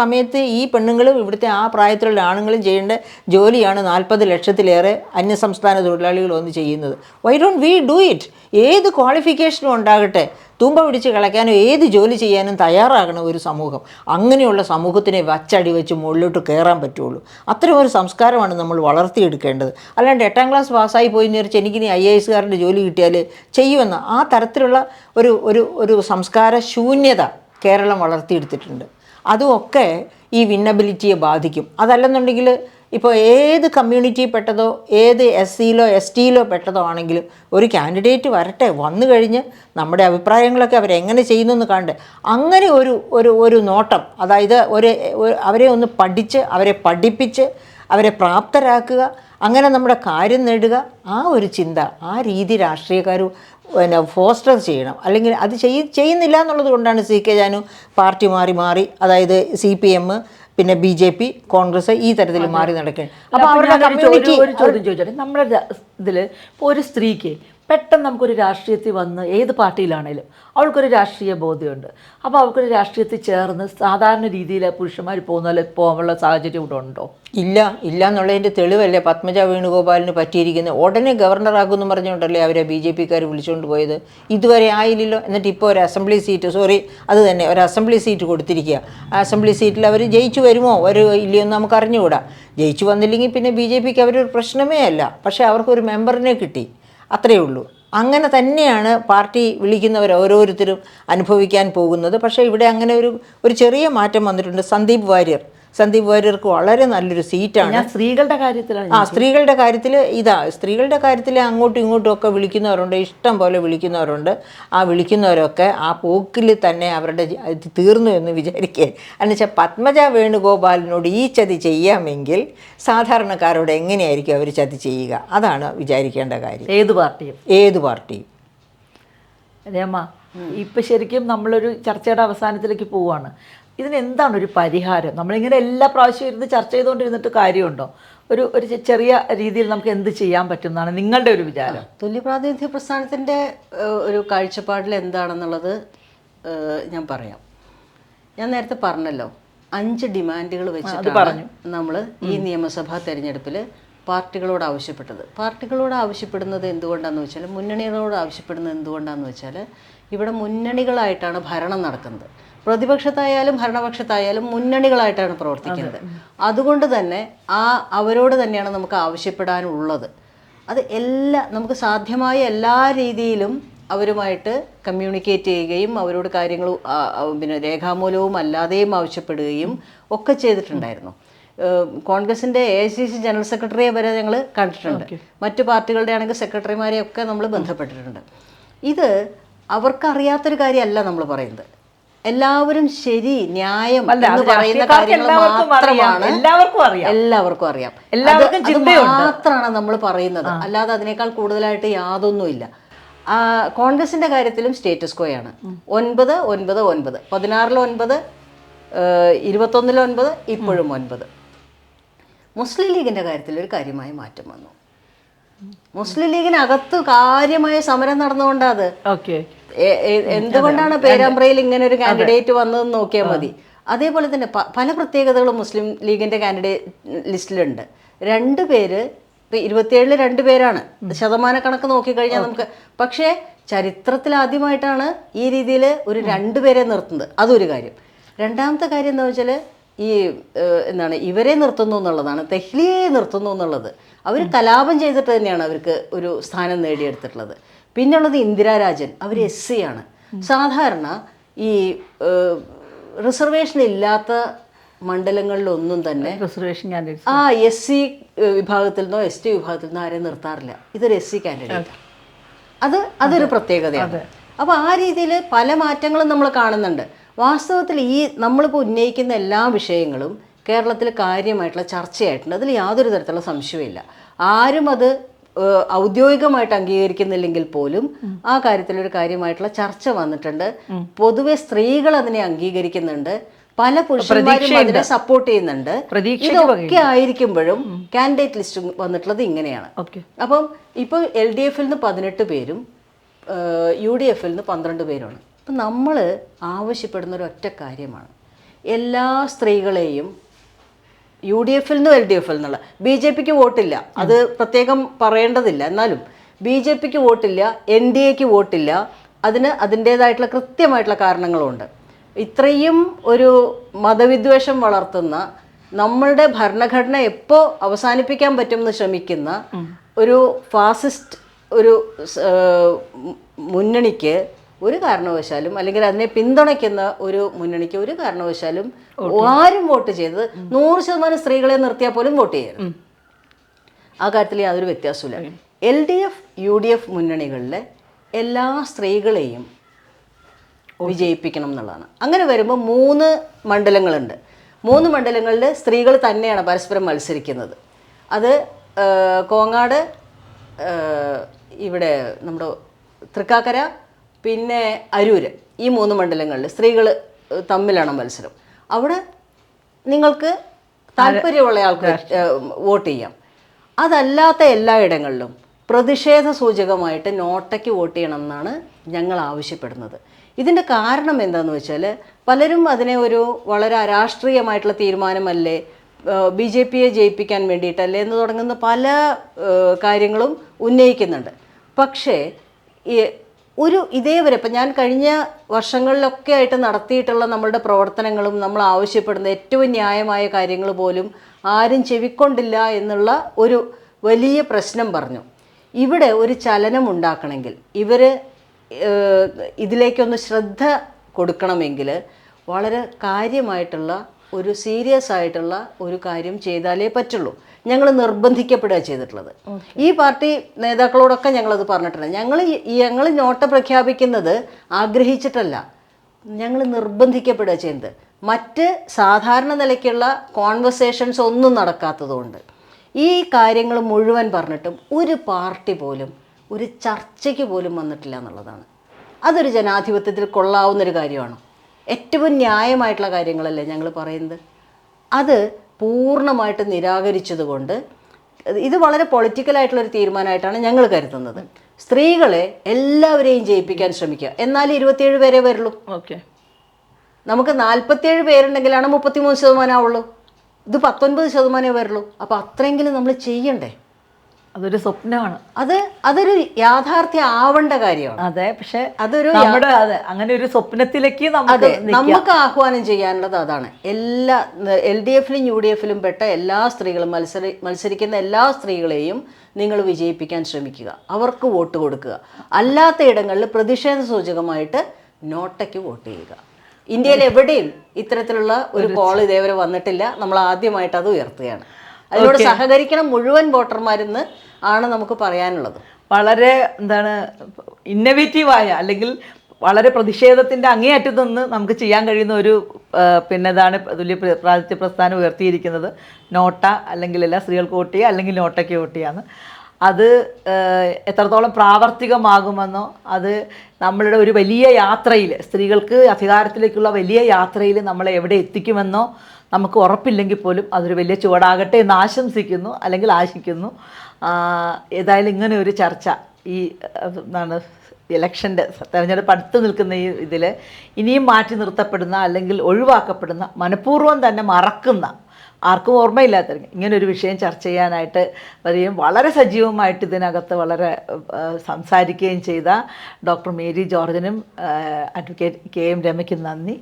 സമയത്ത് ഈ പെണ്ണുങ്ങളും ഇവിടുത്തെ ആ പ്രായത്തിലുള്ള ആണുങ്ങളും ചെയ്യേണ്ട ജോലിയാണ് 40 ലക്ഷത്തിലേറെ അന്യസംസ്ഥാന തൊഴിലാളികൾ വന്ന് ചെയ്യുന്നത്. Why don't we do it? ഏത് ക്വാളിഫിക്കേഷനും ഉണ്ടാകട്ടെ, തുമ്പ പിടിച്ച് കളയ്ക്കാനോ ഏത് ജോലി ചെയ്യാനും തയ്യാറാകണം ഒരു സമൂഹം. അങ്ങനെയുള്ള സമൂഹത്തിനെ വച്ചടി വെച്ച് മുകളിലോട്ട് കയറാൻ പറ്റുള്ളൂ. അത്തരം ഒരു സംസ്കാരമാണ് നമ്മൾ വളർത്തിയെടുക്കേണ്ടത്. അല്ലാണ്ട് 8ാം ക്ലാസ് പാസ്സായി പോയി വിചാരിച്ച് എനിക്കിനി IAS ജോലി കിട്ടിയാൽ ചെയ്യുമെന്ന് ആ തരത്തിലുള്ള ഒരു സംസ്കാര ശൂന്യത കേരളം വളർത്തിയെടുത്തിട്ടുണ്ട്. അതുമൊക്കെ ഈ വിന്നബിലിറ്റിയെ ബാധിക്കും. അതല്ലെന്നുണ്ടെങ്കിൽ ഇപ്പോൾ ഏത് കമ്മ്യൂണിറ്റിയിൽ പെട്ടതോ ഏത് SCയിലോ STയിലോ പെട്ടതോ ആണെങ്കിലും ഒരു കാൻഡിഡേറ്റ് വരട്ടെ, വന്നു കഴിഞ്ഞ് നമ്മുടെ അഭിപ്രായങ്ങളൊക്കെ അവരെങ്ങനെ ചെയ്യുന്നു എന്ന് കണ്ട് അങ്ങനെ ഒരു നോട്ടം, അതായത് അവരെ ഒന്ന് പഠിച്ച് അവരെ പഠിപ്പിച്ച് അവരെ പ്രാപ്തരാക്കുക, അങ്ങനെ നമ്മുടെ കാര്യം നേടുക, ആ ഒരു ചിന്ത, ആ രീതി രാഷ്ട്രീയക്കാർ ഫോസ്റ്റർ ചെയ്യണം. അല്ലെങ്കിൽ അത് ചെയ്യുന്നില്ല എന്നുള്ളത് കൊണ്ടാണ് CK ജാനു പാർട്ടി മാറി അതായത് CPM പിന്നെ BJP കോൺഗ്രസ് ഈ തരത്തിൽ മാറി നടക്കുകയാണ്. അപ്പോൾ അവരുടെ കമ്മ്യൂണിറ്റി ഒരു ചോദ്യം ചോദിച്ചോട്ടെ, നമ്മുടെ ഇതിൽ ഇപ്പോൾ ഒരു സ്ത്രീക്ക് പെട്ടെന്ന് നമുക്കൊരു രാഷ്ട്രീയത്തിൽ വന്ന് ഏത് പാർട്ടിയിലാണേലും അവൾക്കൊരു രാഷ്ട്രീയ ബോധ്യമുണ്ട്. അപ്പോൾ അവൾക്കൊരു രാഷ്ട്രീയത്തിൽ ചേർന്ന് സാധാരണ രീതിയിൽ പുരുഷന്മാർ പോകാനുള്ള സാഹചര്യം ഇവിടെ ഉണ്ടോ? ഇല്ല എന്നുള്ളതിൻ്റെ തെളിവല്ലേ പത്മജ വേണുഗോപാലിന് പറ്റിയിരിക്കുന്നത്. ഉടനെ ഗവർണറാക്കുമെന്ന് പറഞ്ഞുകൊണ്ടല്ലേ അവരെ BJPക്കാർ വിളിച്ചുകൊണ്ട് പോയത്. ഇതുവരെ ആയില്ലല്ലോ. എന്നിട്ട് ഇപ്പോൾ ഒരു അസംബ്ലി സീറ്റ് കൊടുത്തിരിക്കുക. ആ അസംബ്ലി സീറ്റിൽ അവർ ജയിച്ചു വരുമോ ഇല്ലയോ എന്ന് നമുക്ക് അറിഞ്ഞുകൂടാ. ജയിച്ചു വന്നില്ലെങ്കിൽ പിന്നെ BJPക്ക് അവരൊരു പ്രശ്നമേ അല്ല. പക്ഷേ അവർക്കൊരു മെമ്പറിനെ കിട്ടി, അത്രയേ ഉള്ളൂ. അങ്ങനെ തന്നെയാണ് പാർട്ടി വിളിക്കുന്നവർ ഓരോരുത്തരും അനുഭവിക്കാൻ പോകുന്നത്. പക്ഷേ ഇവിടെ അങ്ങനെ ഒരു ചെറിയ മാറ്റം വന്നിട്ടുണ്ട്. സന്ദീപ് വാര്യർക്ക് വളരെ നല്ലൊരു സീറ്റാണ്. സ്ത്രീകളുടെ കാര്യത്തിലാണ്. സ്ത്രീകളുടെ കാര്യത്തിൽ അങ്ങോട്ടും ഇങ്ങോട്ടും ഒക്കെ വിളിക്കുന്നവരുണ്ട്, ഇഷ്ടം പോലെ വിളിക്കുന്നവരുണ്ട്. ആ വിളിക്കുന്നവരൊക്കെ ആ പോക്കിൽ തന്നെ അവരുടെ തീർന്നു എന്ന് വിചാരിക്കുക. എന്നുവെച്ചാൽ പത്മജ വേണുഗോപാലിനോട് ഈ ചതി ചെയ്യാമെങ്കിൽ സാധാരണക്കാരോട് എങ്ങനെയായിരിക്കും അവർ ചതി ചെയ്യുക? അതാണ് വിചാരിക്കേണ്ട കാര്യം. ഏത് പാർട്ടിയും രമ, ഇപ്പം ശരിക്കും നമ്മളൊരു ചർച്ചയുടെ അവസാനത്തിലേക്ക് പോവുകയാണ്. ഇതിനെന്താണ് ഒരു പരിഹാരം? നമ്മളിങ്ങനെ എല്ലാ പ്രാവശ്യവും ഇരുന്ന് ചർച്ച ചെയ്തുകൊണ്ടിരുന്നിട്ട് കാര്യമുണ്ടോ? ഒരു ചെറിയ രീതിയിൽ നമുക്ക് എന്ത് ചെയ്യാൻ പറ്റും എന്നാണ് നിങ്ങളുടെ ഒരു വിചാരം? തുല്യപ്രാതിനിധ്യ പ്രസ്ഥാനത്തിൻ്റെ ഒരു കാഴ്ചപ്പാടിൽ എന്താണെന്നുള്ളത് ഞാൻ പറയാം. ഞാൻ നേരത്തെ പറഞ്ഞല്ലോ, 5 ഡിമാൻഡുകൾ വെച്ചിട്ടാണ് നമ്മൾ ഈ നിയമസഭാ തെരഞ്ഞെടുപ്പിൽ പാർട്ടികളോട് ആവശ്യപ്പെടുന്നത് എന്തുകൊണ്ടാണെന്ന് വെച്ചാൽ, മുന്നണികളോട് ആവശ്യപ്പെടുന്നത് എന്തുകൊണ്ടാണെന്ന് വെച്ചാൽ, ഇവിടെ മുന്നണികളായിട്ടാണ് ഭരണം നടക്കുന്നത്. പ്രതിപക്ഷത്തായാലും ഭരണപക്ഷത്തായാലും മുന്നണികളായിട്ടാണ് പ്രവർത്തിക്കുന്നത്. അതുകൊണ്ട് തന്നെ അവരോട് തന്നെയാണ് നമുക്ക് ആവശ്യപ്പെടാനുള്ളത്. അത് നമുക്ക് സാധ്യമായ എല്ലാ രീതിയിലും അവരുമായിട്ട് കമ്മ്യൂണിക്കേറ്റ് ചെയ്യുകയും അവരോട് കാര്യങ്ങൾ പിന്നെ രേഖാമൂലവും അല്ലാതെയും ആവശ്യപ്പെടുകയും ഒക്കെ ചെയ്തിട്ടുണ്ടായിരുന്നു. കോൺഗ്രസിൻ്റെ AICC ജനറൽ സെക്രട്ടറിയെ വരെ ഞങ്ങൾ കണ്ടിട്ടുണ്ട്. മറ്റു പാർട്ടികളുടെ ആണെങ്കിൽ സെക്രട്ടറിമാരെയൊക്കെ നമ്മൾ ബന്ധപ്പെട്ടിട്ടുണ്ട്. ഇത് അവർക്കറിയാത്തൊരു കാര്യമല്ല നമ്മൾ പറയുന്നത്. എല്ലാവരും ശരി, ന്യായം എന്ന് പറയുന്ന കാര്യങ്ങൾ മാത്രമാണ് എല്ലാവർക്കും അറിയാം. മാത്രമാണ് നമ്മൾ പറയുന്നത്, അല്ലാതെ അതിനേക്കാൾ കൂടുതലായിട്ട് യാതൊന്നുമില്ല. കോൺഗ്രസിന്റെ കാര്യത്തിലും സ്റ്റേറ്റസ് കോയാണ്. 9, 9, 9, 16-ൽ 9, 21-ൽ 9, ഇപ്പോഴും 9. മുസ്ലിം ലീഗിൻ്റെ കാര്യത്തിൽ ഒരു കാര്യമായ മാറ്റം വന്നു. മുസ്ലിം ലീഗിനകത്ത് കാര്യമായ സമരം നടന്നുകൊണ്ടാ അത്. ഓക്കെ. എന്തുകൊണ്ടാണ് പേരാമ്പ്രയിൽ ഇങ്ങനെ ഒരു കാൻഡിഡേറ്റ് വന്നതെന്ന് നോക്കിയാൽ മതി. അതേപോലെ തന്നെ പല പ്രത്യേകതകളും മുസ്ലിം ലീഗിന്റെ കാൻഡിഡേറ്റ് ലിസ്റ്റിലുണ്ട്. 2 പേര്, 27 2 പേരാണ്, ശതമാനക്കണക്ക് നോക്കിക്കഴിഞ്ഞാൽ നമുക്ക്. പക്ഷേ ചരിത്രത്തിൽ ആദ്യമായിട്ടാണ് ഈ രീതിയിൽ ഒരു 2 പേരെ നിർത്തുന്നത്. അതൊരു കാര്യം. രണ്ടാമത്തെ കാര്യം എന്താ വെച്ചാൽ ഈ എന്താണ് ഇവരെ നിർത്തുന്നു എന്നുള്ളതാണ്, തെഹ്ലിയെ നിർത്തുന്നു എന്നുള്ളത്. അവർ കലാപം ചെയ്തിട്ട് തന്നെയാണ് അവർക്ക് ഒരു സ്ഥാനം നേടിയെടുത്തിട്ടുള്ളത്. പിന്നുള്ളത് ഇന്ദിരാരാജൻ, അവർ SC ആണ്. സാധാരണ ഈ റിസർവേഷൻ ഇല്ലാത്ത മണ്ഡലങ്ങളിലൊന്നും തന്നെ റിസർവേഷൻ കാൻഡിഡേറ്റ് SC വിഭാഗത്തിൽ നിന്നോ ST വിഭാഗത്തിൽ നിന്നോ ആരെയും നിർത്താറില്ല. ഇതൊരു SC കാൻഡിഡേറ്റ്. അതൊരു പ്രത്യേകതയാണ്. അപ്പോൾ ആ രീതിയിൽ പല മാറ്റങ്ങളും നമ്മൾ കാണുന്നുണ്ട്. വാസ്തവത്തിൽ ഈ നമ്മളിപ്പോൾ ഉന്നയിക്കുന്ന എല്ലാ വിഷയങ്ങളും കേരളത്തിൽ കാര്യമായിട്ടുള്ള ചർച്ചയായിട്ടുണ്ട്. അതിൽ യാതൊരു തരത്തിലുള്ള സംശയമില്ല. ആരും അത് ഔദ്യോഗികമായിട്ട് അംഗീകരിക്കുന്നില്ലെങ്കിൽ പോലും ആ കാര്യത്തിലൊരു കാര്യമായിട്ടുള്ള ചർച്ച വന്നിട്ടുണ്ട്. പൊതുവെ സ്ത്രീകൾ അതിനെ അംഗീകരിക്കുന്നുണ്ട്, പല പുരുഷന്മാരും അതിനെ സപ്പോർട്ട് ചെയ്യുന്നുണ്ട്. ഇതൊക്കെ ആയിരിക്കുമ്പോഴും കാൻഡിഡേറ്റ് ലിസ്റ്റ് വന്നിട്ടുള്ളത് ഇങ്ങനെയാണ്. അപ്പം ഇപ്പോൾ LDF-ൽ നിന്ന് 18 പേരും UDF-ൽ നിന്ന് 12 പേരുമാണ്. അപ്പം നമ്മൾ ആവശ്യപ്പെടുന്ന ഒരു ഒറ്റ കാര്യമാണ്, എല്ലാ സ്ത്രീകളെയും UDF-ൽ നിന്നും LDF-ൽ നിന്നുള്ള BJP-ക്ക് വോട്ടില്ല, അത് പ്രത്യേകം പറയേണ്ടതില്ല. എന്നാലും BJP-ക്ക് വോട്ടില്ല, NDA-ക്ക് വോട്ടില്ല. അതിന് അതിൻ്റേതായിട്ടുള്ള കൃത്യമായിട്ടുള്ള കാരണങ്ങളുണ്ട്. ഇത്രയും ഒരു മതവിദ്വേഷം വളർത്തുന്ന, നമ്മളുടെ ഭരണഘടന എപ്പോൾ അവസാനിപ്പിക്കാൻ പറ്റുമെന്ന് ശ്രമിക്കുന്ന ഒരു ഫാസിസ്റ്റ് ഒരു മുന്നണിക്ക് ഒരു കാരണവശാലും, അല്ലെങ്കിൽ അതിനെ പിന്തുണയ്ക്കുന്ന ഒരു മുന്നണിക്ക് ഒരു കാരണവശാലും ആരും വോട്ട് ചെയ്തത് 100% സ്ത്രീകളെ നിർത്തിയാൽ പോലും വോട്ട് ചെയ്യരുത്. ആ കാര്യത്തിൽ യാതൊരു വ്യത്യാസമില്ല. LDF UDF മുന്നണികളിലെ എല്ലാ സ്ത്രീകളെയും വിജയിപ്പിക്കണം എന്നുള്ളതാണ്. അങ്ങനെ വരുമ്പോൾ 3 മണ്ഡലങ്ങളുണ്ട്. 3 മണ്ഡലങ്ങളിൽ സ്ത്രീകൾ തന്നെയാണ് പരസ്പരം മത്സരിക്കുന്നത്. അത് കോങ്ങാട്, ഇവിടെ നമ്മുടെ തൃക്കാക്കര, പിന്നെ അരൂര്, ഈ 3 മണ്ഡലങ്ങളിൽ സ്ത്രീകൾ തമ്മിലാണ് മത്സരം. അവിടെ നിങ്ങൾക്ക് താല്പര്യമുള്ള ആൾക്ക് വോട്ട് ചെയ്യാം. അതല്ലാത്ത എല്ലായിടങ്ങളിലും പ്രതിഷേധ സൂചകമായിട്ട് നോട്ടയ്ക്ക് വോട്ട് ചെയ്യണം എന്നാണ് ഞങ്ങൾ ആവശ്യപ്പെടുന്നത്. ഇതിൻ്റെ കാരണം എന്താണെന്ന് വെച്ചാൽ പലരും അതിനെ ഒരു വളരെ അരാഷ്ട്രീയമായിട്ടുള്ള തീരുമാനമല്ലേ, BJP-യെ ജയിപ്പിക്കാൻ വേണ്ടിയിട്ടല്ലേ എന്ന് തുടങ്ങുന്ന പല കാര്യങ്ങളും ഉന്നയിക്കുന്നുണ്ട്. പക്ഷേ ഇതേവരെ ഇപ്പം ഞാൻ കഴിഞ്ഞ വർഷങ്ങളിലൊക്കെ ആയിട്ട് നടത്തിയിട്ടുള്ള നമ്മളുടെ പ്രവർത്തനങ്ങളും നമ്മൾ ആവശ്യപ്പെടുന്ന ഏറ്റവും ന്യായമായ കാര്യങ്ങൾ പോലും ആരും ചെവിക്കൊണ്ടില്ല എന്നുള്ള ഒരു വലിയ പ്രശ്നം പറഞ്ഞു. ഇവിടെ ഒരു ചലനം ഉണ്ടാക്കണമെങ്കിൽ, ഇവർ ഇതിലേക്കൊന്ന് ശ്രദ്ധ കൊടുക്കണമെങ്കിൽ വളരെ കാര്യമായിട്ടുള്ള ഒരു സീരിയസ് ആയിട്ടുള്ള ഒരു കാര്യം ചെയ്താലേ പറ്റുള്ളൂ. ഞങ്ങൾ നിർബന്ധിക്കപ്പെടുക ചെയ്തിട്ടുള്ളത്. ഈ പാർട്ടി നേതാക്കളോടൊക്കെ ഞങ്ങളത് പറഞ്ഞിട്ടുണ്ട്. ഞങ്ങൾ നോട്ട പ്രഖ്യാപിക്കുന്നത് ആഗ്രഹിച്ചിട്ടല്ല, ഞങ്ങൾ നിർബന്ധിക്കപ്പെടുക ചെയ്യുന്നത്. മറ്റ് സാധാരണ നിലയ്ക്കുള്ള കോൺവെർസേഷൻസ് ഒന്നും നടക്കാത്തതുകൊണ്ട് ഈ കാര്യങ്ങൾ മുഴുവൻ പറഞ്ഞിട്ടും ഒരു പാർട്ടി പോലും ഒരു ചർച്ചയ്ക്ക് പോലും വന്നിട്ടില്ല എന്നുള്ളതാണ്. അതൊരു ജനാധിപത്യത്തിൽ കൊള്ളാവുന്നൊരു കാര്യമാണ്. ഏറ്റവും ന്യായമായിട്ടുള്ള കാര്യങ്ങളല്ലേ ഞങ്ങൾ പറയുന്നത്. അത് പൂർണ്ണമായിട്ട് നിരാകരിച്ചതുകൊണ്ട് ഇത് വളരെ പൊളിറ്റിക്കലായിട്ടുള്ളൊരു തീരുമാനമായിട്ടാണ് ഞങ്ങൾ കരുതുന്നത്. സ്ത്രീകളെ എല്ലാവരെയും ജയിപ്പിക്കാൻ ശ്രമിക്കുക, എന്നാലും 27 പേരെ വരുള്ളൂ. നമുക്ക് 47 പേരുണ്ടെങ്കിലാണ് 33% ആവുള്ളൂ. ഇത് 19% വരുള്ളൂ. അപ്പോൾ അത്രയെങ്കിലും നമ്മൾ ചെയ്യണ്ടേ? അതൊരു സ്വപ്നമാണ്. അതൊരു യാഥാർത്ഥ്യം ആവേണ്ട കാര്യമാണ്. അതെ, പക്ഷെ അതൊരു അങ്ങനെ ഒരു സ്വപ്നത്തിലേക്ക് നമുക്ക് ആഹ്വാനം ചെയ്യാനുള്ളത് അതാണ്. എല്ലാ LDF-ലും UDF-ലും പെട്ട എല്ലാ സ്ത്രീകളും മത്സരിക്കുന്ന എല്ലാ സ്ത്രീകളെയും നിങ്ങൾ വിജയിപ്പിക്കാൻ ശ്രമിക്കുക, അവർക്ക് വോട്ട് കൊടുക്കുക. അല്ലാത്ത ഇടങ്ങളിൽ പ്രതിഷേധ സൂചകമായിട്ട് നോട്ടയ്ക്ക് വോട്ട് ചെയ്യുക. ഇന്ത്യയിൽ എവിടെയും ഇത്തരത്തിലുള്ള ഒരു കോൾ ഇതേവരെ വന്നിട്ടില്ല. നമ്മൾ ആദ്യമായിട്ട് അത് ഉയർത്തുകയാണ്. അതിനോട് സഹകരിക്കണം മുഴുവൻ വോട്ടർമാരെന്ന് ആണ് നമുക്ക് പറയാനുള്ളത്. വളരെ ഇന്നവേറ്റീവായ അല്ലെങ്കിൽ വളരെ പ്രതിഷേധത്തിൻ്റെ അങ്ങേയറ്റത്തു നിന്ന് നമുക്ക് ചെയ്യാൻ കഴിയുന്ന ഒരു ഇതാണ് തുല്യ പ്രാതിനിധ്യ പ്രസ്ഥാനം ഉയർത്തിയിരിക്കുന്നത്. നോട്ട അല്ലെങ്കിൽ എല്ലാ സ്ത്രീകൾക്ക് വോട്ട് ചെയ്യുക, അല്ലെങ്കിൽ നോട്ടയ്ക്ക് വോട്ട് ചെയ്യാന്ന്. അത് എത്രത്തോളം പ്രാവർത്തികമാകുമെന്നോ, അത് നമ്മളുടെ ഒരു വലിയ യാത്രയിൽ, സ്ത്രീകൾക്ക് അധികാരത്തിലേക്കുള്ള വലിയ യാത്രയിൽ നമ്മളെ എവിടെ എത്തിക്കുമെന്നോ നമുക്ക് ഉറപ്പില്ലെങ്കിൽ പോലും അതൊരു വലിയ ചുവടാകട്ടെ എന്ന് ആശംസിക്കുന്നു, അല്ലെങ്കിൽ ആശിക്കുന്നു. ഏതായാലും ഇങ്ങനെ ഒരു ചർച്ച ഈ എന്താണ് ഇലക്ഷൻ്റെ തെരഞ്ഞെടുപ്പ് അടുത്ത് നിൽക്കുന്ന ഈ ഇതിൽ ഇനിയും മാറ്റി നിർത്തപ്പെടുന്ന അല്ലെങ്കിൽ ഒഴിവാക്കപ്പെടുന്ന, മനഃപൂർവ്വം തന്നെ മറക്കുന്ന, ആർക്കും ഓർമ്മയില്ലാത്ത ഇങ്ങനൊരു വിഷയം ചർച്ച ചെയ്യാനായിട്ട് വരികയും വളരെ സജീവമായിട്ട് ഇതിനകത്ത് വളരെ സംസാരിക്കുകയും ചെയ്ത ഡോക്ടർ മേരി ജോർജിനും അഡ്വക്കേറ്റ് കെ എം രമയ്ക്കും നന്ദി.